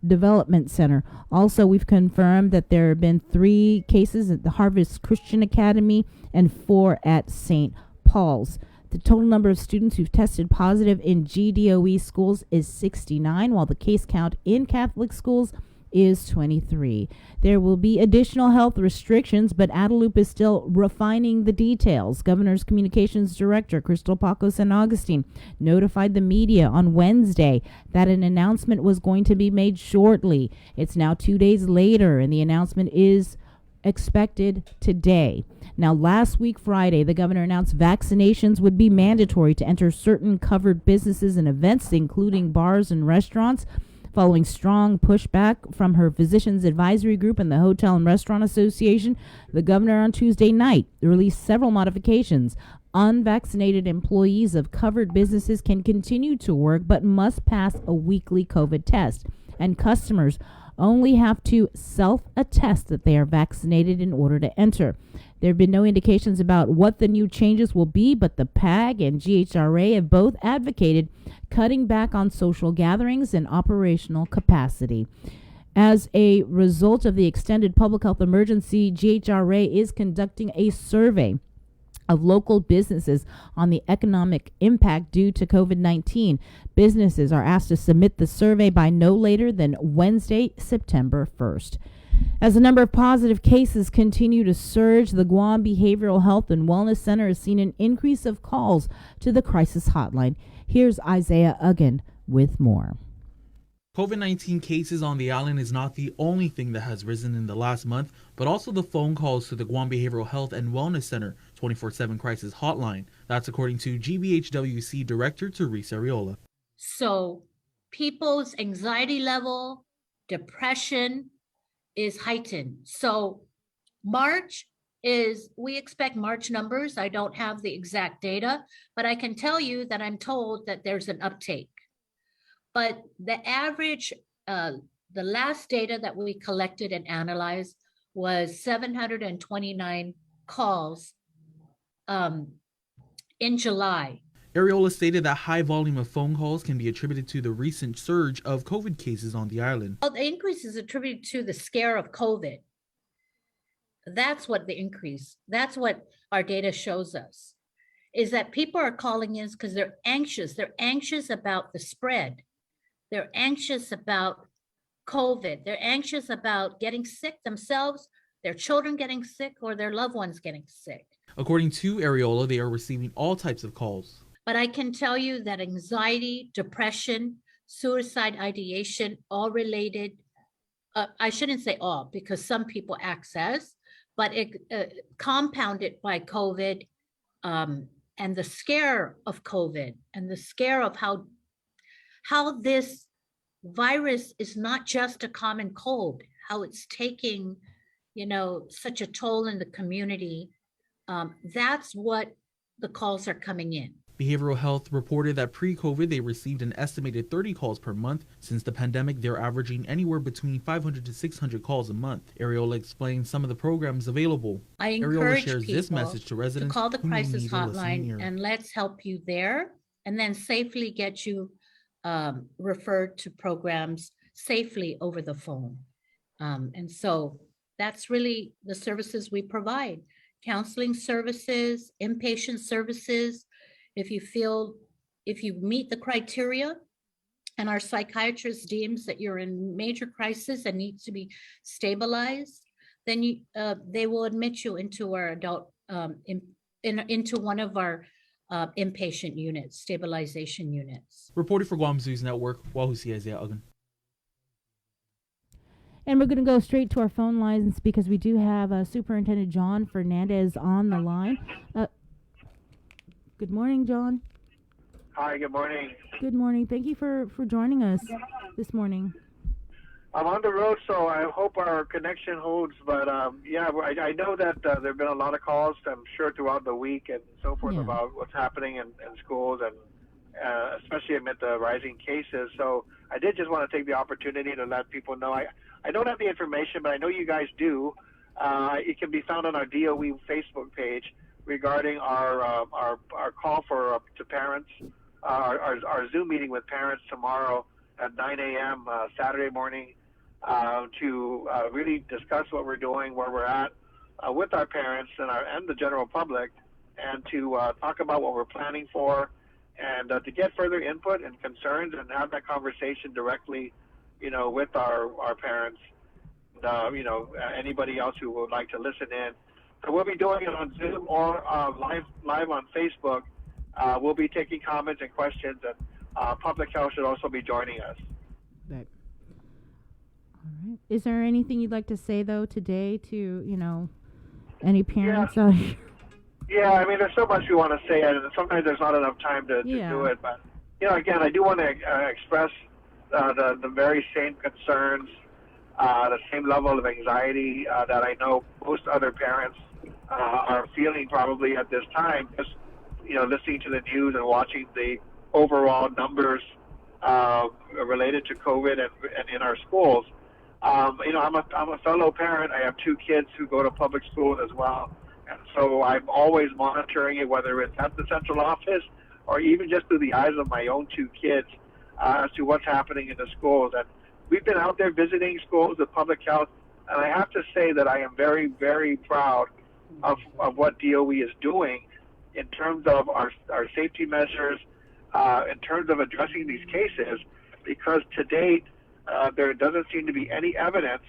Development Center. Also, we've confirmed that there have been 3 cases at the Harvest Christian Academy and 4 at St. Paul's. The total number of students who've tested positive in GDOE schools is 69, while the case count in Catholic schools is 23. There will be additional health restrictions, but Adelup is still refining the details. Governor's Communications Director, Crystal Paco San Augustine, notified the media on Wednesday that an announcement was going to be made shortly. It's now 2 days later, and the announcement is expected today. Now, last week, Friday, the governor announced vaccinations would be mandatory to enter certain covered businesses and events, including bars and restaurants. Following strong pushback from her Physicians Advisory Group and the Hotel and Restaurant Association, the governor on Tuesday night released several modifications. Unvaccinated employees of covered businesses can continue to work but must pass a weekly COVID test, and customers only have to self-attest that they are vaccinated in order to enter. There have been no indications about what the new changes will be, but the PAG and GHRA have both advocated cutting back on social gatherings and operational capacity. As a result of the extended public health emergency, GHRA is conducting a survey of local businesses on the economic impact due to COVID-19. Businesses are asked to submit the survey by no later than Wednesday, September 1st. As the number of positive cases continue to surge, the Guam Behavioral Health and Wellness Center has seen an increase of calls to the crisis hotline. Here's Isaiah Uggan with more. COVID-19 cases on the island is not the only thing that has risen in the last month, but also the phone calls to the Guam Behavioral Health and Wellness Center 24/7 crisis hotline. That's according to GBHWC Director Teresa Ariola. So people's anxiety level, depression is heightened. So we expect March numbers. I don't have the exact data, but I can tell you that I'm told that there's an uptake. But the average, the last data that we collected and analyzed was 729 calls in July. Areola stated that high volume of phone calls can be attributed to the recent surge of COVID cases on the island. Well, the increase is attributed to the scare of COVID. That's what the increase, that's what our data shows us, is that people are calling in because they're anxious. They're anxious about the spread. They're anxious about COVID. They're anxious about getting sick themselves, their children getting sick, or their loved ones getting sick. According to Areola, they are receiving all types of calls. But I can tell you that anxiety, depression, suicide ideation, all related, I shouldn't say all, because some people access, but it compounded by COVID and the scare of COVID and the scare of how this virus is not just a common cold, how it's taking, such a toll in the community. That's what the calls are coming in. Behavioral Health reported that pre-COVID, they received an estimated 30 calls per month. Since the pandemic, they're averaging anywhere between 500 to 600 calls a month. Areola explains some of the programs available. I Areola encourage shares people this message to residents to call the who may crisis need a listening hotline ear. and let's help you there, and then safely get you referred to programs safely over the phone. And so that's really the services we provide. Counseling services, inpatient services. If you meet the criteria and our psychiatrist deems that you're in major crisis and needs to be stabilized, then they will admit you into our adult, into one of our inpatient units, stabilization units. Reported for Guam's News Network, Wahusi Isaiah Ugan. And we're going to go straight to our phone lines because we do have Superintendent John Fernandez on the line. Good morning, John. Hi, good morning. Good morning. Thank you for joining us this morning. I'm on the road, so I hope our connection holds. But yeah, I know that there have been a lot of calls, I'm sure, throughout the week and so forth about what's happening in schools, and especially amid the rising cases. So I did just want to take the opportunity to let people know. I don't have the information, but I know you guys do. It can be found on our DOE Facebook page regarding our call for to parents, our Zoom meeting with parents tomorrow at 9 a.m. Saturday morning to really discuss what we're doing, where we're at with our parents and the general public, and to talk about what we're planning for, and to get further input and concerns and have that conversation directly, with our parents, anybody else who would like to listen in. So we'll be doing it on Zoom or live on Facebook. We'll be taking comments and questions, and Public Health should also be joining us. Right. All right. Is there anything you'd like to say, though, today to, any parents? Yeah, I mean, there's so much we want to say, and sometimes there's not enough time to do it. But, again, I do want to express the very same concerns, the same level of anxiety that I know most other parents are feeling probably at this time, just listening to the news and watching the overall numbers related to COVID and in our schools. I'm a fellow parent. I have two kids who go to public schools as well, and so I'm always monitoring it, whether it's at the central office or even just through the eyes of my own two kids, as to what's happening in the schools. And we've been out there visiting schools with Public Health, and I have to say that I am very, very proud of what DOE is doing in terms of our safety measures, in terms of addressing these cases, because to date, there doesn't seem to be any evidence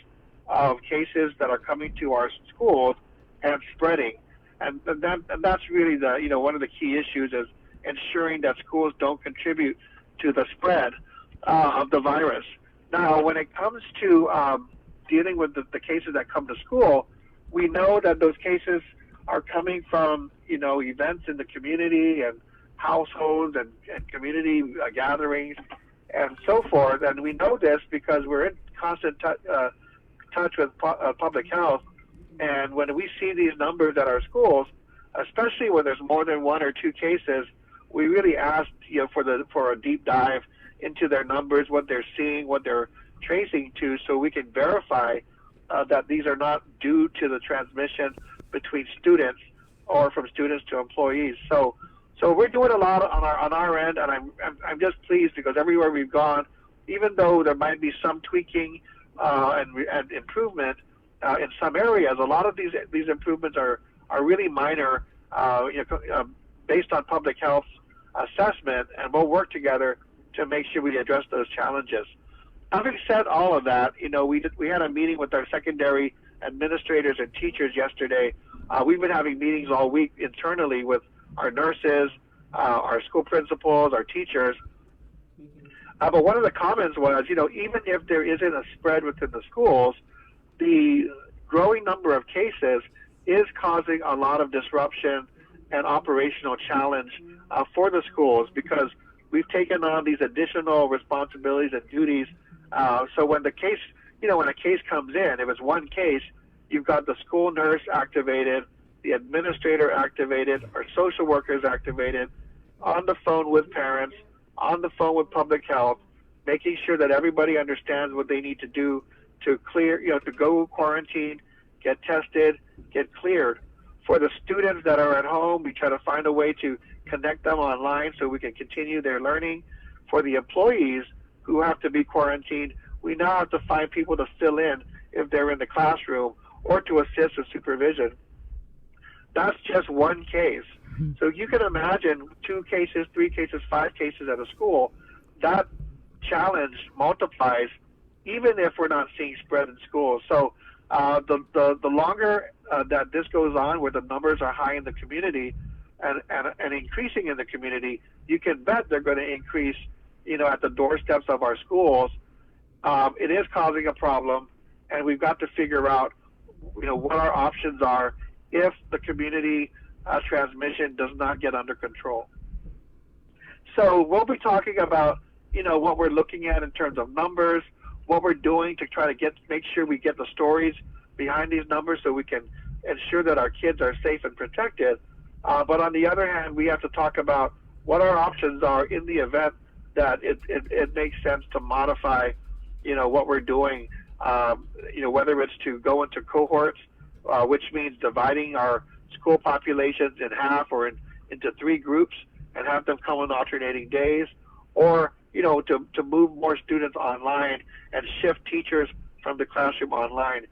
of cases that are coming to our schools and spreading. And that's really one of the key issues is ensuring that schools don't contribute to the spread of the virus. Now, when it comes to dealing with the cases that come to school, we know that those cases are coming from, events in the community and households and community gatherings and so forth. And we know this because we're in constant touch with Public Health. And when we see these numbers at our schools, especially when there's more than one or two cases, we really ask for a deep dive into their numbers, what they're seeing, what they're tracing to, so we can verify that these are not due to the transmission between students or from students to employees. So So we're doing a lot on our end, and I'm just pleased because everywhere we've gone, even though there might be some tweaking and improvement in some areas, a lot of these improvements are really minor, based on public health assessment, and we'll work together to make sure we address those challenges. Having said all of that, we had a meeting with our secondary administrators and teachers yesterday. We've been having meetings all week internally with our nurses, our school principals, our teachers. But one of the comments was, even if there isn't a spread within the schools, the growing number of cases is causing a lot of disruption and operational challenge for the schools, because we've taken on these additional responsibilities and duties. So when the case, when a case comes in, if it's one case, you've got the school nurse activated, the administrator activated, our social workers activated, on the phone with parents, on the phone with public health, making sure that everybody understands what they need to do to clear, to go quarantine, get tested, get cleared. For the students that are at home, we try to find a way to connect them online so we can continue their learning. For the employees who have to be quarantined, we now have to find people to fill in if they're in the classroom or to assist with supervision. That's just one case. So you can imagine 2 cases, 3 cases, 5 cases at a school. That challenge multiplies even if we're not seeing spread in schools. So the longer that this goes on, where the numbers are high in the community and increasing in the community, you can bet they're going to increase, at the doorsteps of our schools. It is causing a problem, and we've got to figure out, what our options are if the community transmission does not get under control. So we'll be talking about, what we're looking at in terms of numbers, what we're doing to try to make sure we get the stories behind these numbers so we can ensure that our kids are safe and protected. But on the other hand, we have to talk about what our options are in the event that it makes sense to modify, what we're doing, whether it's to go into cohorts, which means dividing our school populations in half or into 3 groups and have them come on alternating days, or to move more students online and shift teachers from the classroom online.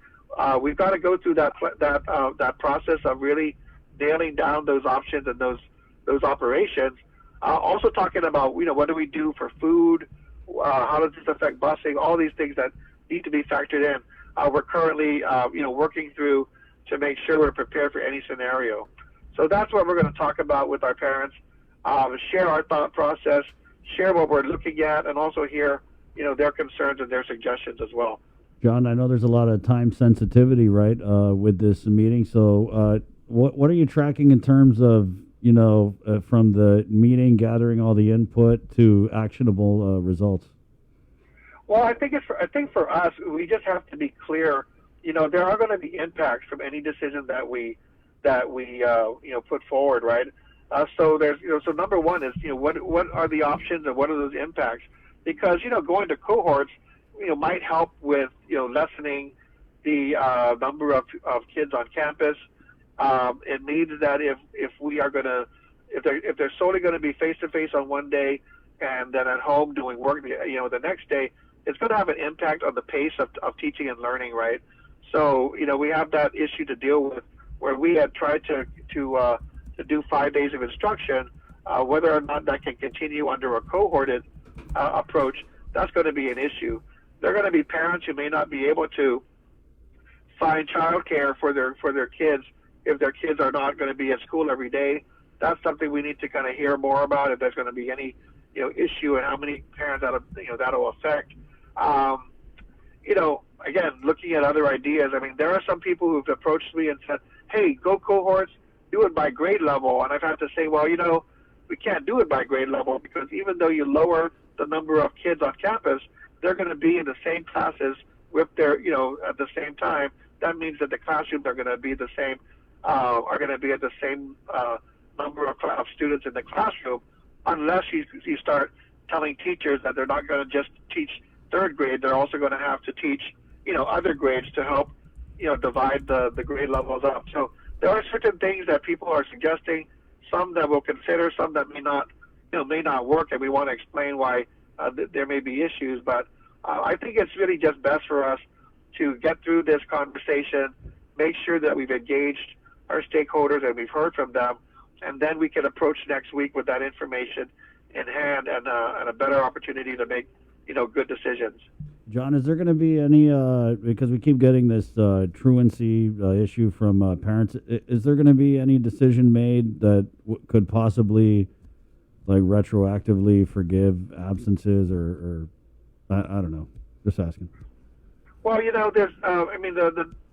We've got to go through that process of really nailing down those options and those operations. Also talking about what do we do for food, how does this affect busing, all these things that need to be factored in. We're currently working through to make sure we're prepared for any scenario. So that's what we're going to talk about with our parents, share our thought process, share what we're looking at, and also hear their concerns and their suggestions as well. John, I know there's a lot of time sensitivity, right, with this meeting. So what are you tracking in terms of, from the meeting, gathering all the input to actionable results? Well, I think for us, we just have to be clear. There are going to be impacts from any decision that we put forward, right? So there's so number one is what are the options and what are those impacts? Because going to cohorts might help with lessening the number of kids on campus. It means that if we are going to if they're solely going to be face to face on one day and then at home doing work the next day, it's going to have an impact on the pace of teaching and learning, right? So we have that issue to deal with, where we had tried to do 5 days of instruction. Whether or not that can continue under a cohorted approach, that's going to be an issue. There are going to be parents who may not be able to find childcare for their kids if their kids are not going to be at school every day. That's something we need to kind of hear more about, if there's going to be any issue and how many parents that'll affect. Again, looking at other ideas, I mean, there are some people who've approached me and said, hey, go cohorts, do it by grade level. And I've had to say, well, we can't do it by grade level, because even though you lower the number of kids on campus, they're going to be in the same classes with their, at the same time. That means that the classrooms are going to be the same, are going to be at the same number of students in the classroom, unless you start telling teachers that they're not going to just teach 3rd grade, they're also going to have to teach, other grades to help, divide the grade levels up. So there are certain things that people are suggesting. some that we'll consider, some that may not work, and we want to explain why there may be issues. But I think it's really just best for us to get through this conversation, make sure that we've engaged our stakeholders and we've heard from them, and then we can approach next week with that information in hand and a better opportunity to make good decisions. John, is there going to be any, because we keep getting this truancy issue from parents, is there going to be any decision made that could possibly, like, retroactively forgive absences or I don't know, just asking. Well, there's,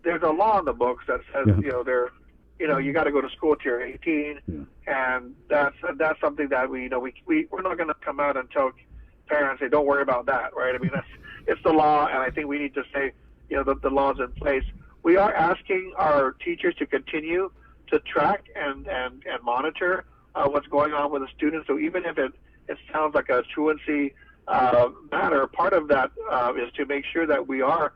there's a law in the books that says, you got to go to school till you're 18, and that's something that we're not going to come out and tell parents, hey, don't worry about that, right? I mean, it's the law, and I think we need to say, the law's in place. We are asking our teachers to continue to track and monitor what's going on with the students. So even if it sounds like a truancy matter, part of that is to make sure that we are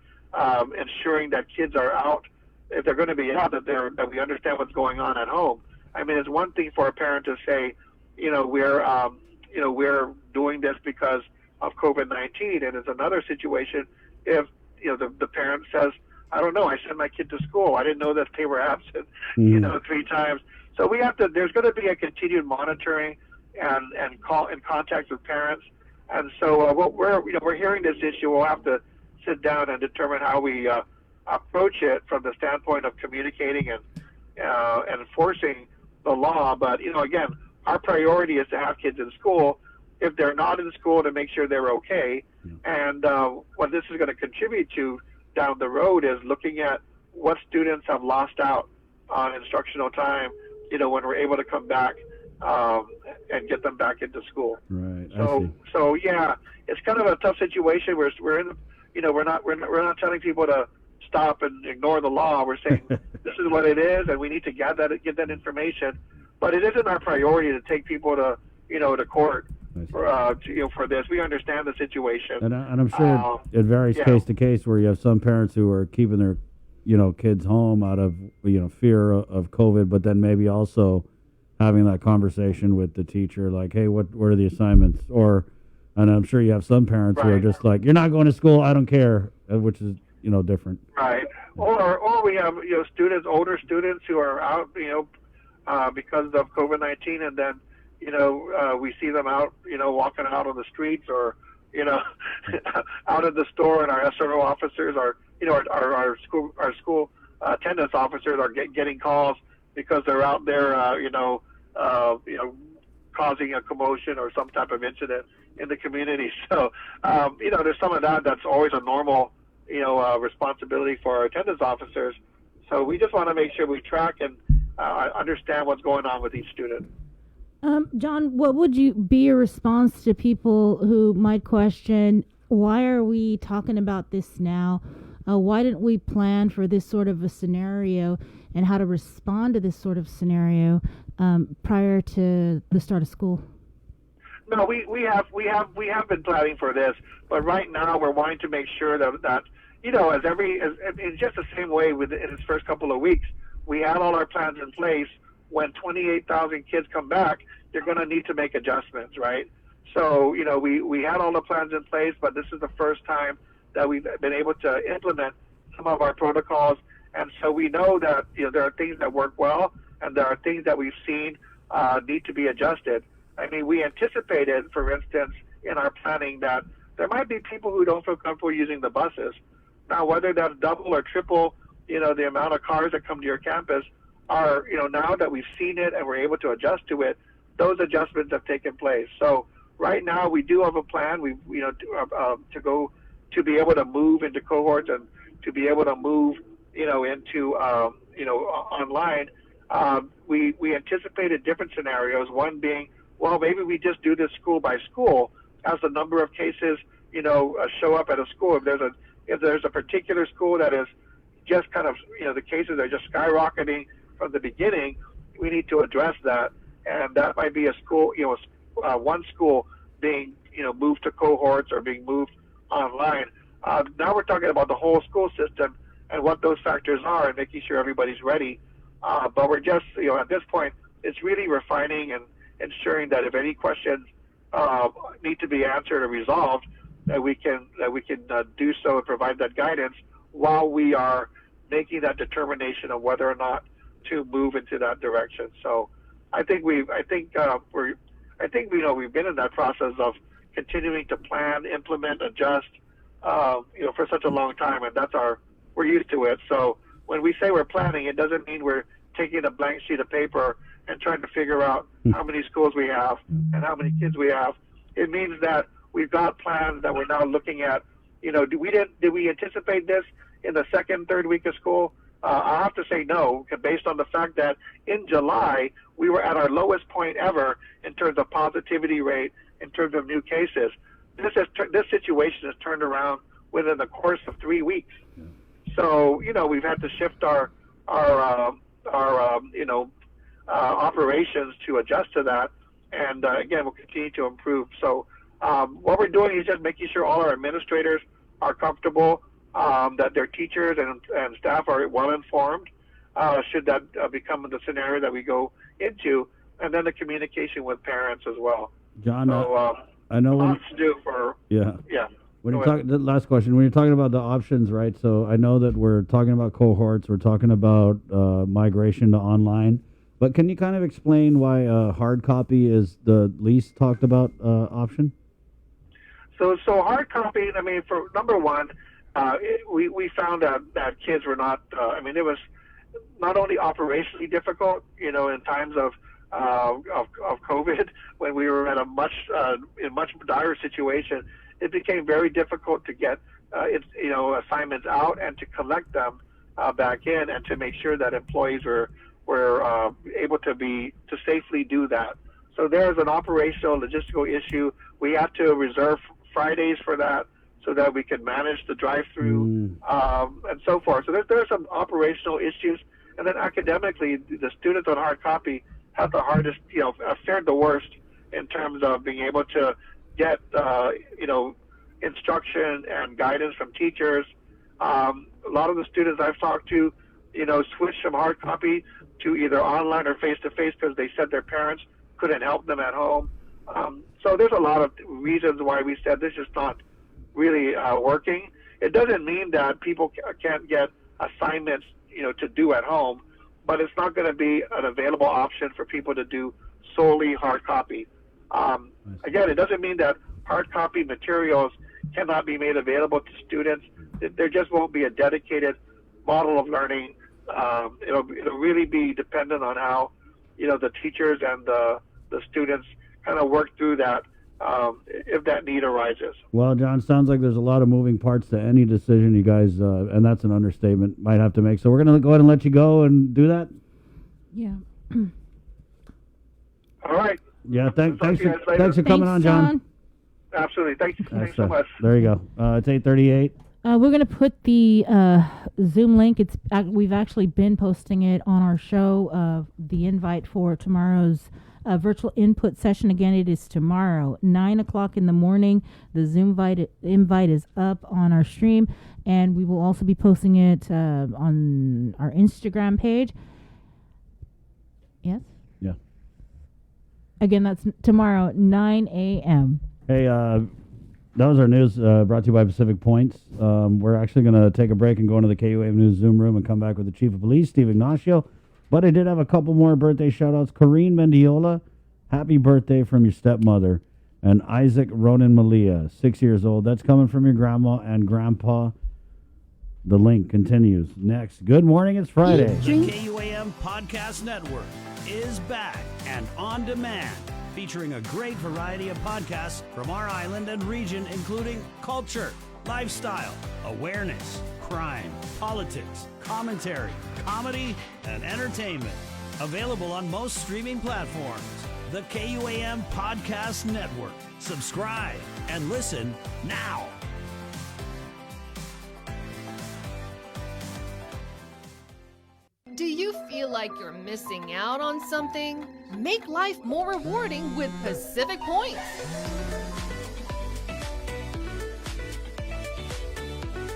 ensuring that kids are out, if they're going to be out, that we understand what's going on at home. I mean, it's one thing for a parent to say, we're doing this because of COVID-19, and it's another situation if the parent says, I don't know, I sent my kid to school, I didn't know that they were absent 3 times. So there's going to be a continued monitoring and contact with parents. And so we're hearing this issue. We'll have to sit down and determine how we approach it from the standpoint of communicating and enforcing the law. But again, our priority is to have kids in school. If they're not in school, to make sure they're okay. And what this is going to contribute to down the road is looking at what students have lost out on instructional time, when we're able to come back and get them back into school. Right. So yeah, it's kind of a tough situation. We're in, we're not telling people to stop and ignore the law. We're saying this is what it is, and we need to get that information. But it isn't our priority to take people to to court for this. We understand the situation, and I'm sure it varies case to case, where you have some parents who are keeping their kids home out of fear of COVID, but then maybe also having that conversation with the teacher, like, hey, what are the assignments? And I'm sure you have some parents who are just like, you're not going to school, I don't care, which is different. Right. Or we have students, older students who are out because of COVID-19, and then we see them out walking out on the streets, or out at the store, and our SRO officers are our school attendance officers are getting calls because they're out there causing a commotion or some type of incident in the community. So there's some of that's always a normal responsibility for our attendance officers. So we just want to make sure we track and understand what's going on with each student. John, what would be your response to people who might question, why are we talking about this now? Why didn't we plan for this sort of a scenario and how to respond to this sort of scenario prior to the start of school? No, we have been planning for this, but right now we're wanting to make sure that in just the same way in its first couple of weeks, we had all our plans in place. When 28,000 kids come back, they're going to need to make adjustments, right? So, we had all the plans in place, but this is the first time that we've been able to implement some of our protocols. And so we know that, there are things that work well, and there are things that we've seen need to be adjusted. I mean, we anticipated, for instance, in our planning that there might be people who don't feel comfortable using the buses. Now, whether that's double or triple, the amount of cars that come to your campus are, now that we've seen it and we're able to adjust to it, those adjustments have taken place. So right now we do have a plan. To be able to move into cohorts and to be able to move, into online. We anticipated different scenarios. One being, well, maybe we just do this school by school as the number of cases, show up at a school. If there's a particular school that is just kind of, the cases are just skyrocketing from the beginning, we need to address that. And that might be a school, one school being, moved to cohorts or being moved online. Now we're talking about the whole school system and what those factors are and making sure everybody's ready. But we're just, at this point, it's really refining and ensuring that if any questions need to be answered or resolved, that we can do so and provide that guidance while we are making that determination of whether or not to move into that direction. So I think we've been in that process of continuing to plan, implement, adjust, for such a long time, and we're used to it. So when we say we're planning, it doesn't mean we're taking a blank sheet of paper and trying to figure out how many schools we have and how many kids we have. It means that we've got plans that we're now looking at. Did we anticipate this in the second, third week of school? I have to say no, based on the fact that in July we were at our lowest point ever in terms of positivity rate, in terms of new cases. This situation has turned around within the course of 3 weeks. So we've had to shift our operations to adjust to that, and again, we'll continue to improve. So what we're doing is just making sure all our administrators are comfortable, that their teachers and staff are well informed, should that become the scenario that we go into, and then the communication with parents as well. John, So I know lots to do for yeah. When Go you're talking, the last question, when you're talking about the options, right? So I know that we're talking about cohorts, we're talking about migration to online, but can you kind of explain why hard copy is the least talked about option? So hard copy, for number one, we found that kids were not, it was not only operationally difficult, in times of COVID, when we were at a much dire situation. It became very difficult to get assignments out and to collect them back in, and to make sure that employees were able to safely do that. So there's an operational logistical issue. We had to reserve Fridays for that so that we could manage the drive-through and so forth. So there's some operational issues, and then academically, the students on hard copy have the hardest, fared the worst in terms of being able to get, instruction and guidance from teachers. A lot of the students I've talked to, switched from hard copy to either online or face-to-face because they said their parents couldn't help them at home. So there's a lot of reasons why we said this is not really working. It doesn't mean that people can't get assignments, to do at home, but it's not going to be an available option for people to do solely hard copy. Again, it doesn't mean that hard copy materials cannot be made available to students. There just won't be a dedicated model of learning. It'll really be dependent on how, the teachers and the students kind of work through that, if that need arises. Well, John, sounds like there's a lot of moving parts to any decision you guys, and that's an understatement, might have to make. So we're going to go ahead and let you go and do that? Yeah. All right. Yeah, thanks for coming on, John. Absolutely. Thanks so much. There you go. It's 8:38. We're going to put the Zoom link. We've actually been posting it on our show, the invite for tomorrow's virtual input session. Again, it is tomorrow, 9 o'clock in the morning. The Zoom invite is up on our stream, and we will also be posting it on our Instagram page. Yes? Yeah. Again, that's tomorrow, 9 a.m. Hey, that was our news brought to you by Pacific Points. We're actually going to take a break and go into the KUAM News Zoom room and come back with the Chief of Police, Steve Ignacio. But I did have a couple more birthday shout-outs. Corrine Mendiola, happy birthday from your stepmother. And Isaac Ronan Malia, 6 years old. That's coming from your grandma and grandpa. The link continues next. Good morning, it's Friday. The KUAM Podcast Network is back and on demand, featuring a great variety of podcasts from our island and region, including culture, lifestyle, awareness, crime, politics, commentary, comedy, and entertainment. Available on most streaming platforms. The KUAM Podcast Network. Subscribe and listen now. Do you feel like you're missing out on something? Make life more rewarding with Pacific Points.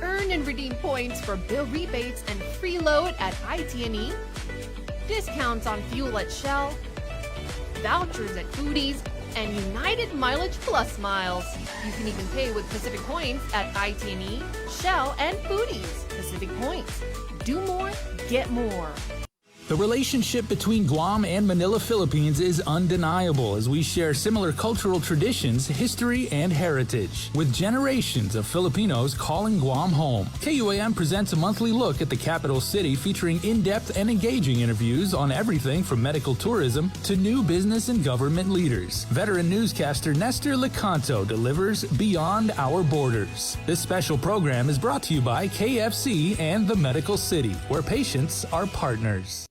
Earn and redeem points for bill rebates and free load at IT&E, discounts on fuel at Shell, vouchers at Foodies, and United Mileage Plus miles. You can even pay with Pacific Points at IT&E, Shell, and Foodies. Pacific Points. Do more, get more. The relationship between Guam and Manila, Philippines is undeniable as we share similar cultural traditions, history, and heritage, with generations of Filipinos calling Guam home. KUAM presents a monthly look at the capital city featuring in-depth and engaging interviews on everything from medical tourism to new business and government leaders. Veteran newscaster Nestor Lecanto delivers Beyond Our Borders. This special program is brought to you by KFC and the Medical City, where patients are partners.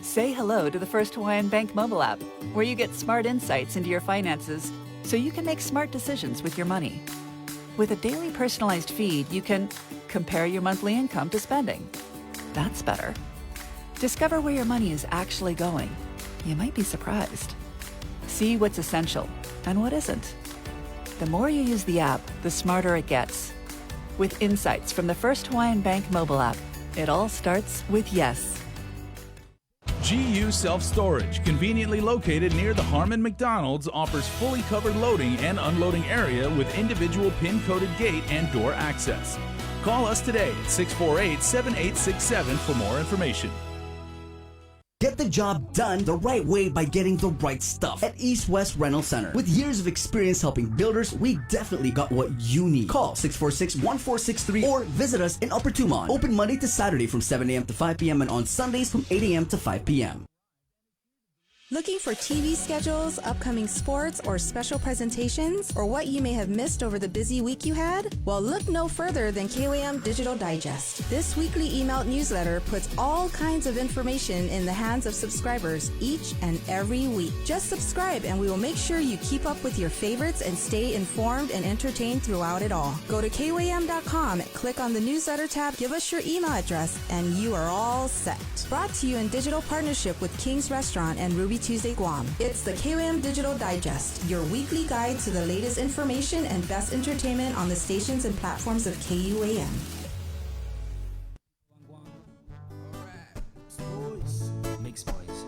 Say hello to the First Hawaiian Bank mobile app, where you get smart insights into your finances so you can make smart decisions with your money. With a daily personalized feed, you can compare your monthly income to spending. That's better. Discover where your money is actually going. You might be surprised. See what's essential and what isn't. The more you use the app, the smarter it gets. With insights from the First Hawaiian Bank mobile app, it all starts with yes. GU Self-Storage, conveniently located near the Harmon McDonald's, offers fully covered loading and unloading area with individual pin-coded gate and door access. Call us today at 648-7867 for more information. Get the job done the right way by getting the right stuff at East West Rental Center. With years of experience helping builders, we definitely got what you need. Call 646-1463 or visit us in Upper Tumon. Open Monday to Saturday from 7 a.m. to 5 p.m. and on Sundays from 8 a.m. to 5 p.m. Looking for TV schedules, upcoming sports, or special presentations, or what you may have missed over the busy week you had? Well, look no further than KOAM Digital Digest. This weekly emailed newsletter puts all kinds of information in the hands of subscribers each and every week. Just subscribe and we will make sure you keep up with your favorites and stay informed and entertained throughout it all. Go to KOAM.com, click on the newsletter tab, give us your email address, and you are all set. Brought to you in digital partnership with King's Restaurant and Ruby Tuesday Guam. It's the KOAM Digital Digest, your weekly guide to the latest information and best entertainment on the stations and platforms of KUAM. Mixed boys.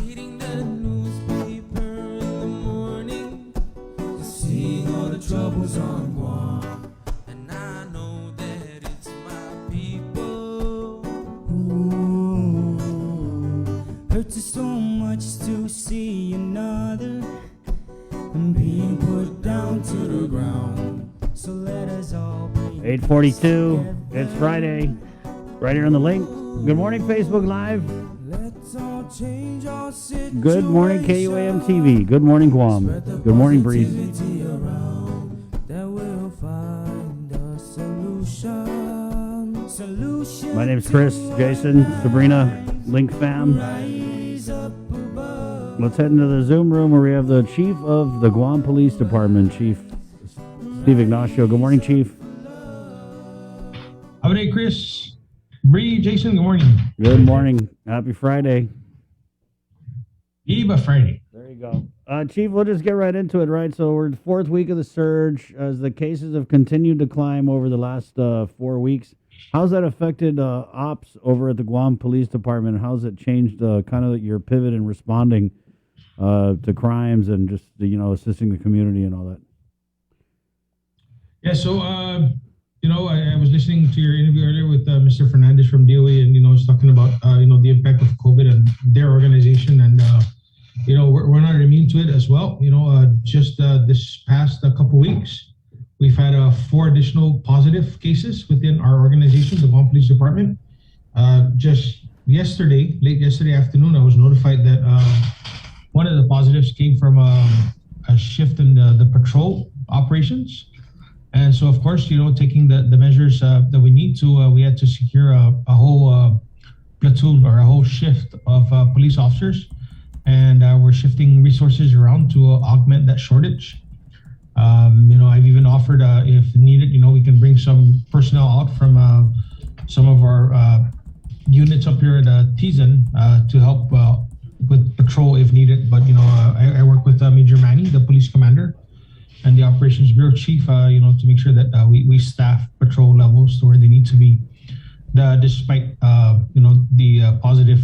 Reading the newspaper in the morning, seeing all the troubles on Guam. And I know that it's my people who hurts us so much to see another being put down to the ground. So let us all be 8:42. It's Friday. Right here on the link. Good morning, Facebook Live. Let's all change our situation. Good morning, KUAM TV. Good morning, Guam. Good morning, Breeze. That will find a solution. My name's Chris, Jason, Sabrina, Link Fam. Let's head into the Zoom room where we have the Chief of the Guam Police Department, Chief Steve Ignacio. Good morning, Chief. How are you, Chris? Bree, Jason, good morning. Good morning. Happy Friday. Eva Friday. There you go. Chief, we'll just get right into it, right? So we're the fourth week of the surge as the cases have continued to climb over the last 4 weeks. How's that affected ops over at the Guam Police Department? How's it changed kind of your pivot in responding to crimes and just, assisting the community and all that? Yeah, so, I was listening to your interview earlier with Mr. Fernandez from DOE, and, he's talking about, the impact of COVID and their organization. And, we're not immune to it as well. Just this past couple weeks, we've had 4 additional positive cases within our organization, the Guam Police Department. Just late yesterday afternoon, I was notified that one of the positives came from a shift in the patrol operations. And so, of course, taking the measures that we need to, we had to secure a whole platoon or a whole shift of police officers. And we're shifting resources around to augment that shortage. I've even offered, if needed, we can bring some personnel out from some of our units up here at Tizan to help with patrol if needed. But, I work with Major Manny, the police commander, and the operations bureau chief, to make sure that we staff patrol levels to where they need to be. despite the positive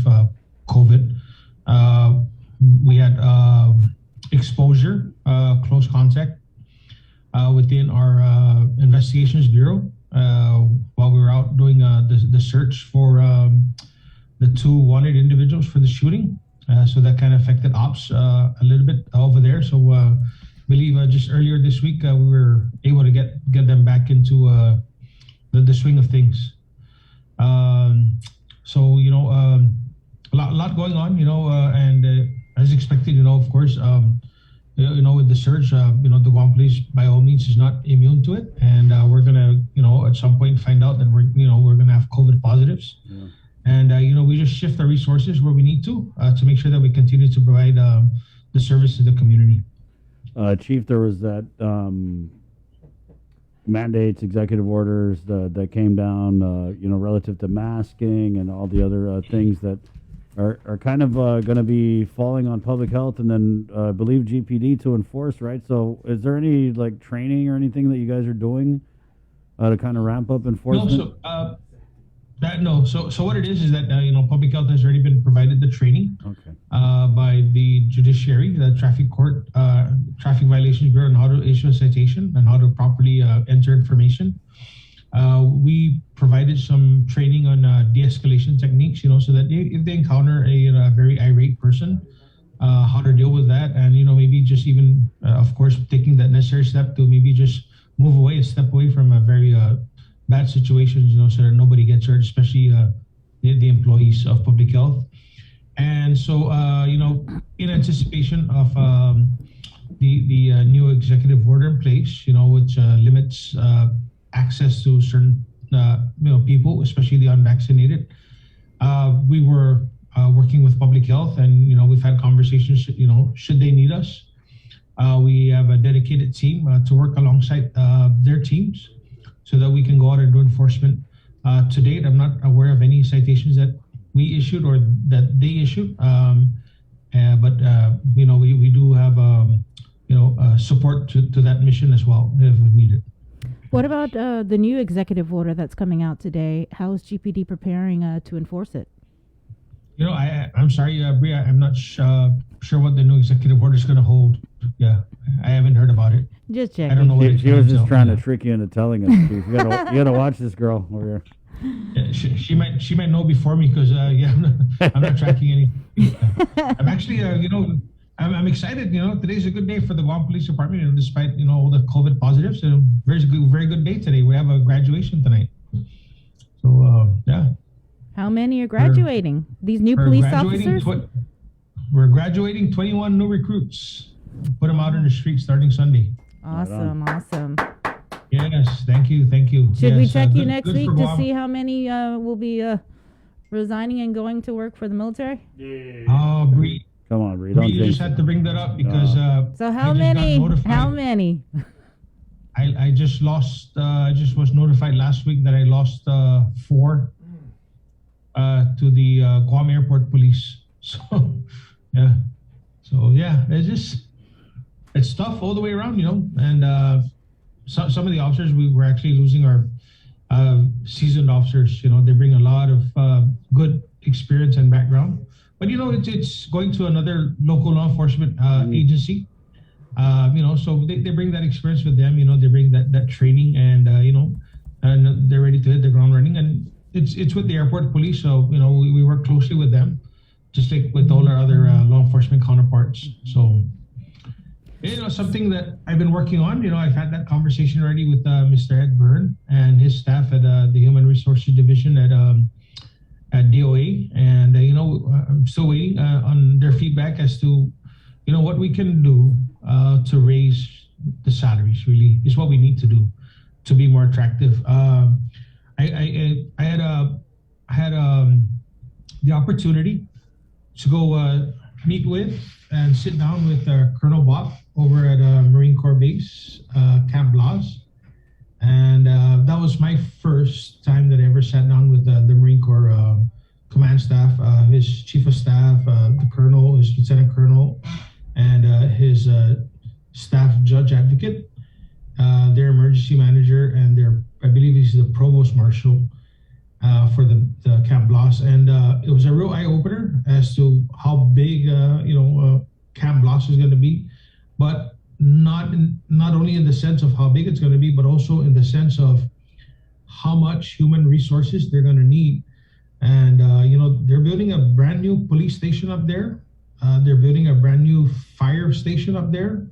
COVID, we had exposure, close contact within our investigations bureau while we were out doing the search for the 2 wanted individuals for the shooting. So that kind of affected ops a little bit over there. So I believe just earlier this week we were able to get them back into the swing of things. So a lot going on, and as expected, of course, with the surge, the Guam Police by all means is not immune to it, and we're gonna, at some point find out that we're gonna have COVID positives, and we just shift our resources where we need to make sure that we continue to provide the service to the community. Chief, there was that mandates, executive orders that came down, relative to masking and all the other things that are kind of going to be falling on public health, and then I believe GPD to enforce, right? So is there any training or anything that you guys are doing to kind of ramp up enforcement? No, so what it is that public health has already been provided the training by the judiciary, the traffic court, traffic violations bureau, on how to issue a citation and how to properly enter information. We provided some training on de-escalation techniques, so that if they encounter a very irate person, how to deal with that, and maybe just even, of course, taking that necessary step to maybe just move away, a step away from a very bad situation, so that nobody gets hurt, especially the employees of public health. And so, in anticipation of the new executive order in place, which limits access to certain people, especially the unvaccinated, we were working with public health, and we've had conversations. Should they need us, we have a dedicated team to work alongside their teams, so that we can go out and do enforcement. To date, I'm not aware of any citations that we issued or that they issued, but we do have support to that mission as well if needed. What about the new executive order that's coming out today? How is GPD preparing to enforce it? I'm sorry, Bria, I'm not sure what the new executive order is going to hold. Yeah, I haven't heard about it. Just checking. I don't know what she was just trying to trick you into telling us, Chief. You gotta watch this girl over here. Yeah, she might know before me, because I'm not tracking anything. I'm actually I'm excited. Today's a good day for the Guam Police Department. Despite all the COVID positives, very good day today. We have a graduation tonight. So yeah. How many are graduating? These new police officers? We're graduating 21 new recruits. Put them out in the street starting Sunday. Awesome. Yes, thank you. Should we check you next week to see how many will be resigning and going to work for the military? Yeah. Bree. Come on, Bree. You just had to bring that up because. So how many? I just lost. I just was notified last week that I lost 4 to the Guam Airport Police. So yeah, it's tough all the way around, and some of the officers, we were actually losing our seasoned officers. They bring a lot of good experience and background, but it's going to another local law enforcement agency. So they bring that experience with them. They bring that training, and and they're ready to hit the ground running. And it's with the airport police, so we work closely with them, just like with all our other law enforcement counterparts. So something that I've been working on. I've had that conversation already with Mr. Ed Byrne and his staff at the Human Resources Division at DOA, and I'm still waiting on their feedback as to what we can do to raise the salaries. Really, is what we need to do to be more attractive. I had the opportunity to go meet with and sit down with Colonel Bob over at Marine Corps Base, Camp Blas. And that was my first time that I ever sat down with the Marine Corps command staff, his chief of staff, the colonel, his lieutenant colonel, and his staff judge advocate, their emergency manager, and I believe he's the provost marshal for for the Camp Bloss, and it was a real eye opener as to how big Camp Bloss is going to be, but not only in the sense of how big it's going to be, but also in the sense of how much human resources they're going to need. And they're building a brand new police station up there. They're building a brand new fire station up there,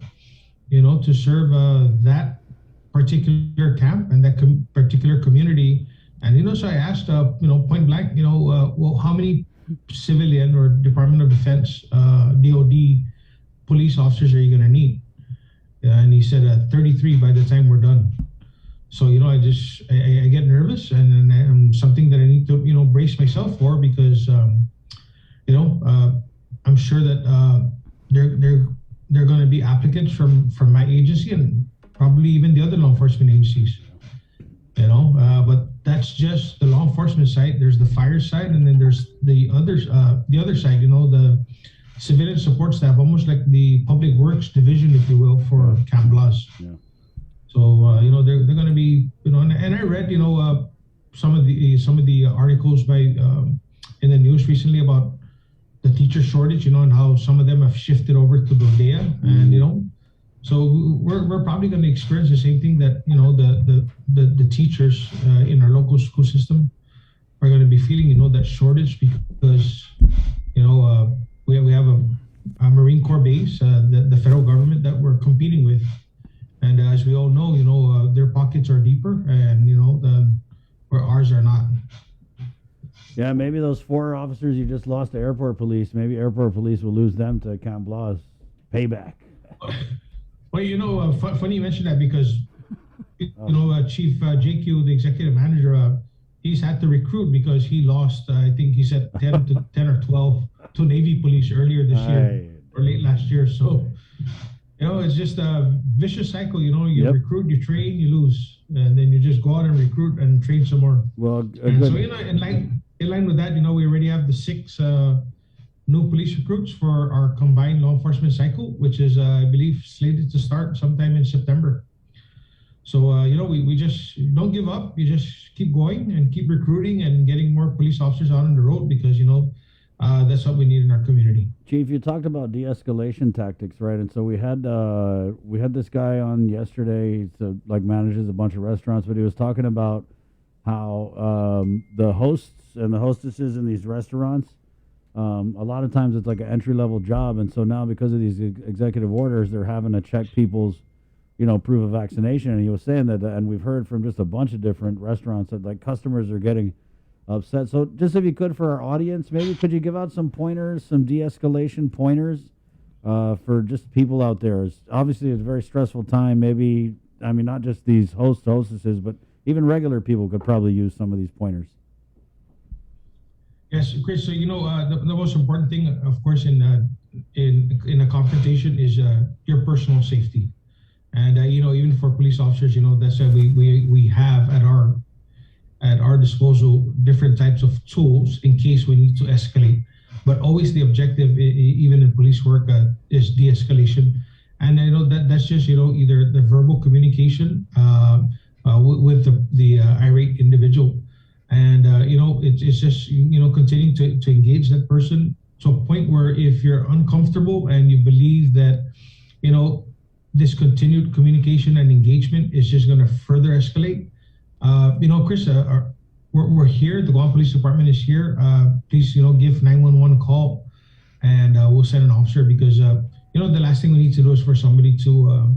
to serve that particular camp and that particular community. And so I asked, point blank, well, how many civilian or Department of Defense, DOD police officers are you going to need? And he said 33 by the time we're done. So I get nervous, and something that I need to brace myself for, because I'm sure that they're going to be applicants from my agency and probably even the other law enforcement agencies. But that's just the law enforcement side. There's the fire side, and then there's the other side. The civilian support staff, almost like the public works division, if you will, for Camp Bloss. Yeah. So they're going to be and I read some of the articles by in the news recently about the teacher shortage, and how some of them have shifted over to Dodea, and so we're probably going to experience the same thing that the teachers in our local school system are going to be feeling, that shortage, because we have a Marine Corps base, the federal government that we're competing with, and as we all know, their pockets are deeper, and where ours are not. Yeah, maybe those 4 officers you just lost to airport police, maybe airport police will lose them to Camp Bloss. Payback. Well, funny you mentioned that, because Chief JQ, the executive manager, he's had to recruit because he lost, I think he said 10 or 12 to Navy police earlier this year or late last year. So, it's just a vicious cycle. You recruit, you train, you lose, and then you just go out and recruit and train some more. Well, and so in line with that, we already have the 6 new police recruits for our combined law enforcement cycle, which is, I believe, slated to start sometime in September. So, we just don't give up. You just keep going and keep recruiting and getting more police officers out on the road, because, that's what we need in our community. Chief, you talked about de-escalation tactics, right? And so we had this guy on yesterday. He's manages a bunch of restaurants, but he was talking about how the hosts and the hostesses in these restaurants, a lot of times it's like an entry-level job, and so now because of these executive orders, they're having to check people's, proof of vaccination. And he was saying that, and we've heard from just a bunch of different restaurants that customers are getting upset. So just if you could, for our audience, maybe could you give out some pointers, some de-escalation pointers for just people out there? Obviously, it's a very stressful time. Maybe, not just these hostesses, but even regular people could probably use some of these pointers. Yes, Chris. So the most important thing, of course, in a confrontation is your personal safety, and even for police officers, that's why we have at our disposal different types of tools in case we need to escalate. But always the objective, even in police work, is de-escalation, and that's just either the verbal communication with the irate individual. And, it's just, continuing to engage that person to a point where if you're uncomfortable and you believe that, this continued communication and engagement is just going to further escalate, Chris, we're here. The Guam Police Department is here. Please, give 911 a call, and we'll send an officer, because, the last thing we need to do is for somebody to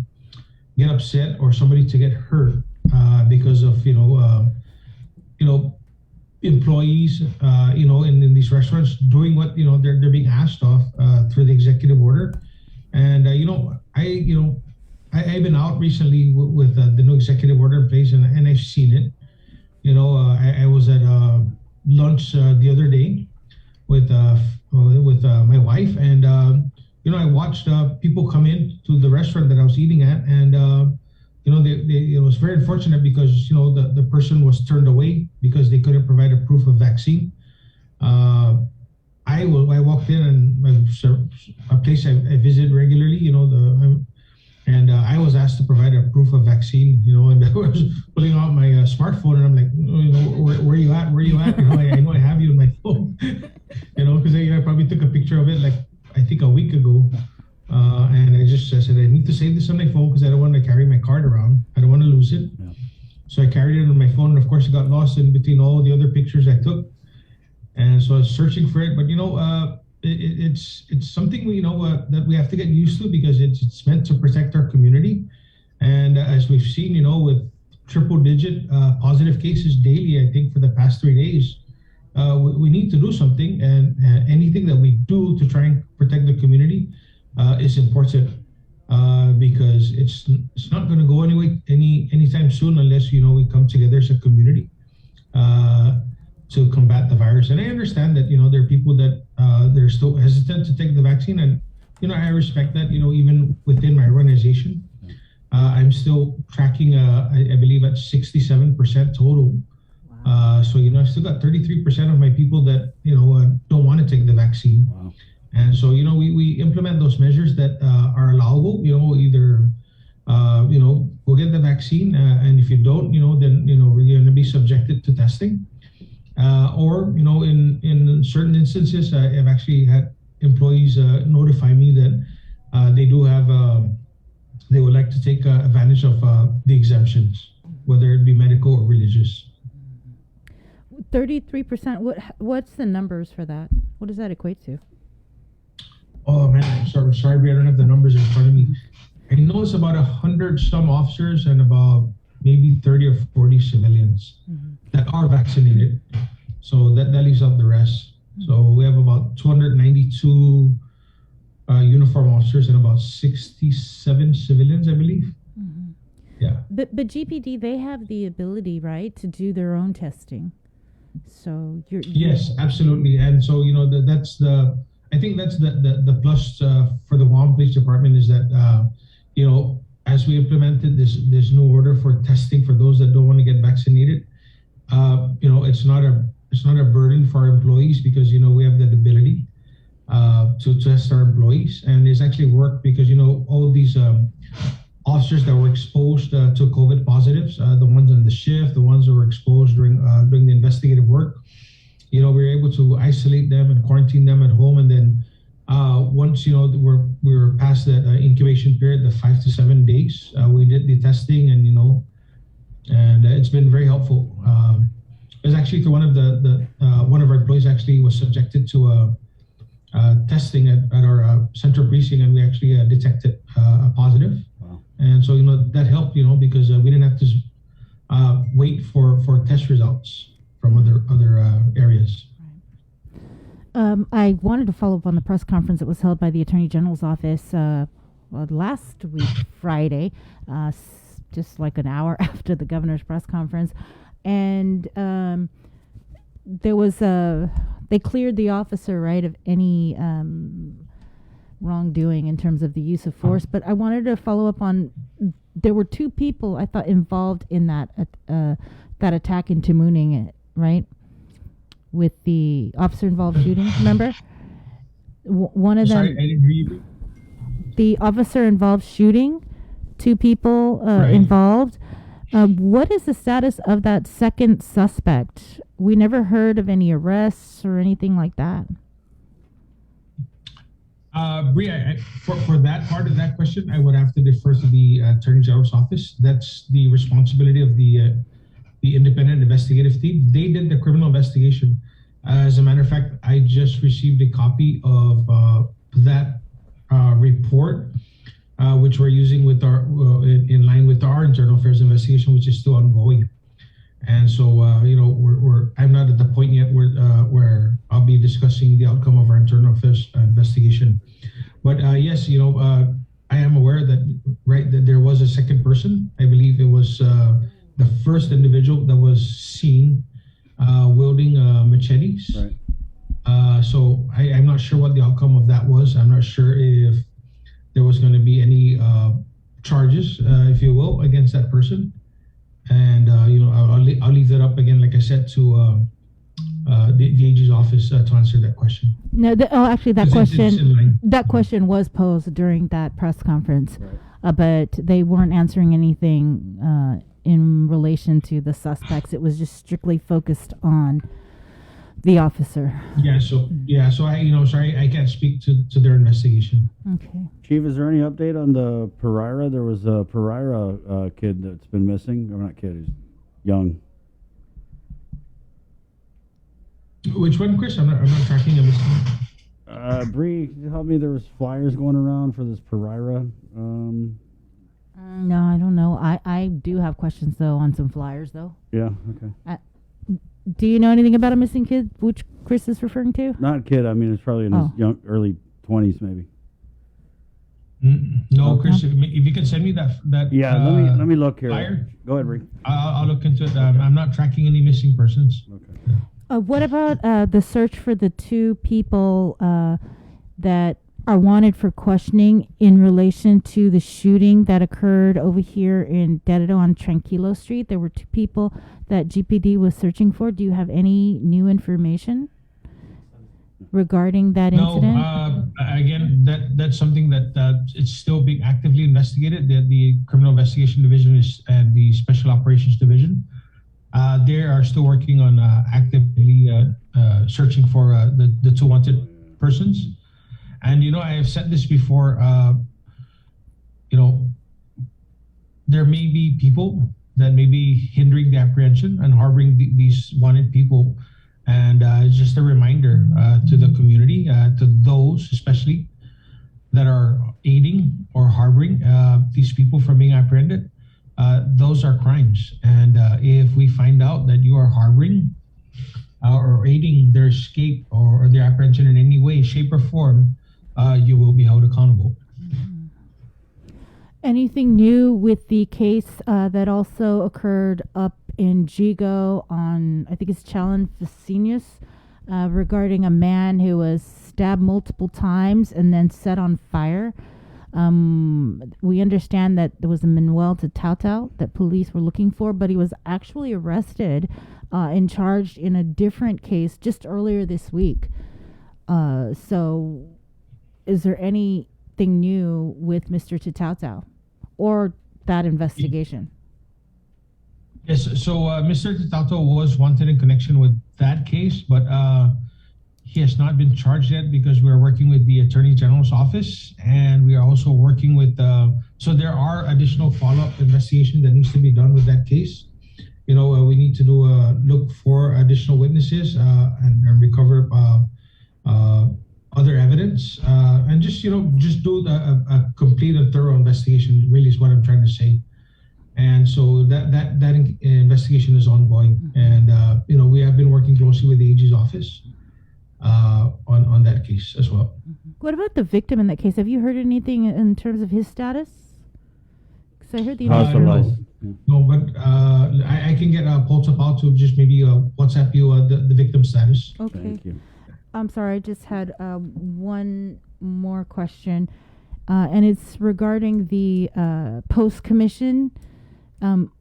get upset or somebody to get hurt because of, employees, in these restaurants doing what, they're being asked of through the executive order. And, I've been out recently with the new executive order in place, and I've seen it. I was at lunch the other day with my wife, and, I watched people come in to the restaurant that I was eating at, and, it was very unfortunate because, the person was turned away because they couldn't provide a proof of vaccine. I walked in, and a place I visit regularly, And I was asked to provide a proof of vaccine, and I was pulling out my smartphone, and I'm like, where you at? Where you at? I know I have you on my phone, because I probably took a picture of it, like, I think a week ago. And I said, I need to save this on my phone because I don't want to carry my card around. I don't want to lose it. Yeah. So I carried it on my phone, and of course it got lost in between all the other pictures I took. And so I was searching for it, but it's something that we have to get used to because it's meant to protect our community. And as we've seen, with triple-digit positive cases daily, I think for the past 3 days, we need to do something. And anything that we do to try and protect the community is important because it's not going to go anytime soon unless we come together as a community to combat the virus. And I understand that there are people that they're still hesitant to take the vaccine, and I respect that. Even within my organization, I'm still tracking. I believe at 67% total. So I've still got 33% of my people that don't want to take the vaccine. Wow. And so we implement those measures that are allowable. Either go get the vaccine, and if you don't, then we're going to be subjected to testing. Or in certain instances, I've actually had employees notify me that they do have they would like to take advantage of the exemptions, whether it be medical or religious. 33%. What's the numbers for that? What does that equate to? Oh man, I'm sorry, I don't have the numbers in front of me. I know it's about 100 some officers and about maybe 30 or 40 civilians that are vaccinated. So that leaves out the rest. So we have about 292 uniform officers and about 67 civilians, I believe. Yeah. But GPD, they have the ability, right, to do their own testing. So you're yes, absolutely. And so I think that's the plus for the Guam Police Department is that as we implemented this new order for testing for those that don't want to get vaccinated, it's not a burden for our employees because we have that ability to test our employees, and it's actually worked because all these officers that were exposed to COVID positives, the ones on the shift, the ones that were exposed during the investigative work, we were able to isolate them and quarantine them at home, and then once we were past that incubation period, the 5 to 7 days, we did the testing, and and it's been very helpful. It was actually one of our employees actually was subjected to testing at our central precinct, and we actually detected a positive. Wow. And so that helped because we didn't have to wait for test results from other areas. I wanted to follow up on the press conference that was held by the Attorney General's office last week, Friday, just like an hour after the governor's press conference. And there was they cleared the officer, right, of any wrongdoing in terms of the use of force. But I wanted to follow up on, there were 2 people, I thought, involved in that attack in Tamuning, right? With the officer-involved shooting, remember? One of them... Sorry, I didn't hear you. The officer-involved shooting, 2 people involved. What is the status of that second suspect? We never heard of any arrests or anything like that. Bria, for that part of that question, I would have to defer to the Attorney General's office. That's the responsibility of the independent investigative team. They did the criminal investigation. As a matter of fact, I just received a copy of that report, which we're using with our in line with our internal affairs investigation, which is still ongoing. And so, I'm not at the point yet where I'll be discussing the outcome of our internal affairs investigation. But yes, I am aware that there was a second person. I believe it was the first individual that was seen wielding machetes. Right. So I'm not sure what the outcome of that was. I'm not sure if there was going to be any charges, if you will, against that person. And I'll leave that up again, like I said, to the AG's office to answer that question. No, actually, that question was posed during that press conference. but they weren't answering anything in relation to the suspects. It was just strictly focused on the officer. So I can't speak to their investigation. Okay. Chief, is there any update on the Pereira? There was a Pereira kid that's been missing. Or not kid, he's young. Which one, Chris? I'm not tracking him. Bree, help me. There was flyers going around for this Pereira. No, I don't know. I do have questions though on some flyers though. Yeah. Okay. Do you know anything about a missing kid, which Chris is referring to? Not a kid. I mean, it's probably in his early 20s, maybe. No, Chris. If you can send me that. Yeah. Let me look here. Flyer? Go ahead, Bree. I'll look into it. I'm not tracking any missing persons. Okay. What about the search for the two people that are wanted for questioning in relation to the shooting that occurred over here in Dededo on Tranquilo Street? There were two people that GPD was searching for. Do you have any new information regarding that incident? No. Again, that's something that it's still being actively investigated. The Criminal Investigation Division and the Special Operations Division. They are still working on actively searching for the two wanted persons. And, I have said this before, there may be people that may be hindering the apprehension and harboring these wanted people. And it's just a reminder to the community, to those especially that are aiding or harboring these people from being apprehended. Those are crimes. And if we find out that you are harboring or aiding their escape or their apprehension in any way, shape, or form, you will be held accountable. Anything new with the case that also occurred up in Jigo on, I think it's Chalon Vicenius, regarding a man who was stabbed multiple times and then set on fire? We understand that there was a Manuel Tautau that police were looking for, but he was actually arrested and charged in a different case just earlier this week. So is there anything new with Mr. Tautau or that investigation? Yes, so Mr. Tautau was wanted in connection with that case, but he has not been charged yet because we are working with the Attorney General's office, and we are also working with, so there are additional follow-up investigation that needs to be done with that case. We need to do look for additional witnesses and recover other evidence, and just do a complete and thorough investigation, really is what I'm trying to say. And so that investigation is ongoing, and we have been working closely with the AG's office on that case as well. What about the victim in that case? Have you heard anything in terms of his status? Because I heard the no, but I can get Paul Tapal to just maybe WhatsApp you the victim status. Okay. Thank you. I'm sorry, I just had one more question, and it's regarding the Post Commission.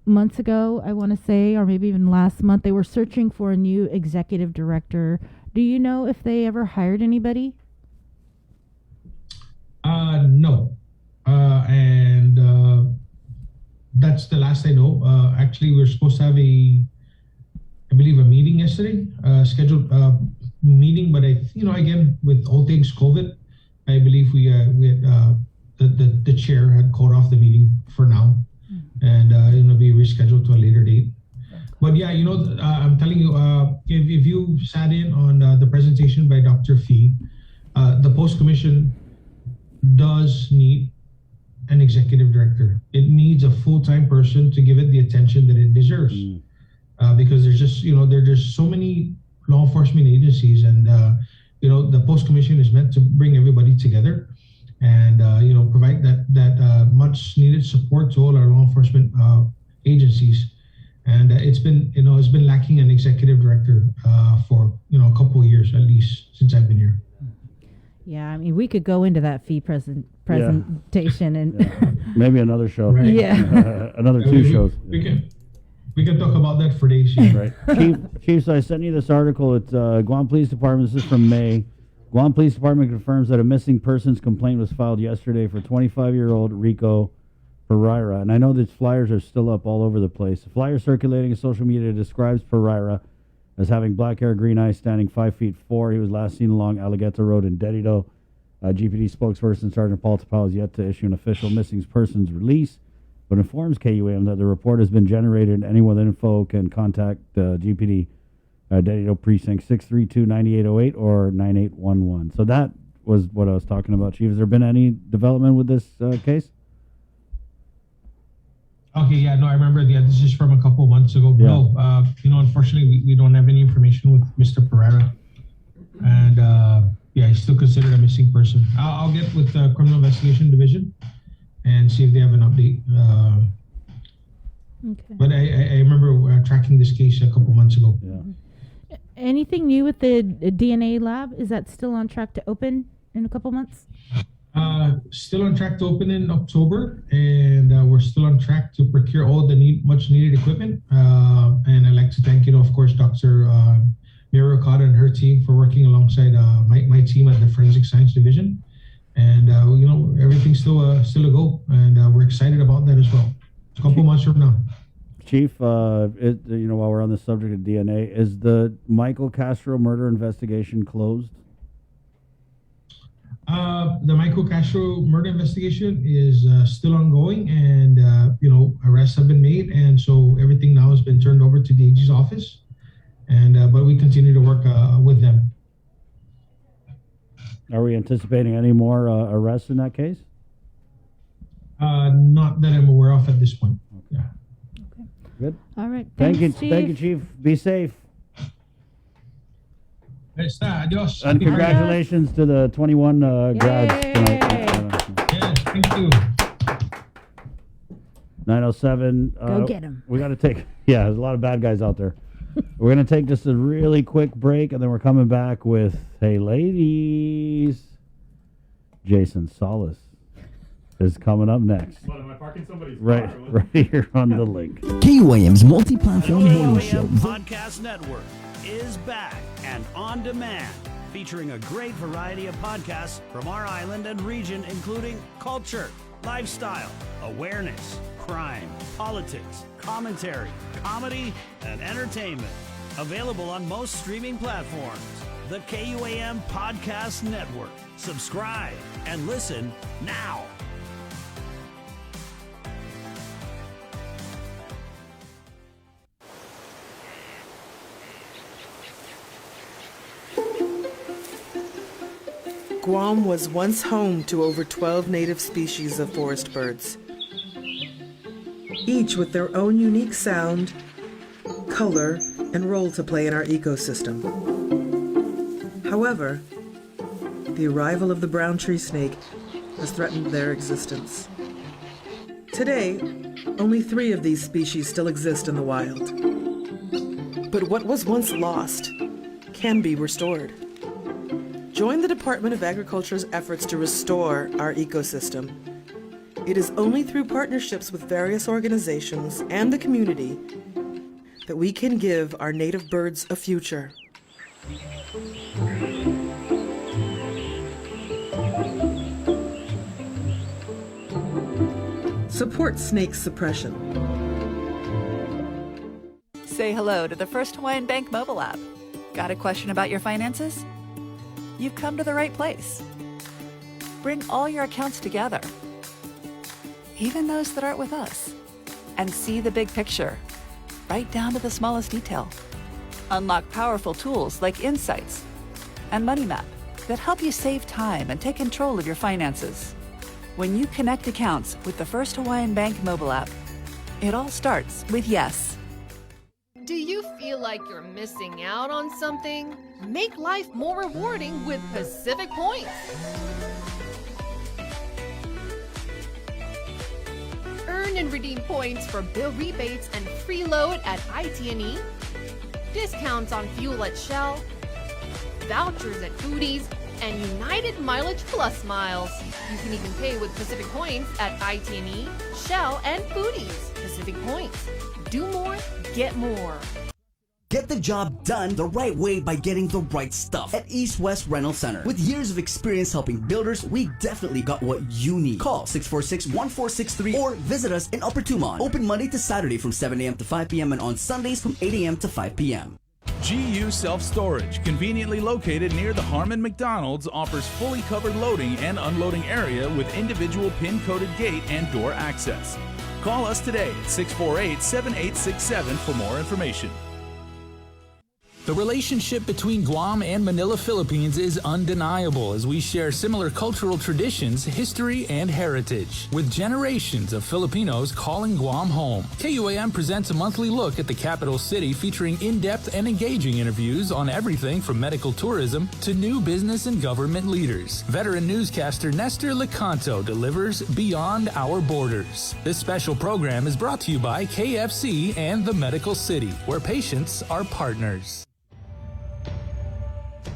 Months ago, I want to say, or maybe even last month, they were searching for a new executive director. Do you know if they ever hired anybody? No. And that's the last I know. Actually, we were supposed to have I believe a meeting yesterday, scheduled meeting, but again, with all things COVID, I believe we had the chair had called off the meeting for now. And it'll be rescheduled to a later date. But yeah, I'm telling you, if you sat in on the presentation by Dr. Fee, the Post Commission does need an executive director. It needs a full-time person to give it the attention that it deserves. Because there's just, there are just so many law enforcement agencies, and the Post Commission is meant to bring everybody together and provide that much needed support to all our law enforcement agencies. And it's been lacking an executive director for a couple of years at least since I've been here. Yeah, I mean, we could go into that fee presentation and maybe another show. Right. Yeah. Another two shows. We can talk about that for days. Right. Chief, so I sent you this article. It's Guam Police Department. This is from May. Guam Police Department confirms that a missing persons complaint was filed yesterday for 25-year-old Rico Pereira, and I know these flyers are still up all over the place. The flyer circulating in social media describes Pereira as having black hair, green eyes, standing 5'4". He was last seen along Alligator Road in Dedido. GPD spokesperson Sergeant Paul Tapau has yet to issue an official missing persons release, but informs KUAM that the report has been generated and anyone with info can contact GPD Dedido Precinct 632-9808 or 9811. So that was what I was talking about, Chief. Has there been any development with this case? Okay, yeah, no, I remember. Yeah, this is from a couple of months ago. Yeah. No, unfortunately, we don't have any information with Mr. Pereira, and yeah, he's still considered a missing person. I'll get with the Criminal Investigation Division and see if they have an update. Okay. But I remember tracking this case a couple months ago. Yeah. Anything new with the DNA lab? Is that still on track to open in a couple months? Still on track to open in October, and we're still on track to procure all the much needed equipment. And I'd like to thank, of course, Dr. Mira Okada and her team for working alongside my team at the Forensic Science Division. And everything's still a go, and we're excited about that as well. A couple months from now. Chief, while we're on the subject of DNA, is the Michael Castro murder investigation closed? The Michael Castro murder investigation is still ongoing, and arrests have been made, and so everything now has been turned over to the AG's office, and but we continue to work with them. Are we anticipating any more arrests in that case? Not that I'm aware of at this point. Yeah. Good. All right. Thank you, Chief. Chief. Be safe. Adios. And congratulations to the 21 grads tonight. Yeah, thank you. 9:07. Go get 'em. We got to take. Yeah, there's a lot of bad guys out there. We're going to take just a really quick break, and then we're coming back with, hey, ladies, Jason Solis is coming up next. What, am I parking somebody's Right here on the link. KUAM's multi-platform morning show. Podcast Network is back and on demand, featuring a great variety of podcasts from our island and region, including culture, lifestyle, awareness, crime, politics, commentary, comedy, and entertainment. Available on most streaming platforms. The KUAM Podcast Network. Subscribe and listen now. Guam was once home to over 12 native species of forest birds, each with their own unique sound, color, and role to play in our ecosystem. However, the arrival of the brown tree snake has threatened their existence. Today, only 3 of these species still exist in the wild. But what was once lost can be restored. Join the Department of Agriculture's efforts to restore our ecosystem. It is only through partnerships with various organizations and the community that we can give our native birds a future. Support snake suppression. Say hello to the First Hawaiian Bank mobile app. Got a question about your finances? You've come to the right place. Bring all your accounts together, even those that aren't with us, and see the big picture, right down to the smallest detail. Unlock powerful tools like Insights and Money Map that help you save time and take control of your finances. When you connect accounts with the First Hawaiian Bank mobile app, it all starts with yes. Do you feel like you're missing out on something? Make life more rewarding with Pacific Points. Earn and redeem points for bill rebates and free load at IT&E, discounts on fuel at Shell, vouchers at Foodies, and United Mileage Plus miles. You can even pay with Pacific Points at IT&E, Shell, and Foodies. Pacific Points. Do more, get more. Get the job done the right way by getting the right stuff at East West Rental Center. With years of experience helping builders, we definitely got what you need. Call 646-1463 or visit us in Upper Tumon. Open Monday to Saturday from 7 a.m. to 5 p.m. and on Sundays from 8 a.m. to 5 p.m. GU Self Storage, conveniently located near the Harmon McDonald's, offers fully covered loading and unloading area with individual pin-coded gate and door access. Call us today at 648-7867 for more information. The relationship between Guam and Manila, Philippines is undeniable as we share similar cultural traditions, history, and heritage. With generations of Filipinos calling Guam home, KUAM presents a monthly look at the capital city featuring in-depth and engaging interviews on everything from medical tourism to new business and government leaders. Veteran newscaster Nestor Lecanto delivers Beyond Our Borders. This special program is brought to you by KFC and the Medical City, where patients are partners.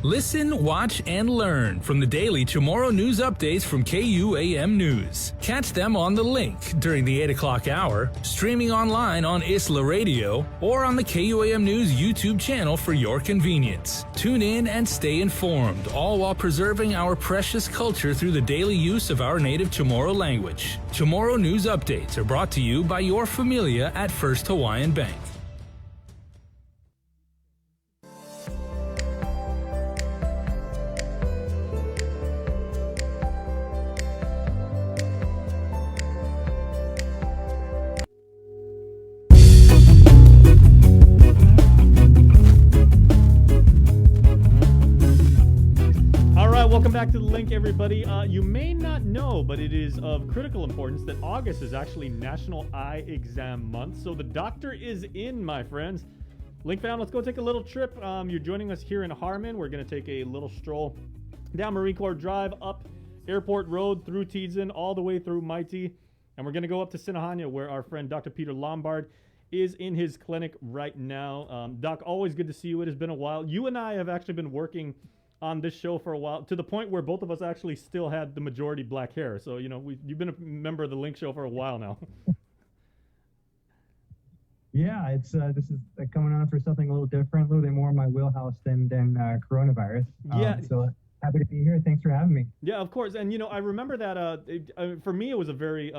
Listen, watch, and learn from the daily Chamorro news updates from KUAM News. Catch them on The Link during the 8 o'clock hour, streaming online on Isla Radio, or on the KUAM News YouTube channel for your convenience. Tune in and stay informed, all while preserving our precious culture through the daily use of our native Chamorro language. Chamorro news updates are brought to you by your familia at First Hawaiian Bank. Welcome back to The Link, everybody. You may not know, but it is of critical importance that August is actually National Eye Exam Month. So the doctor is in, my friends. Link fam, let's go take a little trip. You're joining us here in Harmon. We're going to take a little stroll down Marine Corps Drive, up Airport Road, through Tizen, all the way through Mighty. And we're going to go up to Sinahanya, where our friend Dr. Peter Lombard is in his clinic right now. Doc, always good to see you. It has been a while. You and I have actually been working on this show for a while, to the point where both of us actually still had the majority black hair. So, you know, you've been a member of the Link Show for a while now. Yeah, it's this is coming on for something a little different, a little bit more in my wheelhouse than coronavirus. Yeah. So happy to be here. Thanks for having me. Yeah, of course. And, you know, I remember that for me, it was a very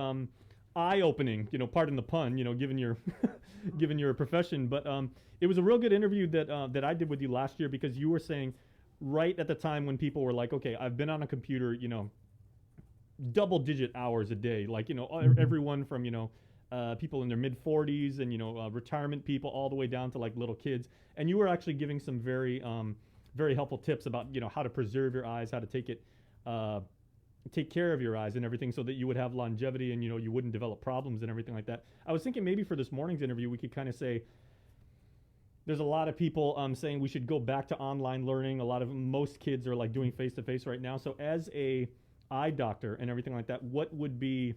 eye-opening, you know, pardon the pun, you know, given your given your profession. But it was a real good interview that I did with you last year, because you were saying, right at the time when people were like, okay, I've been on a computer, you know, double-digit hours a day, like, you know, everyone from, you know, people in their mid-40s and, you know, retirement people all the way down to, like, little kids. And you were actually giving some very, very helpful tips about, you know, how to preserve your eyes, how to take care of your eyes and everything, so that you would have longevity and, you know, you wouldn't develop problems and everything like that. I was thinking maybe for this morning's interview, we could kind of say, there's a lot of people saying we should go back to online learning. Most kids are like doing face-to-face right now. So as a eye doctor and everything like that, what would be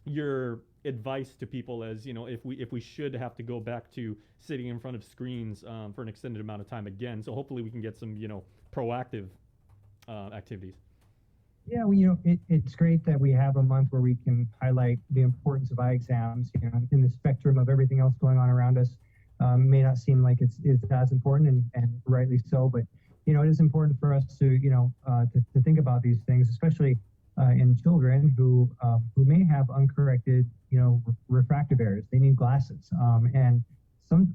your advice to people, as, you know, if we should have to go back to sitting in front of screens for an extended amount of time again? So hopefully we can get some, you know, proactive activities. Yeah, well, you know, it's great that we have a month where we can highlight the importance of eye exams, you know, in the spectrum of everything else going on around us. May not seem like it's as important, and rightly so, but, you know, it is important for us to, you know, to think about these things, especially in children who may have uncorrected, you know, refractive errors. They need glasses, and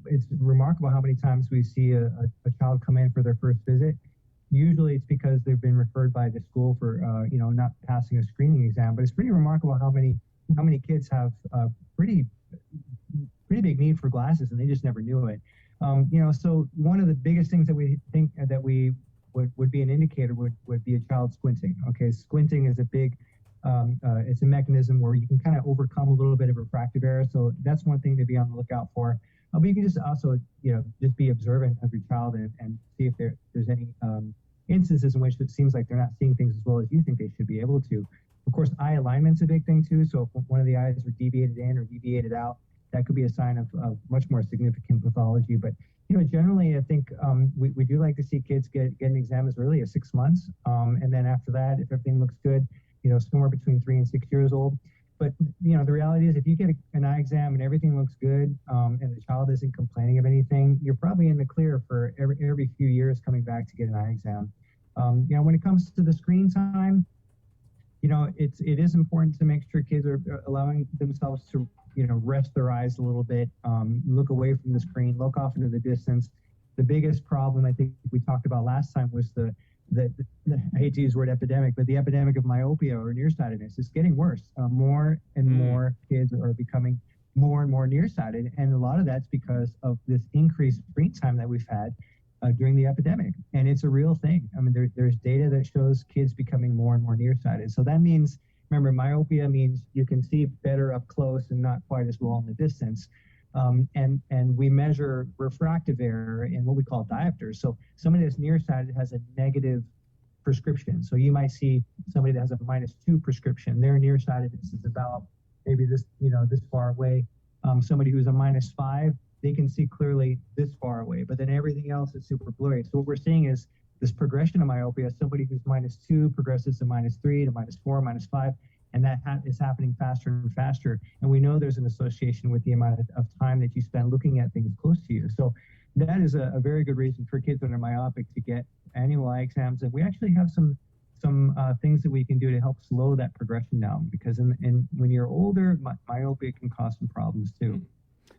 it's remarkable how many times we see a child come in for their first visit. Usually it's because they've been referred by the school for, you know, not passing a screening exam. But it's pretty remarkable how many kids have pretty big need for glasses, and they just never knew it. You know, so one of the biggest things that we think that we would be an indicator would be a child squinting. Okay, squinting is a big, it's a mechanism where you can kind of overcome a little bit of refractive error. So that's one thing to be on the lookout for. But you can just also, you know, just be observant of your child and see if there's any instances in which it seems like they're not seeing things as well as you think they should be able to. Of course, eye alignment's a big thing too. So if one of the eyes are deviated in or deviated out, that could be a sign of much more significant pathology. But, you know, generally, I think we do like to see kids get an exam as early as 6 months. And then after that, if everything looks good, you know, somewhere between 3 and 6 years old. But the reality is, if you get an eye exam and everything looks good, and the child isn't complaining of anything, you're probably in the clear for every few years coming back to get an eye exam. When it comes to the screen time, it is important to make sure kids are allowing themselves to rest their eyes a little bit, look away from the screen, look off into the distance. The biggest problem I think we talked about last time was the I hate to use the word epidemic, but the epidemic of myopia or nearsightedness is getting worse. More and more kids are becoming more and more nearsighted, and a lot of that's because of this increased screen time that we've had during the epidemic, and it's a real thing. I mean, there's data that shows kids becoming more and more nearsighted. So that means, remember, myopia means you can see better up close and not quite as well in the distance. And we measure refractive error in what we call diopters. So somebody that's nearsighted has a negative prescription. So you might see somebody that has a -2 prescription. Their nearsightedness is about maybe this far away. Somebody who's a -5, they can see clearly this far away, but then everything else is super blurry. So what we're seeing is this progression of myopia. Somebody who's -2 progresses to -3 to -4, -5. And that is happening faster and faster. And we know there's an association with the amount of time that you spend looking at things close to you. So that is a very good reason for kids that are myopic to get annual eye exams. And we actually have some things that we can do to help slow that progression down. Because when you're older, myopia can cause some problems too.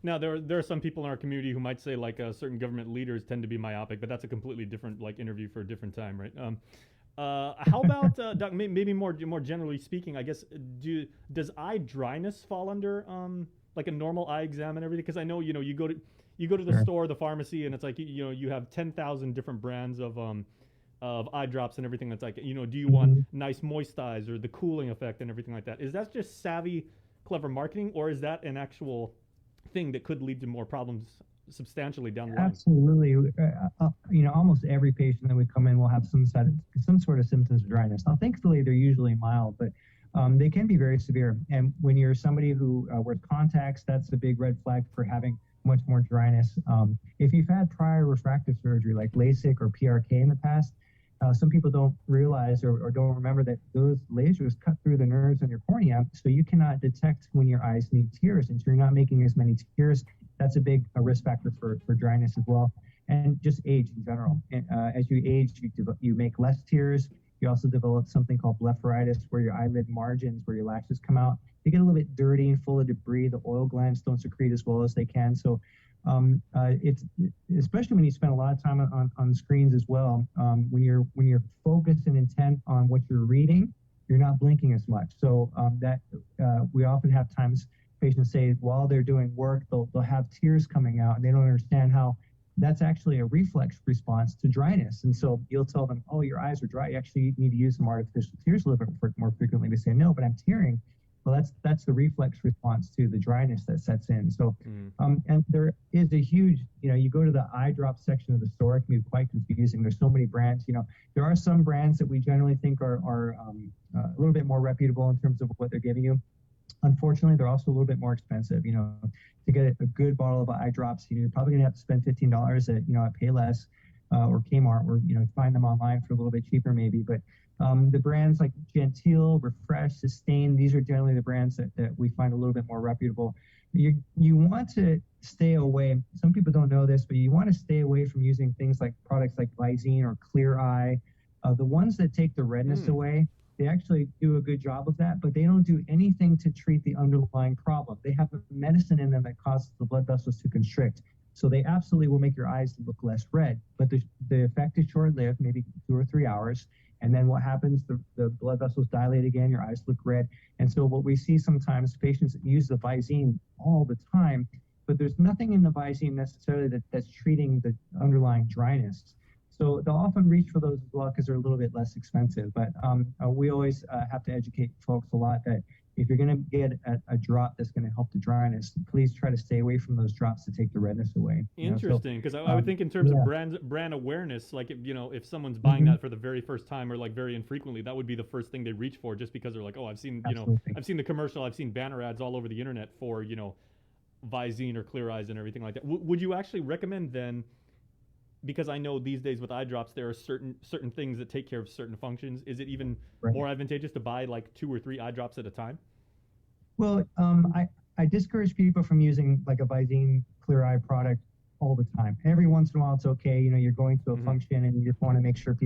Now, there are some people in our community who might say certain government leaders tend to be myopic, but that's a completely different interview for a different time, right? How about Doc, maybe more generally speaking, I guess, does eye dryness fall under a normal eye exam and everything? Because I know you go to the store, the pharmacy, and it's like you have 10,000 different brands of eye drops and everything. That's like do you want nice moist eyes or the cooling effect and everything like that? Is that just savvy, clever marketing, or is that an actual thing that could lead to more problems substantially down the line? Absolutely. Almost every patient that we come in will have some sort of symptoms of dryness. Now, thankfully, they're usually mild, but they can be very severe. And when you're somebody who wears contacts, that's a big red flag for having much more dryness. If you've had prior refractive surgery like LASIK or PRK in the past, some people don't realize or don't remember that those lasers cut through the nerves on your cornea, so you cannot detect when your eyes need tears, and so you're not making as many tears. That's a big risk factor for dryness as well, and just age in general. As you age, you make less tears. You also develop something called blepharitis, where your eyelid margins, where your lashes come out, they get a little bit dirty and full of debris. The oil glands don't secrete as well as they can. So it's especially when you spend a lot of time on screens as well. When you're focused and intent on what you're reading, you're not blinking as much. So we often have times patients say while they're doing work, they'll have tears coming out, and they don't understand how that's actually a reflex response to dryness. And so you'll tell them, oh, your eyes are dry. You actually need to use some artificial tears a little bit more frequently. They say, no, but I'm tearing. Well, that's the reflex response to the dryness that sets in. So, and there is a huge, you go to the eye drop section of the store, it can be quite confusing. There's so many brands. There are some brands that we generally think are a little bit more reputable in terms of what they're giving you. Unfortunately, they're also a little bit more expensive. To get a good bottle of eye drops, you're probably going to have to spend $15 at Payless or Kmart, or find them online for a little bit cheaper maybe. But the brands like Gentile, Refresh, Sustain, these are generally the brands that we find a little bit more reputable. You want to stay away. Some people don't know this, but you want to stay away from using things like products like Visine or Clear Eye. The ones that take the redness away, they actually do a good job of that, but they don't do anything to treat the underlying problem. They have a medicine in them that causes the blood vessels to constrict. So they absolutely will make your eyes look less red, but the effect is short-lived, maybe 2 or 3 hours. And then what happens, the blood vessels dilate again, your eyes look red. And so what we see sometimes, patients use the Visine all the time, but there's nothing in the Visine necessarily that's treating the underlying dryness. So they'll often reach for those as well because they're a little bit less expensive. But we always have to educate folks a lot that if you're going to get a drop that's going to help the dryness, please try to stay away from those drops to take the redness away. Interesting, because I would think in terms of brand awareness, like if someone's buying that for the very first time or like very infrequently, that would be the first thing they reach for, just because they're like, oh, I've seen I've seen the commercial, I've seen banner ads all over the internet for Visine or Clear Eyes and everything like that. Would you actually recommend then? Because I know these days with eye drops, there are certain things that take care of certain functions. Is it even more advantageous to buy like 2 or 3 eye drops at a time? Well, I discourage people from using like a Visine Clear Eye product all the time. Every once in a while, it's okay. You know, you're going to a function and you just want to make sure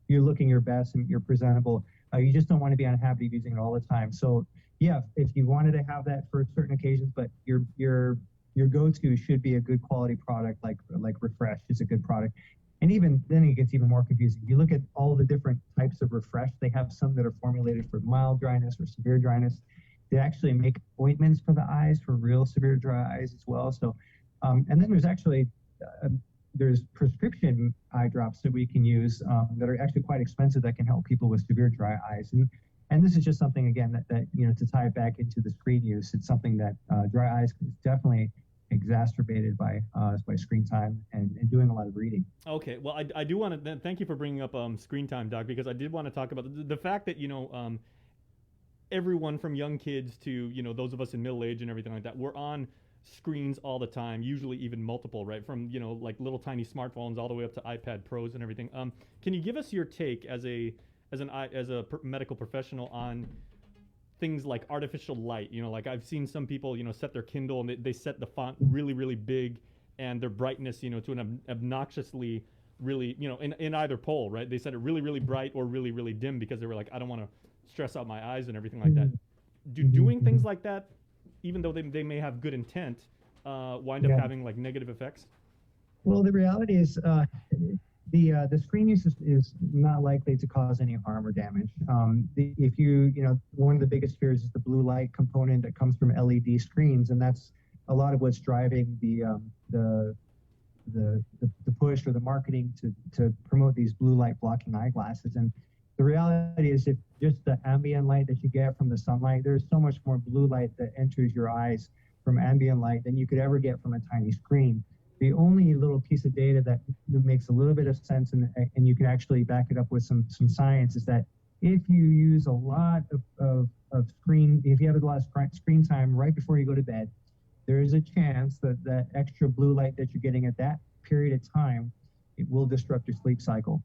you're looking your best and you're presentable. You just don't want to be on a habit of using it all the time. So yeah, if you wanted to have that for certain occasions, but your go-to should be a good quality product like Refresh is a good product. And even then it gets even more confusing. If you look at all the different types of Refresh, they have some that are formulated for mild dryness or severe dryness. They actually make ointments for the eyes for real severe dry eyes as well. So, and then there's actually there's prescription eye drops that we can use that are actually quite expensive that can help people with severe dry eyes. And this is just something again that you know, to tie it back into the screen use, it's something that dry eyes is definitely exacerbated by screen time and doing a lot of reading. Okay, well, I do want to thank you for bringing up screen time, Doc, because I did want to talk about the fact that, you know, everyone from young kids to, you know, those of us in middle age and everything like that, we're on screens all the time, usually even multiple, right? From, you know, like little tiny smartphones all the way up to iPad Pros and everything. Can you give us your take as a medical professional on things like artificial light? You know, like I've seen some people, you know, set their Kindle and they set the font really, really big and their brightness, you know, to an obnoxiously really, you know, in either pole, right? They set it really, really bright or really, really dim because they were like, I don't want to stress out my eyes and everything like that. Doing things like that, even though they may have good intent, wind up having like negative effects? Well, the reality is the screen use is not likely to cause any harm or damage. If you know, one of the biggest fears is the blue light component that comes from LED screens, and that's a lot of what's driving the push or the marketing to promote these blue light blocking eyeglasses. And the reality is, if just the ambient light that you get from the sunlight, there's so much more blue light that enters your eyes from ambient light than you could ever get from a tiny screen. The only little piece of data that makes a little bit of sense, and you can actually back it up with some science, is that if you use a lot of screen, if you have a lot of screen time right before you go to bed, there is a chance that that extra blue light that you're getting at that period of time, it will disrupt your sleep cycle.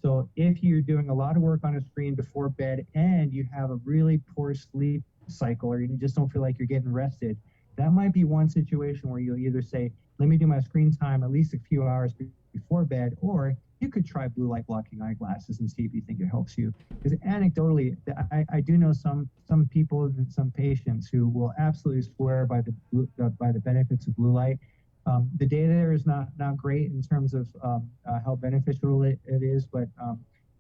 So if you're doing a lot of work on a screen before bed and you have a really poor sleep cycle, or you just don't feel like you're getting rested, that might be one situation where you'll either say, let me do my screen time at least a few hours before bed, or you could try blue light blocking eyeglasses and see if you think it helps you. Because anecdotally, I do know some people and some patients who will absolutely swear by the benefits of blue light. The data there is not great in terms of how beneficial it is, but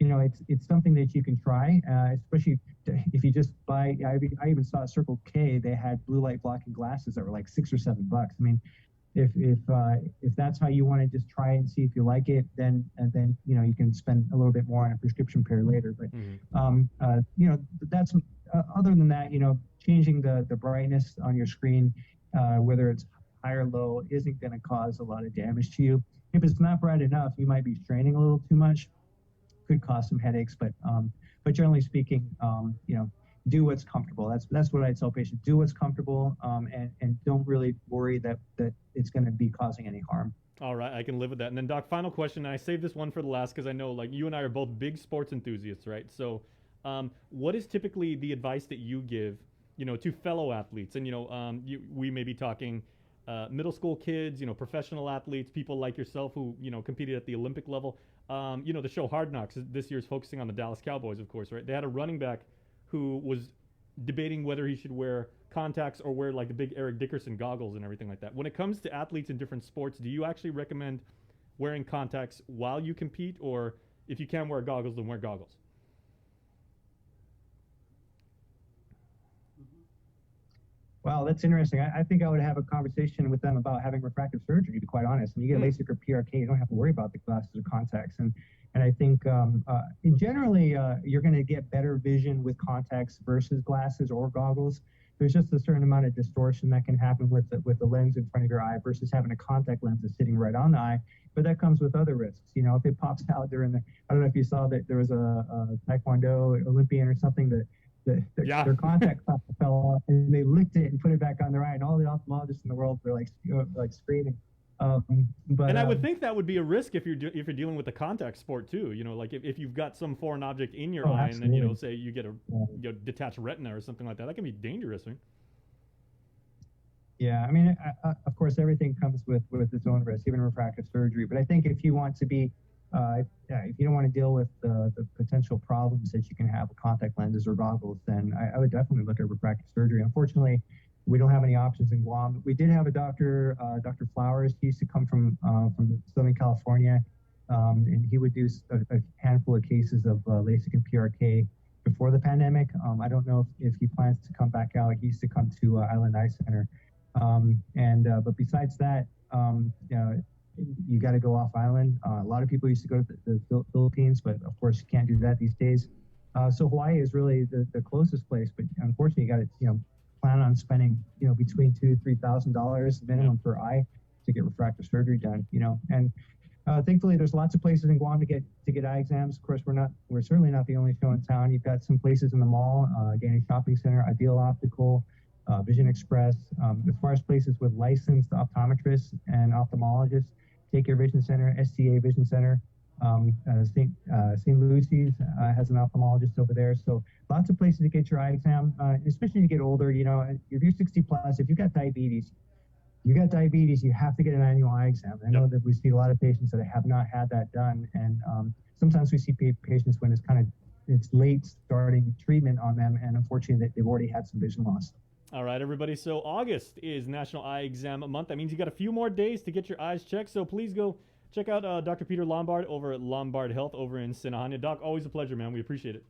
you know, it's something that you can try, especially if you just buy. I even saw at Circle K, they had blue light blocking glasses that were like $6 or $7. I mean, if that's how you want to just try and see if you like it, then you know, you can spend a little bit more on a prescription pair later. But you know, that's other than that, you know, changing the brightness on your screen, whether it's high or low, isn't going to cause a lot of damage to you. If it's not bright enough, you might be straining a little too much. Could cause some headaches, but generally speaking, you know, do what's comfortable. That's what I tell patients: do what's comfortable, and don't really worry that it's going to be causing any harm. All right, I can live with that. And then, Doc, final question. And I saved this one for the last because I know, like, you and I are both big sports enthusiasts, right? So, what is typically the advice that you give, you know, to fellow athletes? And you know, we may be talking middle school kids, you know, professional athletes, people like yourself who, you know, competed at the Olympic level. You know, the show Hard Knocks this year is focusing on the Dallas Cowboys, of course, right? They had a running back who was debating whether he should wear contacts or wear like the big Eric Dickerson goggles and everything like that. When it comes to athletes in different sports, do you actually recommend wearing contacts while you compete, or if you can wear goggles, then wear goggles? Wow, that's interesting. I think I would have a conversation with them about having refractive surgery, to be quite honest. When you get LASIK or PRK, you don't have to worry about the glasses or contacts. And I think in generally, you're going to get better vision with contacts versus glasses or goggles. There's just a certain amount of distortion that can happen with the lens in front of your eye versus having a contact lens that's sitting right on the eye. But that comes with other risks. You know, if it pops out during I don't know if you saw that there was a Taekwondo Olympian or something that their contact fell off, and they licked it and put it back on their eye, and all the ophthalmologists in the world were like screaming. And I would think that would be a risk if you're dealing with a contact sport too. You know, like if you've got some foreign object in your eye, and then, you know, say you get a detached retina or something like that, that can be dangerous, right? Yeah, I mean, of course, everything comes with its own risk, even refractive surgery. But I think if you want to be, if you don't want to deal with the potential problems that you can have with contact lenses or goggles, then I would definitely look at refractive surgery. Unfortunately, we don't have any options in Guam. We did have a doctor, Dr. Flowers. He used to come from Southern California, and he would do a handful of cases of LASIK and PRK before the pandemic. I don't know if he plans to come back out. He used to come to Island Eye Center. But besides that, you got to go off island. A lot of people used to go to the Philippines, but of course you can't do that these days. So Hawaii is really the closest place, but unfortunately you got to plan on spending between $2,000 to $3,000 minimum per eye to get refractive surgery done. And thankfully there's lots of places in Guam to get eye exams. Of course we're certainly not the only show in town. You've got some places in the mall, Gaining Shopping Center, Ideal Optical, Vision Express. As far as places with licensed optometrists and ophthalmologists, Take Care Vision Center, STA Vision Center, St. Lucy's has an ophthalmologist over there. So lots of places to get your eye exam, especially as you get older. If you're 60 plus, if you've got diabetes, you have to get an annual eye exam. I know that we see a lot of patients that have not had that done, and sometimes we see patients when it's late starting treatment on them, and unfortunately they've already had some vision loss. All right, everybody. So August is National Eye Exam Month. That means you got a few more days to get your eyes checked. So please go check out Dr. Peter Lombard over at Lombard Health over in Sinahania. Doc, always a pleasure, man. We appreciate it.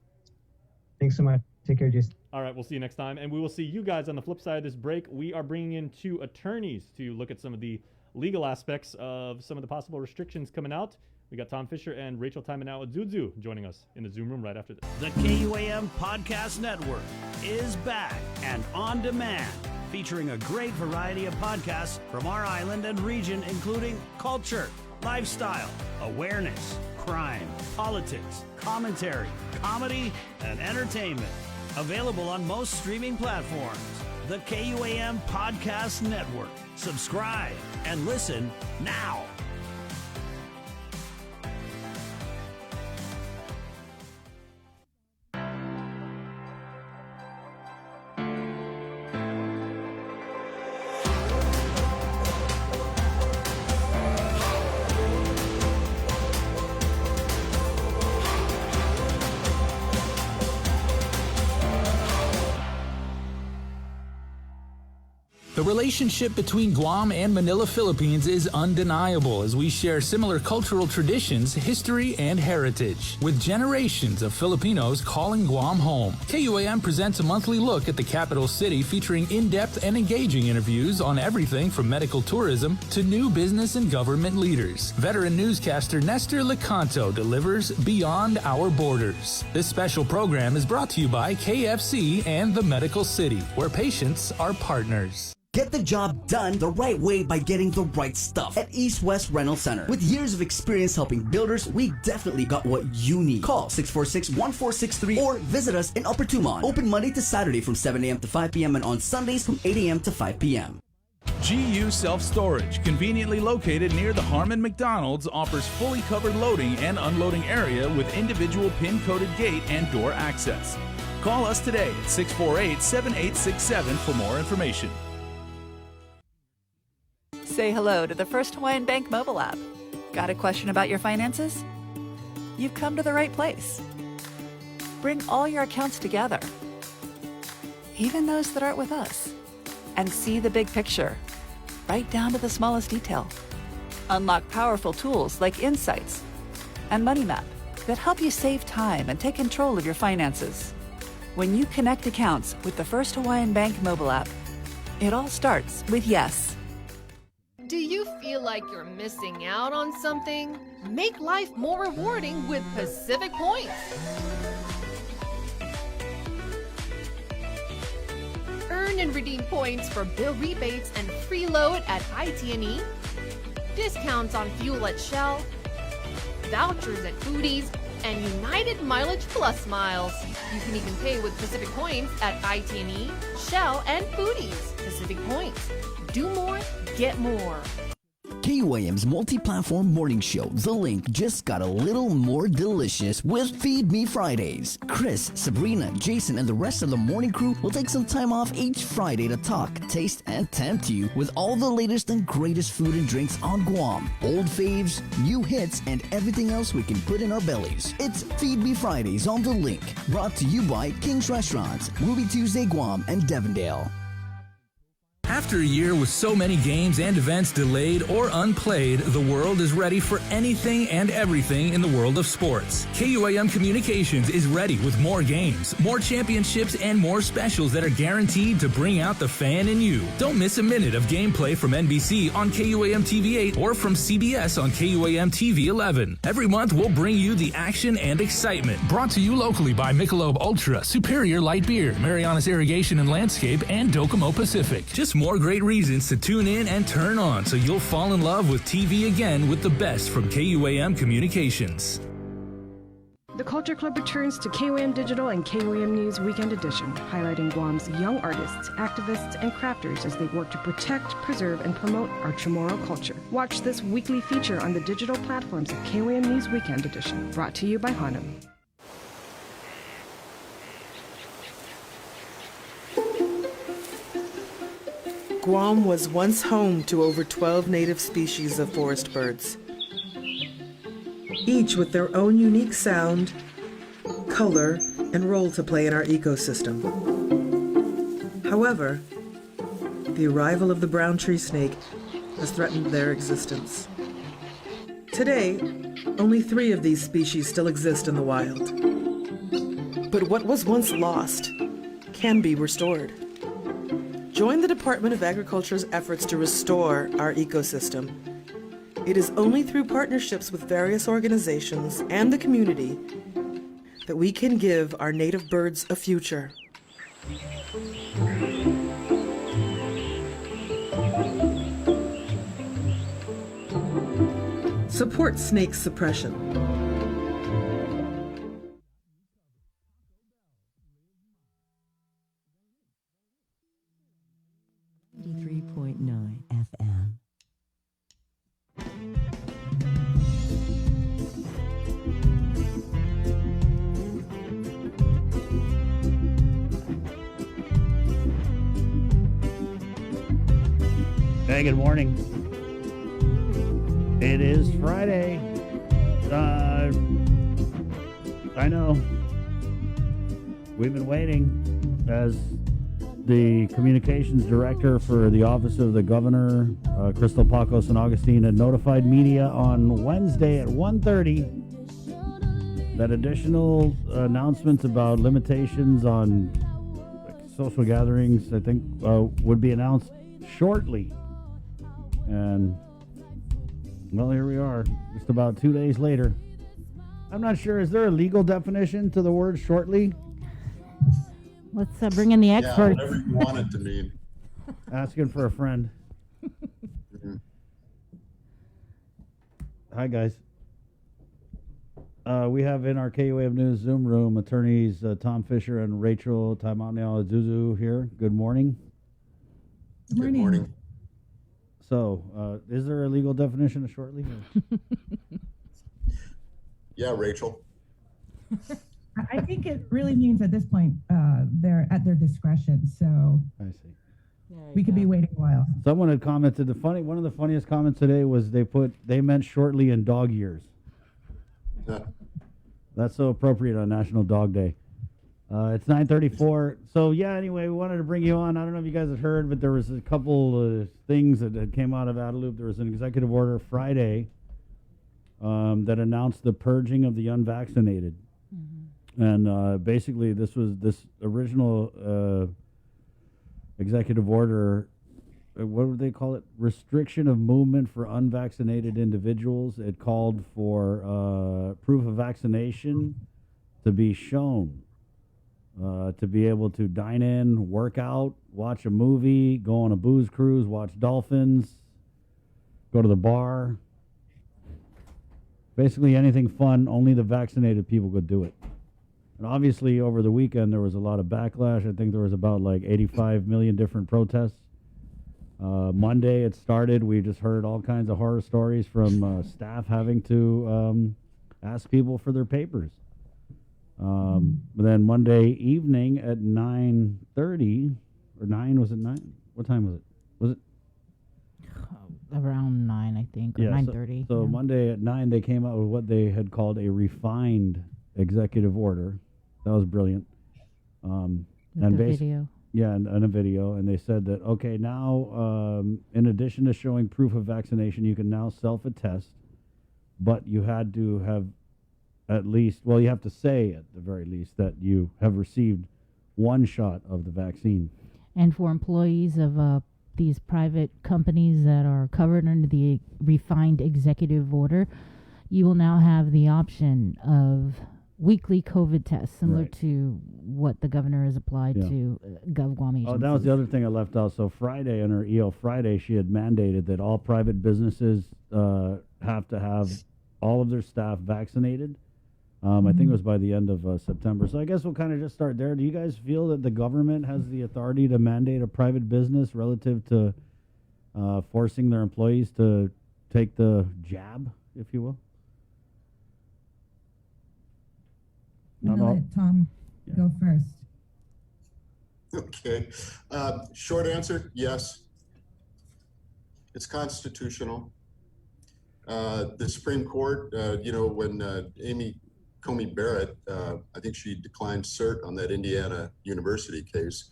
Thanks so much. Take care, Jason. All right, we'll see you next time. And we will see you guys on the flip side of this break. We are bringing in 2 attorneys to look at some of the legal aspects of some of the possible restrictions coming out. We got Tom Fisher and Rachel Taimanao-Zuzu joining us in the Zoom room right after this. The KUAM Podcast Network is back and on demand, featuring a great variety of podcasts from our island and region, including culture, lifestyle, awareness, crime, politics, commentary, comedy, and entertainment. Available on most streaming platforms. The KUAM Podcast Network. Subscribe and listen now. The relationship between Guam and Manila, Philippines is undeniable as we share similar cultural traditions, history, and heritage, with generations of Filipinos calling Guam home. KUAM presents a monthly look at the capital city featuring in-depth and engaging interviews on everything from medical tourism to new business and government leaders. Veteran newscaster Nestor Lecanto delivers Beyond Our Borders. This special program is brought to you by KFC and the Medical City, where patients are partners. Get the job done the right way by getting the right stuff at East West Rental Center. With years of experience helping builders, we definitely got what you need. Call 646-1463 or visit us in Upper Tumon. Open Monday to Saturday from 7 a.m. to 5 p.m. and on Sundays from 8 a.m. to 5 p.m. GU Self-Storage, conveniently located near the Harmon McDonald's, offers fully covered loading and unloading area with individual pin-coded gate and door access. Call us today at 648-7867 for more information. Say hello to the First Hawaiian Bank mobile app. Got a question about your finances? You've come to the right place. Bring all your accounts together, even those that aren't with us, and see the big picture, right down to the smallest detail. Unlock powerful tools like Insights and Money Map that help you save time and take control of your finances. When you connect accounts with the First Hawaiian Bank mobile app, it all starts with yes. Do you feel like you're missing out on something? Make life more rewarding with Pacific Points. Earn and redeem points for bill rebates and free load at IT&E, discounts on fuel at Shell, vouchers at Foodies, and United Mileage Plus miles. You can even pay with Pacific Points at IT&E, Shell, and Foodies. Pacific Points. Do more, get more. KUAM's multi-platform morning show, The Link, just got a little more delicious with Feed Me Fridays. Chris, Sabrina, Jason, and the rest of the morning crew will take some time off each Friday to talk, taste, and tempt you with all the latest and greatest food and drinks on Guam, old faves, new hits, and everything else we can put in our bellies. It's Feed Me Fridays on The Link, brought to you by King's Restaurants, Movie Tuesday Guam, and Devondale. After a year with so many games and events delayed or unplayed, the world is ready for anything and everything in the world of sports. KUAM Communications is ready with more games, more championships, and more specials that are guaranteed to bring out the fan in you. Don't miss a minute of gameplay from NBC on KUAM TV 8 or from CBS on KUAM TV 11. Every month, we'll bring you the action and excitement. Brought to you locally by Michelob Ultra, Superior Light Beer, Marianas Irrigation and Landscape, and Docomo Pacific. Just more great reasons to tune in and turn on so you'll fall in love with TV again with the best from KUAM Communications. The Culture Club returns to KUAM Digital and KUAM News Weekend Edition, highlighting Guam's young artists, activists, and crafters as they work to protect, preserve, and promote our Chamorro culture. Watch this weekly feature on the digital platforms of KUAM News Weekend Edition, brought to you by Hanum. Guam was once home to over 12 native species of forest birds, each with their own unique sound, color, and role to play in our ecosystem. However, the arrival of the brown tree snake has threatened their existence. Today, only 3 of these species still exist in the wild. But what was once lost can be restored. Join the Department of Agriculture's efforts to restore our ecosystem. It is only through partnerships with various organizations and the community that we can give our native birds a future. Support snake suppression. FM. Hey, good morning. It is Friday. I know. We've been waiting as the communications director for the office of the governor, Crystal Pacos and Augustine, had notified media on Wednesday at 1:30 that additional announcements about limitations on social gatherings, I think, would be announced shortly. And, well, here we are, just about 2 days later. I'm not sure, is there a legal definition to the word shortly? Let's bring in the experts. Yeah, whatever you want it to mean. Asking for a friend. Hi, guys. We have in our KUAM News Zoom room attorneys Tom Fisher and Rachel Taimane Azuzu here. Good morning. Good morning. So, is there a legal definition of shortly? Yeah, Rachel. I think it really means at this point they're at their discretion. So I see. We could be waiting a while. Someone had commented one of the funniest comments today was they meant shortly in dog years. Yeah. That's so appropriate on National Dog Day. It's 9:34. So yeah, anyway, we wanted to bring you on. I don't know if you guys have heard, but there was a couple things that came out of Adelup. There was an executive order Friday that announced the purging of the unvaccinated. And basically, this original executive order, what would they call it? Restriction of movement for unvaccinated individuals. It called for proof of vaccination to be shown, to be able to dine in, work out, watch a movie, go on a booze cruise, watch dolphins, go to the bar. Basically anything fun, only the vaccinated people could do it. And obviously, over the weekend, there was a lot of backlash. I think there was about like 85 million different protests. Monday it started. We just heard all kinds of horror stories from staff having to ask people for their papers. But then Monday evening at 9:30 or 9, was it 9? What time was it? Was it around 9, I think, or 9:30? So Monday at 9 they came out with what they had called a refined executive order. That was brilliant. With the video. Yeah, and a video, and they said that, okay, now in addition to showing proof of vaccination, you can now self-attest, but you had to have at least, well, you have to say at the very least that you have received one shot of the vaccine. And for employees of these private companies that are covered under the refined executive order, you will now have the option of weekly COVID tests, similar to what the governor has applied to GovGuam agencies. Oh, that was the other thing I left out. So Friday, on her EO Friday, she had mandated that all private businesses have to have all of their staff vaccinated. I think it was by the end of September. So I guess we'll kind of just start there. Do you guys feel that the government has the authority to mandate a private business relative to forcing their employees to take the jab, if you will? I'm gonna let Tom go first. Okay. Short answer, yes. It's constitutional. The Supreme Court, when Amy Coney Barrett, I think she declined cert on that Indiana University case,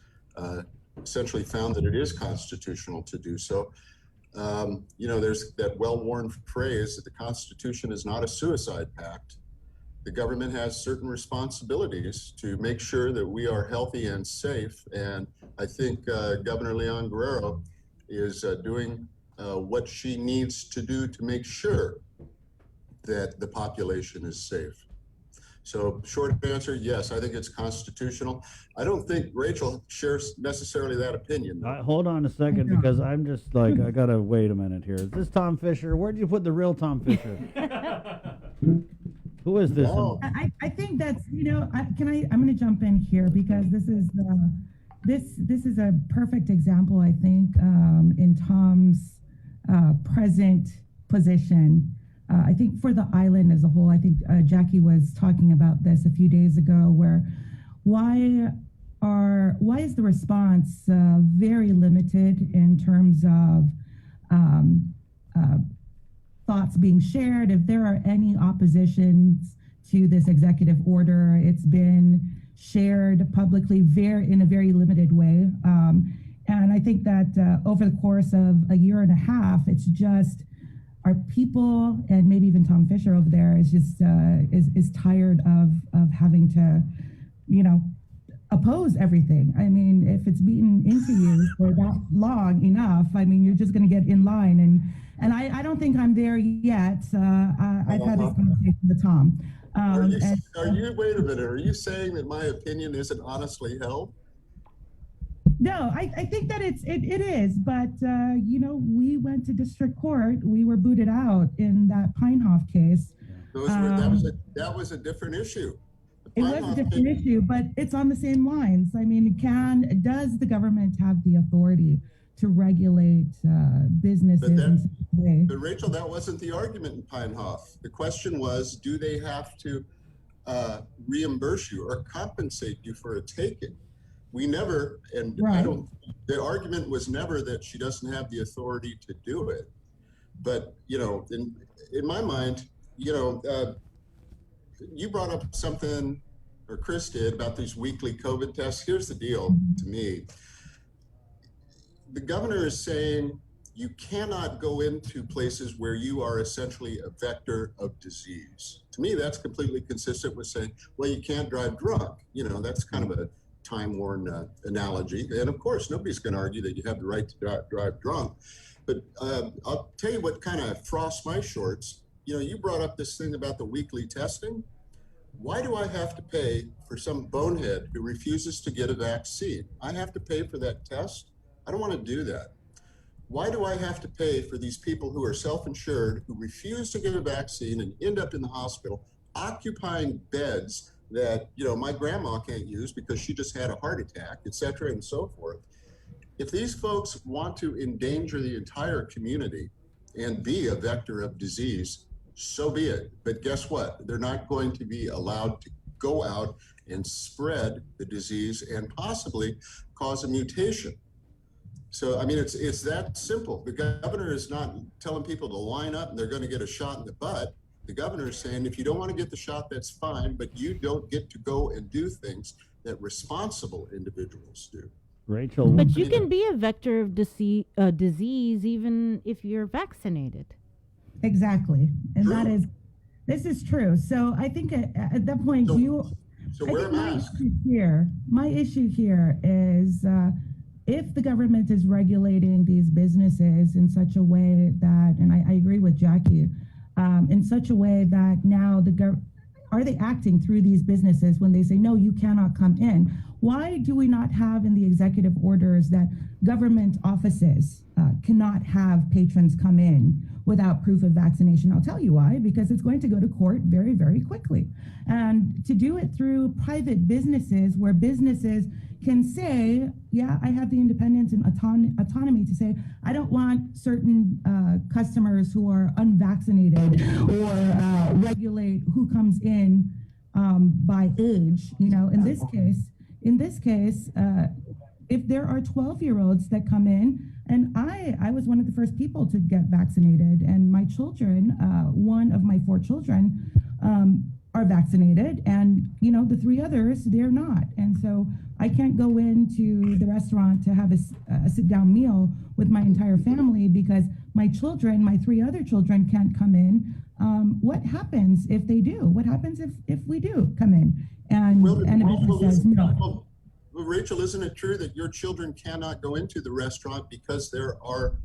essentially found that it is constitutional to do so. There's that well-worn phrase that the Constitution is not a suicide pact. The government has certain responsibilities to make sure that we are healthy and safe. And I think Governor Leon Guerrero is doing what she needs to do to make sure that the population is safe. So short answer, yes, I think it's constitutional. I don't think Rachel shares necessarily that opinion. Hold on a second, because I'm just like, I got to wait a minute here. Is this Tom Fisher? Where'd you put the real Tom Fisher? Who is this? I think that's, I'm going to jump in here because this is a perfect example, I think, in Tom's present position. I think for the island as a whole, I think Jackie was talking about this a few days ago, where why is the response very limited in terms of thoughts being shared? If there are any oppositions to this executive order, it's been shared publicly in a very limited way. And I think that over the course of a year and a half, it's just our people, and maybe even Tom Fisher over there, is just is tired of having to, oppose everything. I mean, if it's beaten into you for that long enough, I mean, you're just going to get in line. And I don't think I'm there yet. I've had this conversation with Tom. Wait a minute, are you saying that my opinion isn't honestly held? No, I think that it is, but we went to district court. We were booted out in that Pinehoff case. That was a different issue. It was a different issue, but it's on the same lines. I mean, does the government have the authority to regulate businesses in such a way? But Rachel, that wasn't the argument in Pinehoff. The question was, do they have to reimburse you or compensate you for a taking? We never, and right. The argument was never that she doesn't have the authority to do it. But, in my mind, you brought up something, or Chris did, about these weekly COVID tests. Here's the deal to me. The governor is saying you cannot go into places where you are essentially a vector of disease. To me, that's completely consistent with saying, well, you can't drive drunk. That's kind of a time-worn analogy. And of course, nobody's going to argue that you have the right to drive drunk. But I'll tell you what kind of frosts my shorts. You brought up this thing about the weekly testing. Why do I have to pay for some bonehead who refuses to get a vaccine? I have to pay for that test? I don't want to do that. Why do I have to pay for these people who are self-insured, who refuse to get a vaccine and end up in the hospital, occupying beds that, my grandma can't use because she just had a heart attack, et cetera, and so forth? If these folks want to endanger the entire community and be a vector of disease, so be it. But guess what? They're not going to be allowed to go out and spread the disease and possibly cause a mutation. So, I mean, it's that simple. The governor is not telling people to line up and they're going to get a shot in the butt. The governor is saying, if you don't want to get the shot, that's fine, but you don't get to go and do things that responsible individuals do. Rachel. But you can be a vector of disease even if you're vaccinated. Exactly. And this is true. So I think at that point, So wear a mask. My issue here is if the government is regulating these businesses in such a way that, and I agree with Jackie, in such a way that now are they acting through these businesses when they say, no, you cannot come in? Why do we not have in the executive orders that government offices cannot have patrons come in without proof of vaccination? I'll tell you why, because it's going to go to court very, very quickly. And to do it through private businesses where businesses can say, yeah, I have the independence and autonomy to say, I don't want certain customers who are unvaccinated or regulate who comes in by age. You know, in this case, if there are 12-year-olds that come in, and I was one of the first people to get vaccinated, and my children, one of my 4 children, are vaccinated, and you know the 3 others, they're not. And so I can't go into the restaurant to have a sit-down meal with my entire family because my children, my 3 other children, can't come in. What happens if they do? What happens if we do come in and a business says no? Well, Rachel, isn't it true that your children cannot go into the restaurant because there are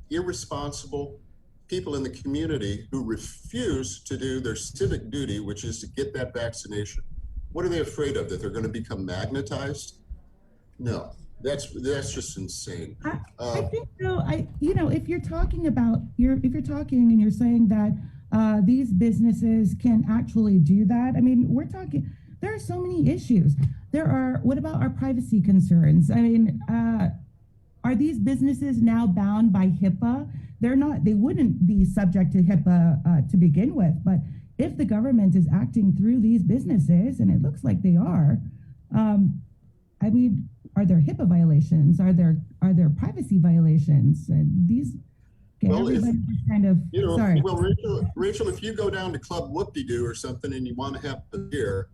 irresponsible people in the community who refuse to do their civic duty, which is to get that vaccination? What are they afraid of? That they're going to become magnetized? No, that's just insane. I think so. If you're talking about if you're talking and you're saying that these businesses can actually do that, I mean, we're talking. There are so many issues. What about our privacy concerns? I mean, are these businesses now bound by HIPAA? They're not, they wouldn't be subject to HIPAA to begin with, but if the government is acting through these businesses, and it looks like they are, I mean, are there HIPAA violations? Are there privacy violations? Everybody just kind of, sorry. Well, Rachel, if you go down to Club Whoop-de-Doo or something and you want to have a beer,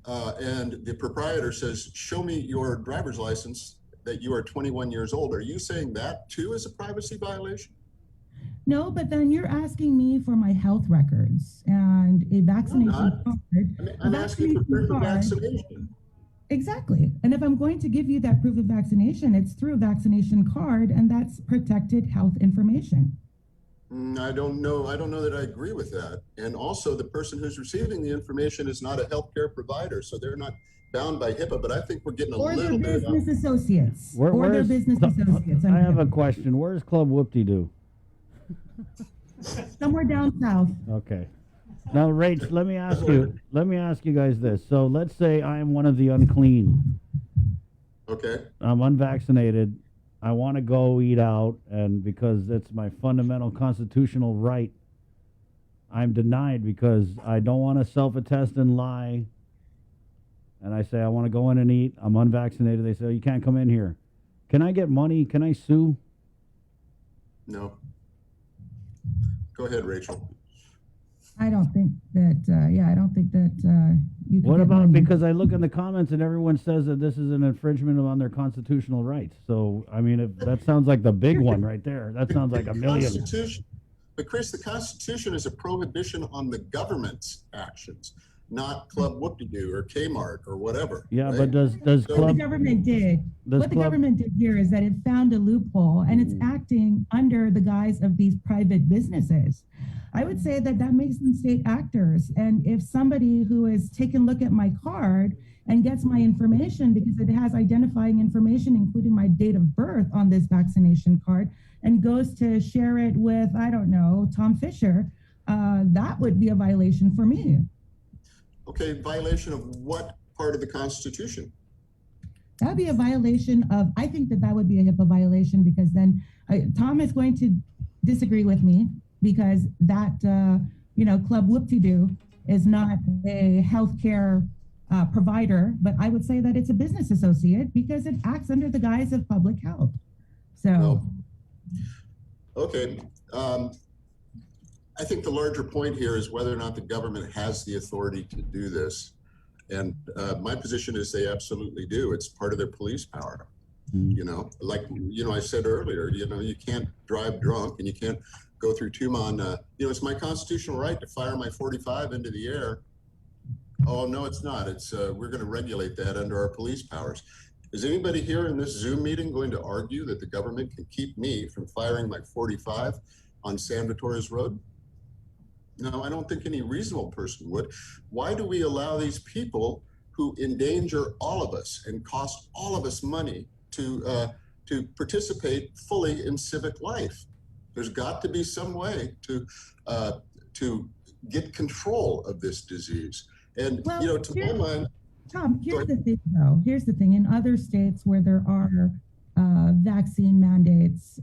and the proprietor says, show me your driver's license that you are 21 years old, are you saying that too is a privacy violation? No, but then you're asking me for my health records and a vaccination card. I'm asking for proof of vaccination. Exactly. And if I'm going to give you that proof of vaccination, it's through a vaccination card, and that's protected health information. I don't know that I agree with that. And also, the person who's receiving the information is not a healthcare provider, so they're not bound by HIPAA, but I think we're getting a little bit Or their business associates. I have a question. Where's Club Whoop-de-Doo? Somewhere down south. Okay. Now, Rach, let me ask you guys this. So let's say I am one of the unclean. Okay. I'm unvaccinated. I want to go eat out, and because it's my fundamental constitutional right, I'm denied because I don't want to self-attest and lie. And I say I want to go in and eat. I'm unvaccinated. They say, oh, you can't come in here. Can I get money? Can I sue? No. Go ahead, Rachel. I don't think that, I don't think that you can. What about, because I look in the comments and everyone says that this is an infringement on their constitutional rights. So, I mean, that sounds like the big one right there. That sounds like a million. But Chris, the Constitution is a prohibition on the government's actions, not Club Whoop-de-Doo or Kmart or whatever. Yeah, right? but does What the government did here is that it found a loophole, and it's acting under the guise of these private businesses. I would say that makes them state actors. And if somebody who is taking a look at my card and gets my information because it has identifying information, including my date of birth on this vaccination card, and goes to share it with, I don't know, Tom Fisher, that would be a violation for me. Okay, violation of what part of the Constitution? That would be a violation of, I think that would be a HIPAA violation, because then Tom is going to disagree with me, because that, Club Whoop-de-Doo is not a healthcare provider, but I would say that it's a business associate because it acts under the guise of public health. So. Okay. I think the larger point here is whether or not the government has the authority to do this. And my position is they absolutely do. It's part of their police power. I said earlier, you can't drive drunk and you can't go through Tumon. It's my constitutional right to fire my 45 into the air. Oh, no, it's not. It's we're going to regulate that under our police powers. Is anybody here in this Zoom meeting going to argue that the government can keep me from firing my 45 on San Vittorias Road? No, I don't think any reasonable person would. Why do we allow these people who endanger all of us and cost all of us money to participate fully in civic life? There's got to be some way to get control of this disease. And to my mind, Tom, here's the thing, though. Here's the thing. In other states where there are vaccine mandates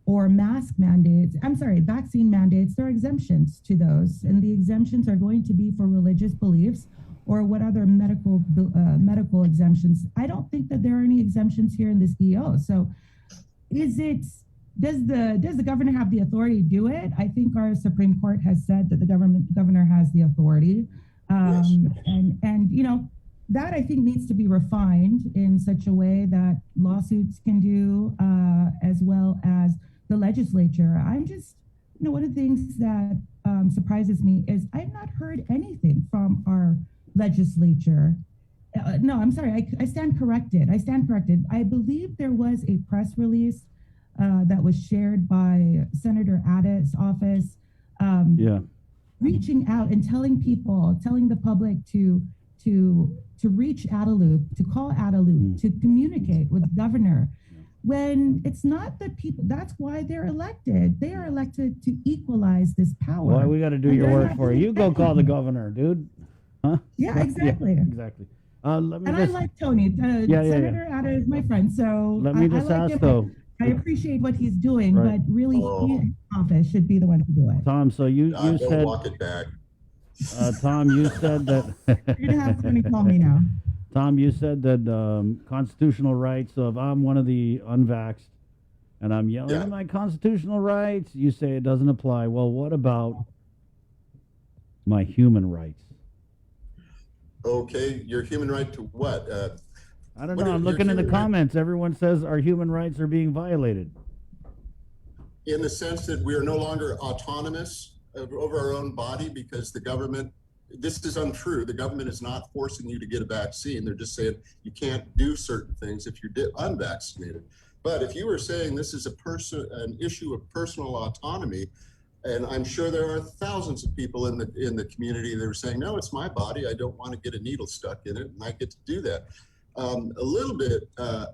or mask mandates, vaccine mandates, there are exemptions to those. And the exemptions are going to be for religious beliefs or what other medical exemptions. I don't think that there are any exemptions here in this EO. So does the governor have the authority to do it? I think our Supreme Court has said that the governor has the authority. Yes. And that I think needs to be refined in such a way that lawsuits can do, as well as the legislature. I'm just, one of the things that surprises me is I've not heard anything from our legislature. No, I'm sorry, I stand corrected. I believe there was a press release that was shared by Senator Addis' office. Reaching out and telling the public to reach Adelup, to call Adelup, to communicate with the governor, when it's not the people. That's why they're elected. They are elected to equalize this power. Why we got to do your work for you? You go call the governor, dude. Huh? Yeah, exactly. Yeah, exactly. I like Tony. Senator Addis is my friend, so let me just ask though. I appreciate what he's doing, but really, he in office should be the one to do it. Tom, so you said, walk it back. Tom, you said that. You're gonna have somebody call me now. Tom, you said that constitutional rights of I'm one of the unvaxxed, and I'm yelling at my constitutional rights. You say it doesn't apply. Well, what about my human rights? Okay, your human right to what? I don't know. I'm looking in the comments. Everyone says our human rights are being violated. In the sense that we are no longer autonomous over our own body because the government, this is untrue. The government is not forcing you to get a vaccine. They're just saying you can't do certain things if you're unvaccinated. But if you were saying this is an issue of personal autonomy, and I'm sure there are thousands of people in the community that are saying, no, it's my body. I don't want to get a needle stuck in it, and I get to do that. A little bit, I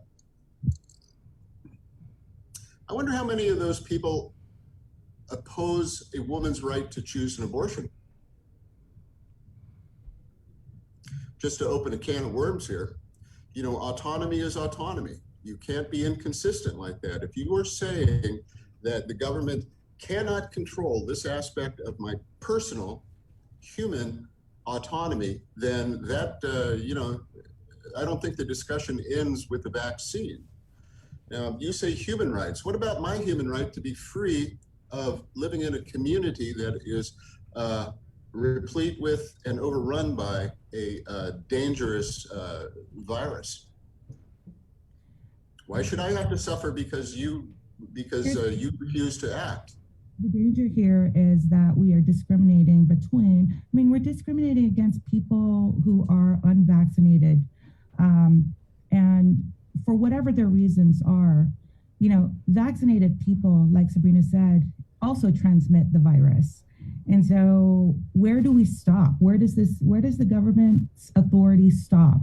wonder how many of those people oppose a woman's right to choose an abortion. Just to open a can of worms here, autonomy is autonomy. You can't be inconsistent like that. If you are saying that the government cannot control this aspect of my personal human autonomy, then that, I don't think the discussion ends with the vaccine. Now, you say human rights. What about my human right to be free of living in a community that is replete with and overrun by a dangerous virus? Why should I have to suffer because you refuse to act? The danger here is that we are discriminating we're discriminating against people who are unvaccinated. And for whatever their reasons are, vaccinated people, like Sabrina said, also transmit the virus. And so where do we stop? Where does the government's authority stop?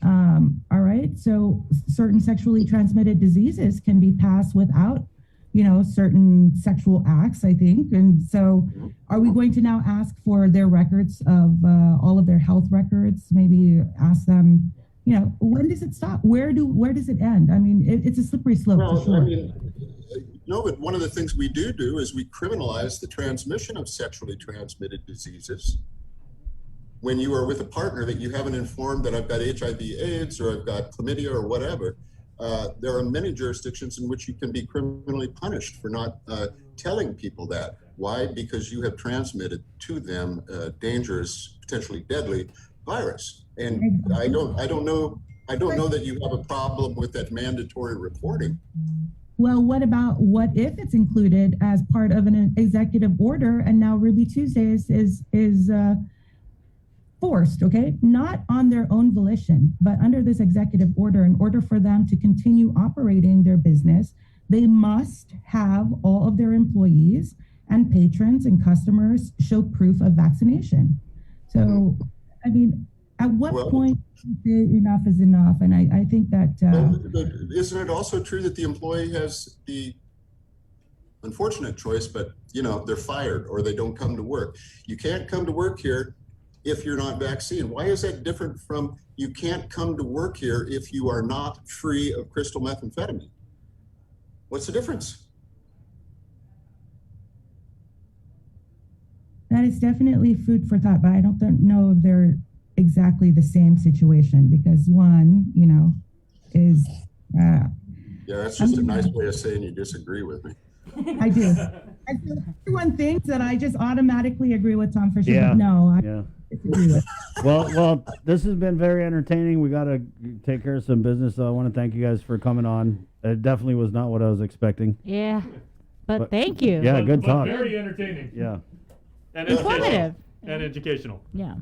All right. So certain sexually transmitted diseases can be passed without, certain sexual acts, I think. And so are we going to now ask for their records of all of their health records? Maybe ask them, when does it stop? Where does it end? I mean, it's a slippery slope. Well, for sure. I mean, no, but one of the things we do is we criminalize the transmission of sexually transmitted diseases. When you are with a partner that you haven't informed that I've got HIV/AIDS or I've got chlamydia or whatever, there are many jurisdictions in which you can be criminally punished for not telling people that. Why? Because you have transmitted to them dangerous, potentially deadly virus. And I don't know that you have a problem with that mandatory reporting. Well, what if it's included as part of an executive order, and now Ruby Tuesdays is forced, okay, not on their own volition, but under this executive order, in order for them to continue operating their business, they must have all of their employees and patrons and customers show proof of vaccination. So, I mean, at what point enough is enough? And I think that... but isn't it also true that the employee has the unfortunate choice, but, they're fired or they don't come to work? You can't come to work here if you're not vaccinated. Why is that different from you can't come to work here if you are not free of crystal methamphetamine? What's the difference? That is definitely food for thought, but I don't know if they're exactly the same situation, because one, is... yeah, that's just a nice way of saying you disagree with me. I do. I feel everyone thinks that I just automatically agree with Tom Fisher, Yeah. but no, I Yeah. disagree with. Well, this has been very entertaining. We got to take care of some business, so I want to thank you guys for coming on. It definitely was not what I was expecting. Yeah, but thank you. Yeah, good talk. Very entertaining. Yeah. And Informative. And educational. Yeah.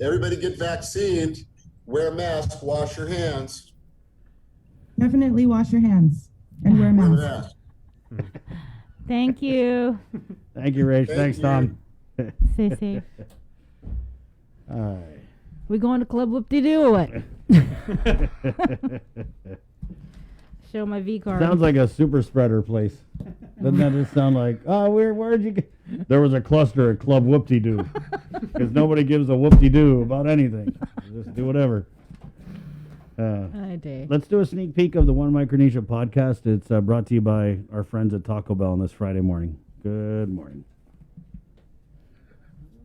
Everybody get vaccinated, wear a mask, wash your hands. Definitely wash your hands and wear a Wear a mask. mask. Thank you. Thank you, Rach. Thanks, Tom. Stay safe. All right. We going to Club Whoop-de-Doo or what? Show my V card. Sounds like a super spreader place. Doesn't that just sound like, where'd you get? There was a cluster at Club Whoop-de-Doo. Because nobody gives a whoop-de-doo about anything. Just do whatever. Let's do a sneak peek of the One Micronesia podcast. It's brought to you by our friends at Taco Bell on this Friday morning. Good morning.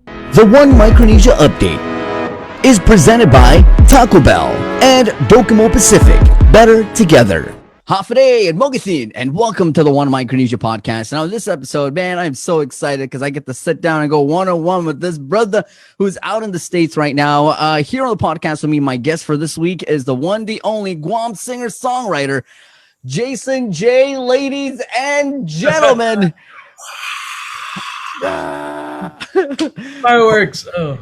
The One Micronesia Update is presented by Taco Bell and Docomo Pacific. Better together. Hafide and Mogathin, and welcome to the One Micronesia podcast. Now, this episode, man, I'm so excited because I get to sit down and go one-on-one with this brother who's out in the States right now. Here on the podcast with me, my guest for this week is the one, the only Guam singer-songwriter, Jason J. Ladies and gentlemen. Fireworks. Oh.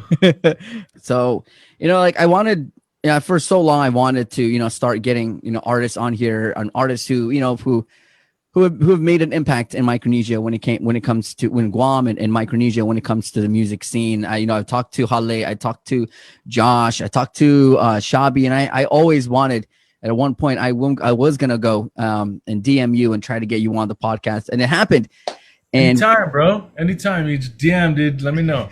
So, I wanted... Yeah, for so long I wanted to, start getting, artists on here, artists who, who have made an impact in Micronesia when it comes to Guam and Micronesia when it comes to the music scene. I've talked to Hale, I talked to Josh, I talked to Shabi, and I always wanted. At one point, I was gonna go and DM you and try to get you on the podcast, and it happened. And anytime, bro. Anytime you just DM, dude. Let me know.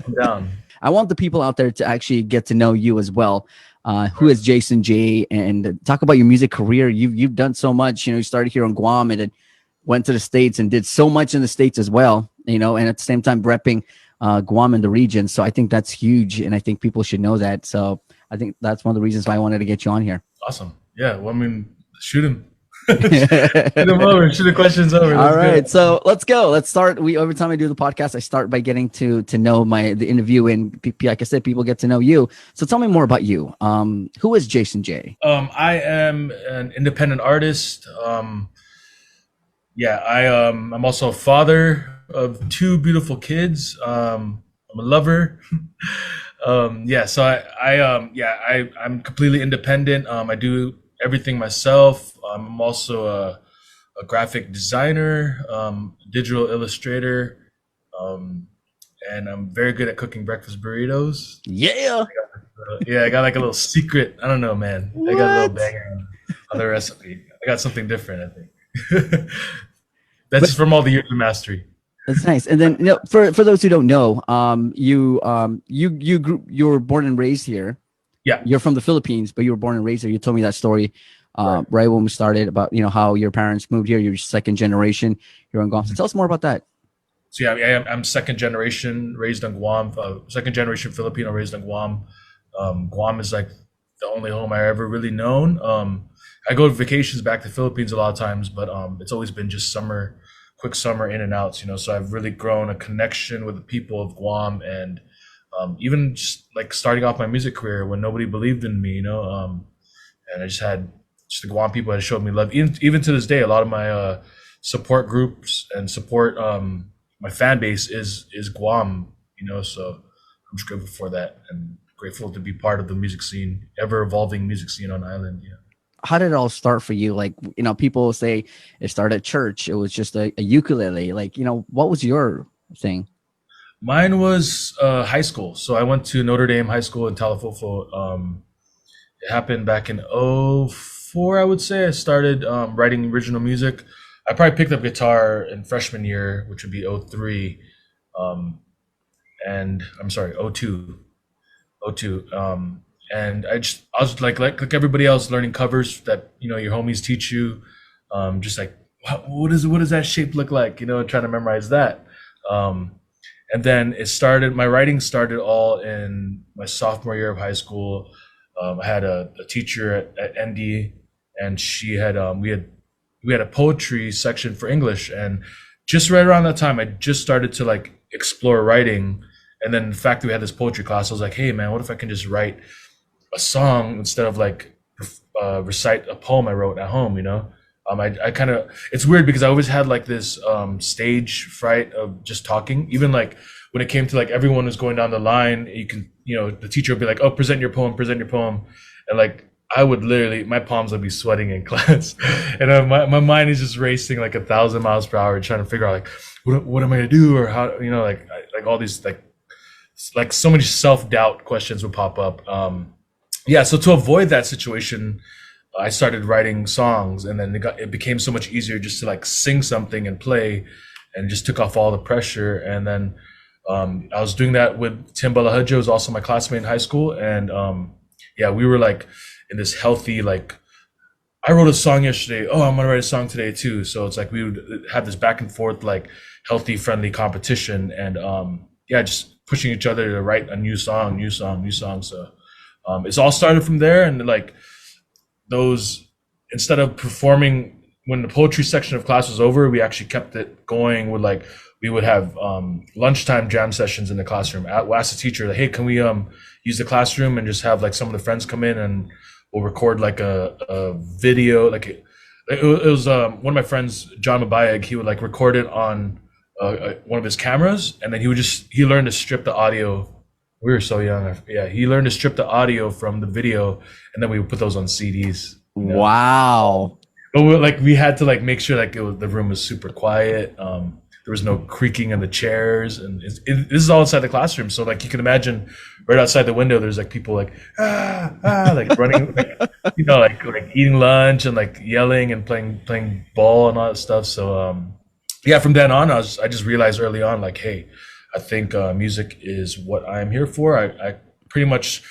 I'm down. I want the people out there to actually get to know you as well. Who is Jason J, and talk about your music career. You've done so much. You started here in Guam and then went to the States and did so much in the States as well. And at the same time repping Guam in the region. So I think that's huge, and I think people should know that. So I think that's one of the reasons why I wanted to get you on here. Awesome. Yeah. Well, shoot him. Shoot them over. Shoot the questions over. All right, so let's go. Let's start. Every time I do the podcast, I start by getting to know the interview, and like I said, people get to know you. So tell me more about you. Who is Jason J? I am an independent artist. I'm also a father of 2 beautiful kids. I'm a lover. So I'm completely independent. I do everything myself. I'm also a graphic designer, digital illustrator, and I'm very good at cooking breakfast burritos. Yeah. I got like a little secret. I don't know, man. I got a little banger on the recipe. I got something different, I think. That's just from all the years of mastery. That's nice. And then, for those who don't know, you were born and raised here. Yeah. You're from the Philippines, but you were born and raised there. You told me that story right when we started about, how your parents moved here. You're second generation. You're in Guam. So tell us more about that. So yeah, I'm second generation raised on Guam, second generation Filipino raised on Guam. Guam is like the only home I ever really known. I go to vacations back to the Philippines a lot of times, but it's always been just quick summer in and outs, So I've really grown a connection with the people of Guam, and even just like starting off my music career when nobody believed in me, and I just had the Guam people that showed me love. Even to this day, a lot of my support groups and support my fan base is Guam, So I'm just grateful for that and grateful to be part of the music scene, ever evolving music scene on island. Yeah. How did it all start for you? Like, people say it started at church. It was just a ukulele. Like, what was your thing? Mine was high school. So I went to Notre Dame High School in Talafofo. It happened back in 2004, I would say. I started writing original music. I probably picked up guitar in freshman year, which would be 2003. And I'm sorry, 2002. And I was like everybody else, learning covers that your homies teach you. Just like what does that shape look like? Trying to memorize that. And then my writing started all in my sophomore year of high school. I had a teacher at ND, and she had we had a poetry section for English, and just right around that time, I just started to like explore writing. And then the fact that we had this poetry class, I was like, hey man, what if I can just write a song instead of like recite a poem I wrote at home, I kind of, it's weird because I always had like this stage fright of just talking. Even like when it came to like everyone was going down the line, the teacher would be like, oh, present your poem. And like, I would literally, my palms would be sweating in class. And my mind is just racing like 1,000 miles per hour, trying to figure out like, what am I gonna do? Or how, like all these like so many self-doubt questions would pop up. So to avoid that situation, I started writing songs, and then it became so much easier just to like sing something and play, and just took off all the pressure. And then I was doing that with Tim Balahudjo, who was also my classmate in high school. And we were like in this healthy, like, I wrote a song yesterday. Oh, I'm gonna write a song today too. So it's like we would have this back and forth, like healthy, friendly competition, and just pushing each other to write a new song. So it's all started from there. And like those, instead of performing when the poetry section of class was over, we actually kept it going with like, we would have lunchtime jam sessions in the classroom. We'll ask the teacher, like, hey, can we use the classroom and just have like some of the friends come in, and we'll record like a video. Like it was one of my friends, John Mabayag, he would like record it on one of his cameras, and then he learned to strip the audio. We were so young. Yeah, he learned to strip the audio from the video, and then we would put those on CDs. Wow. But we had to like make sure like the room was super quiet. There was no creaking in the chairs, and this is all inside the classroom. So like you can imagine, right outside the window, there's like people like like running, like eating lunch and like yelling and playing ball and all that stuff. So from then on, I just realized early on, like, hey, I think music is what I'm here for. I pretty much,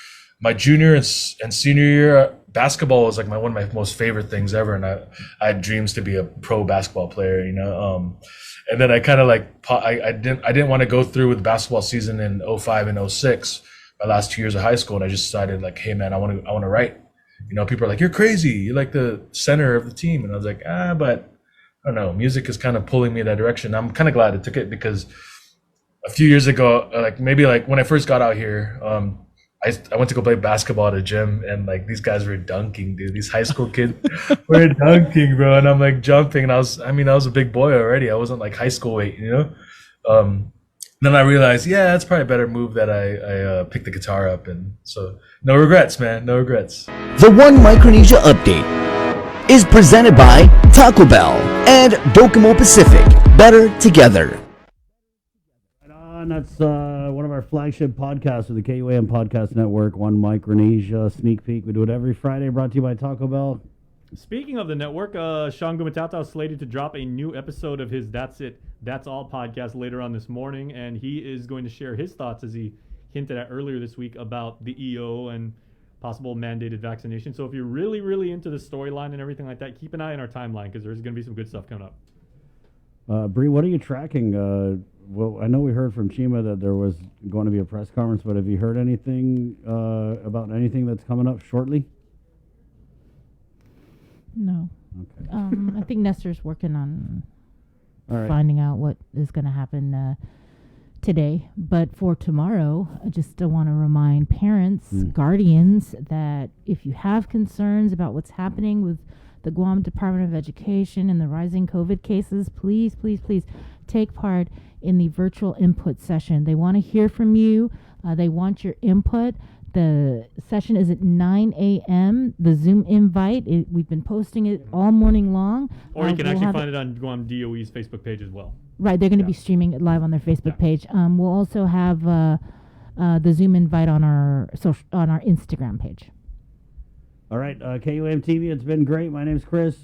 my junior and senior year, basketball was like one of my most favorite things ever, and I had dreams to be a pro basketball player, and then I kind of like I didn't want to go through with the basketball season in 2005 and 2006, my last 2 years of high school, and I just decided like, hey man, I want to write. People are like, you're crazy, you're like the center of the team, and I was like, but I don't know, music is kind of pulling me in that direction. I'm kind of glad I took it, because a few years ago, when I first got out here, I went to go play basketball at a gym, and like these guys were dunking, dude. These high school kids were dunking, bro. And I'm like jumping, and I was a big boy already. I wasn't like high school weight, Then I realized, that's probably a better move that I picked the guitar up, and so no regrets, man, no regrets. The One Micronesia Update is presented by Taco Bell and Docomo Pacific. Better together. And that's one of our flagship podcasts of the KUAM Podcast Network, One Micronesia Sneak Peek. We do it every Friday, brought to you by Taco Bell. Speaking of the network, Sean Gumatata is slated to drop a new episode of his That's It, That's All podcast later on this morning, and he is going to share his thoughts, as he hinted at earlier this week, about the EO and possible mandated vaccination. So if you're really, really into the storyline and everything like that, keep an eye on our timeline because there's going to be some good stuff coming up. Bree, what are you tracking? Well, I know we heard from Chima that there was going to be a press conference, but have you heard anything about anything that's coming up shortly? No. Okay. I think Nestor's working on All right. finding out what is going to happen today. But for tomorrow, I just want to remind parents, guardians, that if you have concerns about what's happening with the Guam Department of Education and the rising COVID cases, please, please, please take part in the virtual input session. They want to hear from you. They want your input. The session is at 9 a.m. The Zoom invite, we've been posting it all morning long. Or you can actually find it on Guam DOE's Facebook page as well. Right, they're going to be streaming it live on their Facebook page. We'll also have the Zoom invite on our Instagram page. All right, KUAM TV, it's been great. My name's Chris.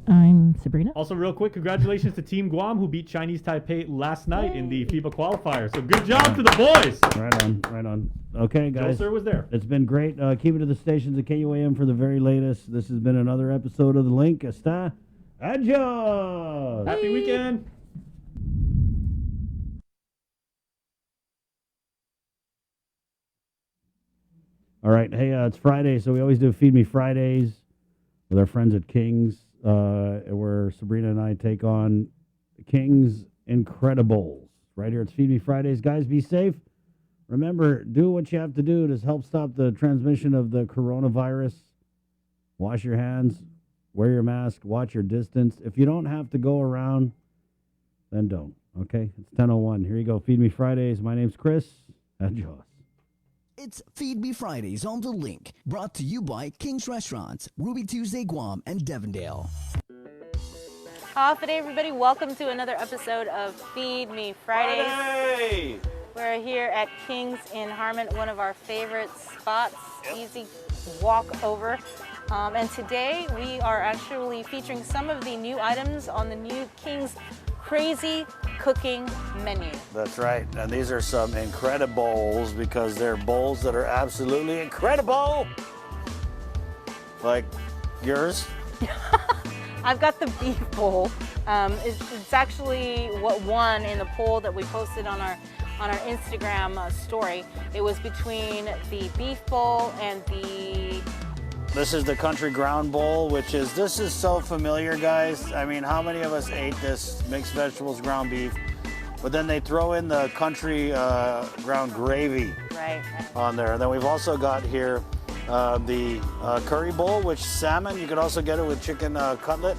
I'm Sabrina. Also, real quick, congratulations to Team Guam who beat Chinese Taipei last night in the FIBA qualifier. So good job to the boys. Right on, right on. Okay, guys. Joe Sir was there. It's been great. Keep it to the stations of KUAM for the very latest. This has been another episode of The Link. Está adios. Happy weekend. All right. Hey, it's Friday, so we always do Feed Me Fridays with our friends at King's, where Sabrina and I take on King's Incredibles. Right here, it's Feed Me Fridays. Guys, be safe. Remember, do what you have to do to help stop the transmission of the coronavirus. Wash your hands, wear your mask, watch your distance. If you don't have to go around, then don't. Okay? It's 10:01. Here you go. Feed Me Fridays. My name's Chris. Adios. It's Feed Me Fridays on The Link, brought to you by King's Restaurants, Ruby Tuesday, Guam, and Devondale. Off day, everybody. Welcome to another episode of Feed Me Fridays. Friday! We're here at King's in Harmon, one of our favorite spots. Easy walk over. And today we are actually featuring some of the new items on the new King's Crazy Cooking menu. That's right. And these are some Incredibles because they're bowls that are absolutely incredible. Like yours? I've got the beef bowl. It's actually what won in the poll that we posted on our Instagram story. It was between the beef bowl and the... This is the Country Ground Bowl, this is so familiar, guys. I mean, how many of us ate this mixed vegetables, ground beef? But then they throw in the Country Ground Gravy on there. And then we've also got here the curry bowl, which salmon. You could also get it with chicken cutlet.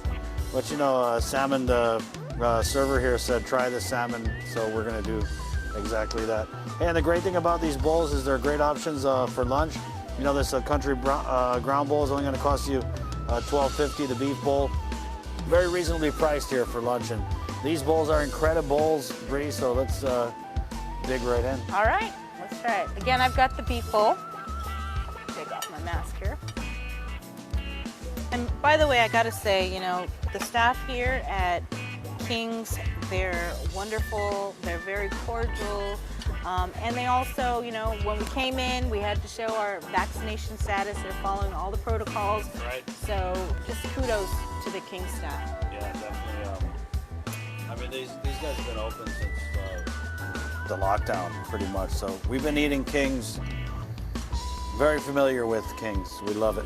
But you know, salmon, the server here said try the salmon, so we're gonna do exactly that. And the great thing about these bowls is they're great options for lunch. You know, this Country Ground Bowl is only gonna cost you $12.50, the beef bowl. Very reasonably priced here for lunch. And these bowls are Incredibles, Bree, so let's dig right in. All right, let's try it. Again, I've got the beef bowl. Take off my mask here. And by the way, I gotta say, you know, the staff here at King's, they're wonderful, they're very cordial, and they also, you know, when we came in, we had to show our vaccination status. They're following all the protocols. Right. So just kudos to the King's staff. Yeah, definitely. I mean, these guys have been open since the lockdown, pretty much. So we've been eating King's. Very familiar with King's. We love it.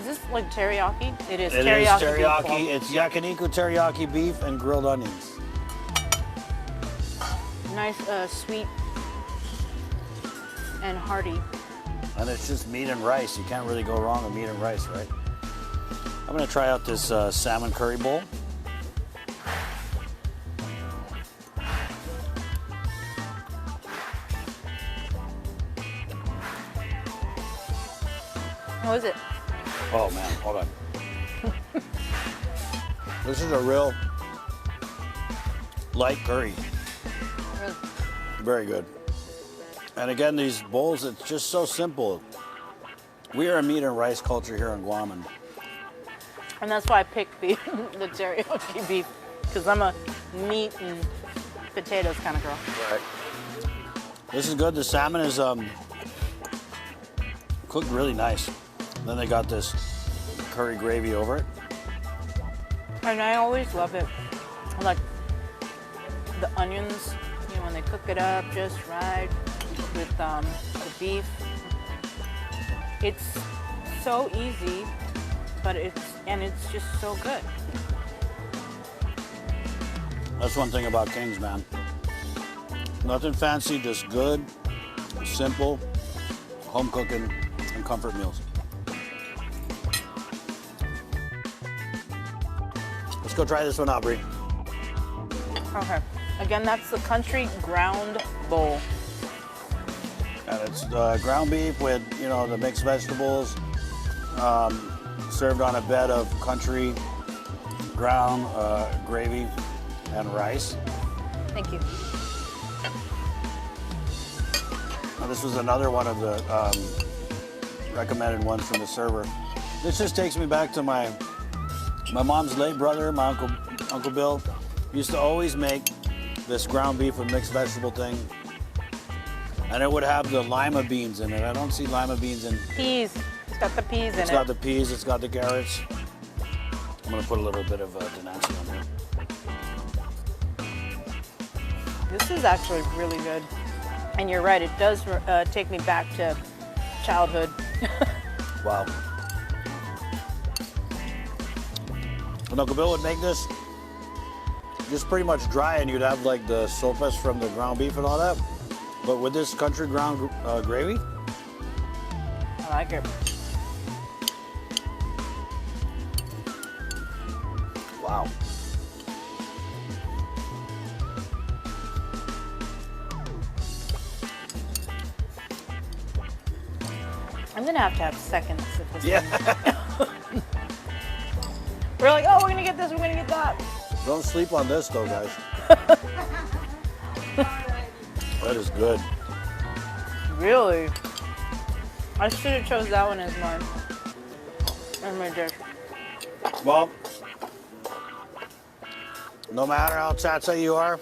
Is this like teriyaki? It is. It teriyaki. is teriyaki. It's yakiniku teriyaki beef and grilled onions. Nice, sweet and hearty. And it's just meat and rice. You can't really go wrong with meat and rice, right? I'm gonna try out this salmon curry bowl. What is it? Oh man, hold on. This is a real light curry. Very good. And again, these bowls, it's just so simple. We are a meat and rice culture here in Guam. And that's why I picked the teriyaki beef, because I'm a meat and potatoes kind of girl. Right. This is good. The salmon is Cooked really nice. Then they got this curry gravy over it. And I always love it. Like the onions, you know, when they cook it up just right with the beef. It's so easy, but it's just so good. That's one thing about King's, man. Nothing fancy, just good, simple, home cooking, and comfort meals. Let's go try this one out, Brie. Okay. Again, that's the Country Ground Bowl. And it's ground beef with, you know, the mixed vegetables, served on a bed of country ground gravy and rice. Thank you. Now, this was another one of the recommended ones from the server. This just takes me back to my mom's late brother, my Uncle Bill. Used to always make this ground beef with mixed vegetable thing. And it would have the lima beans in it. I don't see lima beans in. Peas. It's got the peas in it. It's got the peas, it's got the carrots. I'm gonna put a little bit of Denancy on there. This is actually really good. And you're right, it does take me back to childhood. Wow. When Uncle Bill would make this, just pretty much dry, and you'd have like the sopas from the ground beef and all that. But with this country ground gravy, I like it. wow. I'm gonna have seconds of this. Yeah. One. We're like, oh, we're gonna get this, we're gonna get that. Don't sleep on this though, guys. That is good. Really? I should have chose that one as my dish. Well, no matter how tsatsa you are,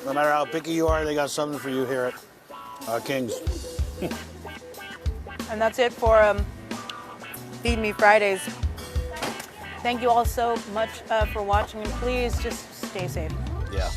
no matter how picky you are, they got something for you here at King's. And that's it for Feed Me Fridays. Thank you all so much for watching, and please just stay safe. Yeah.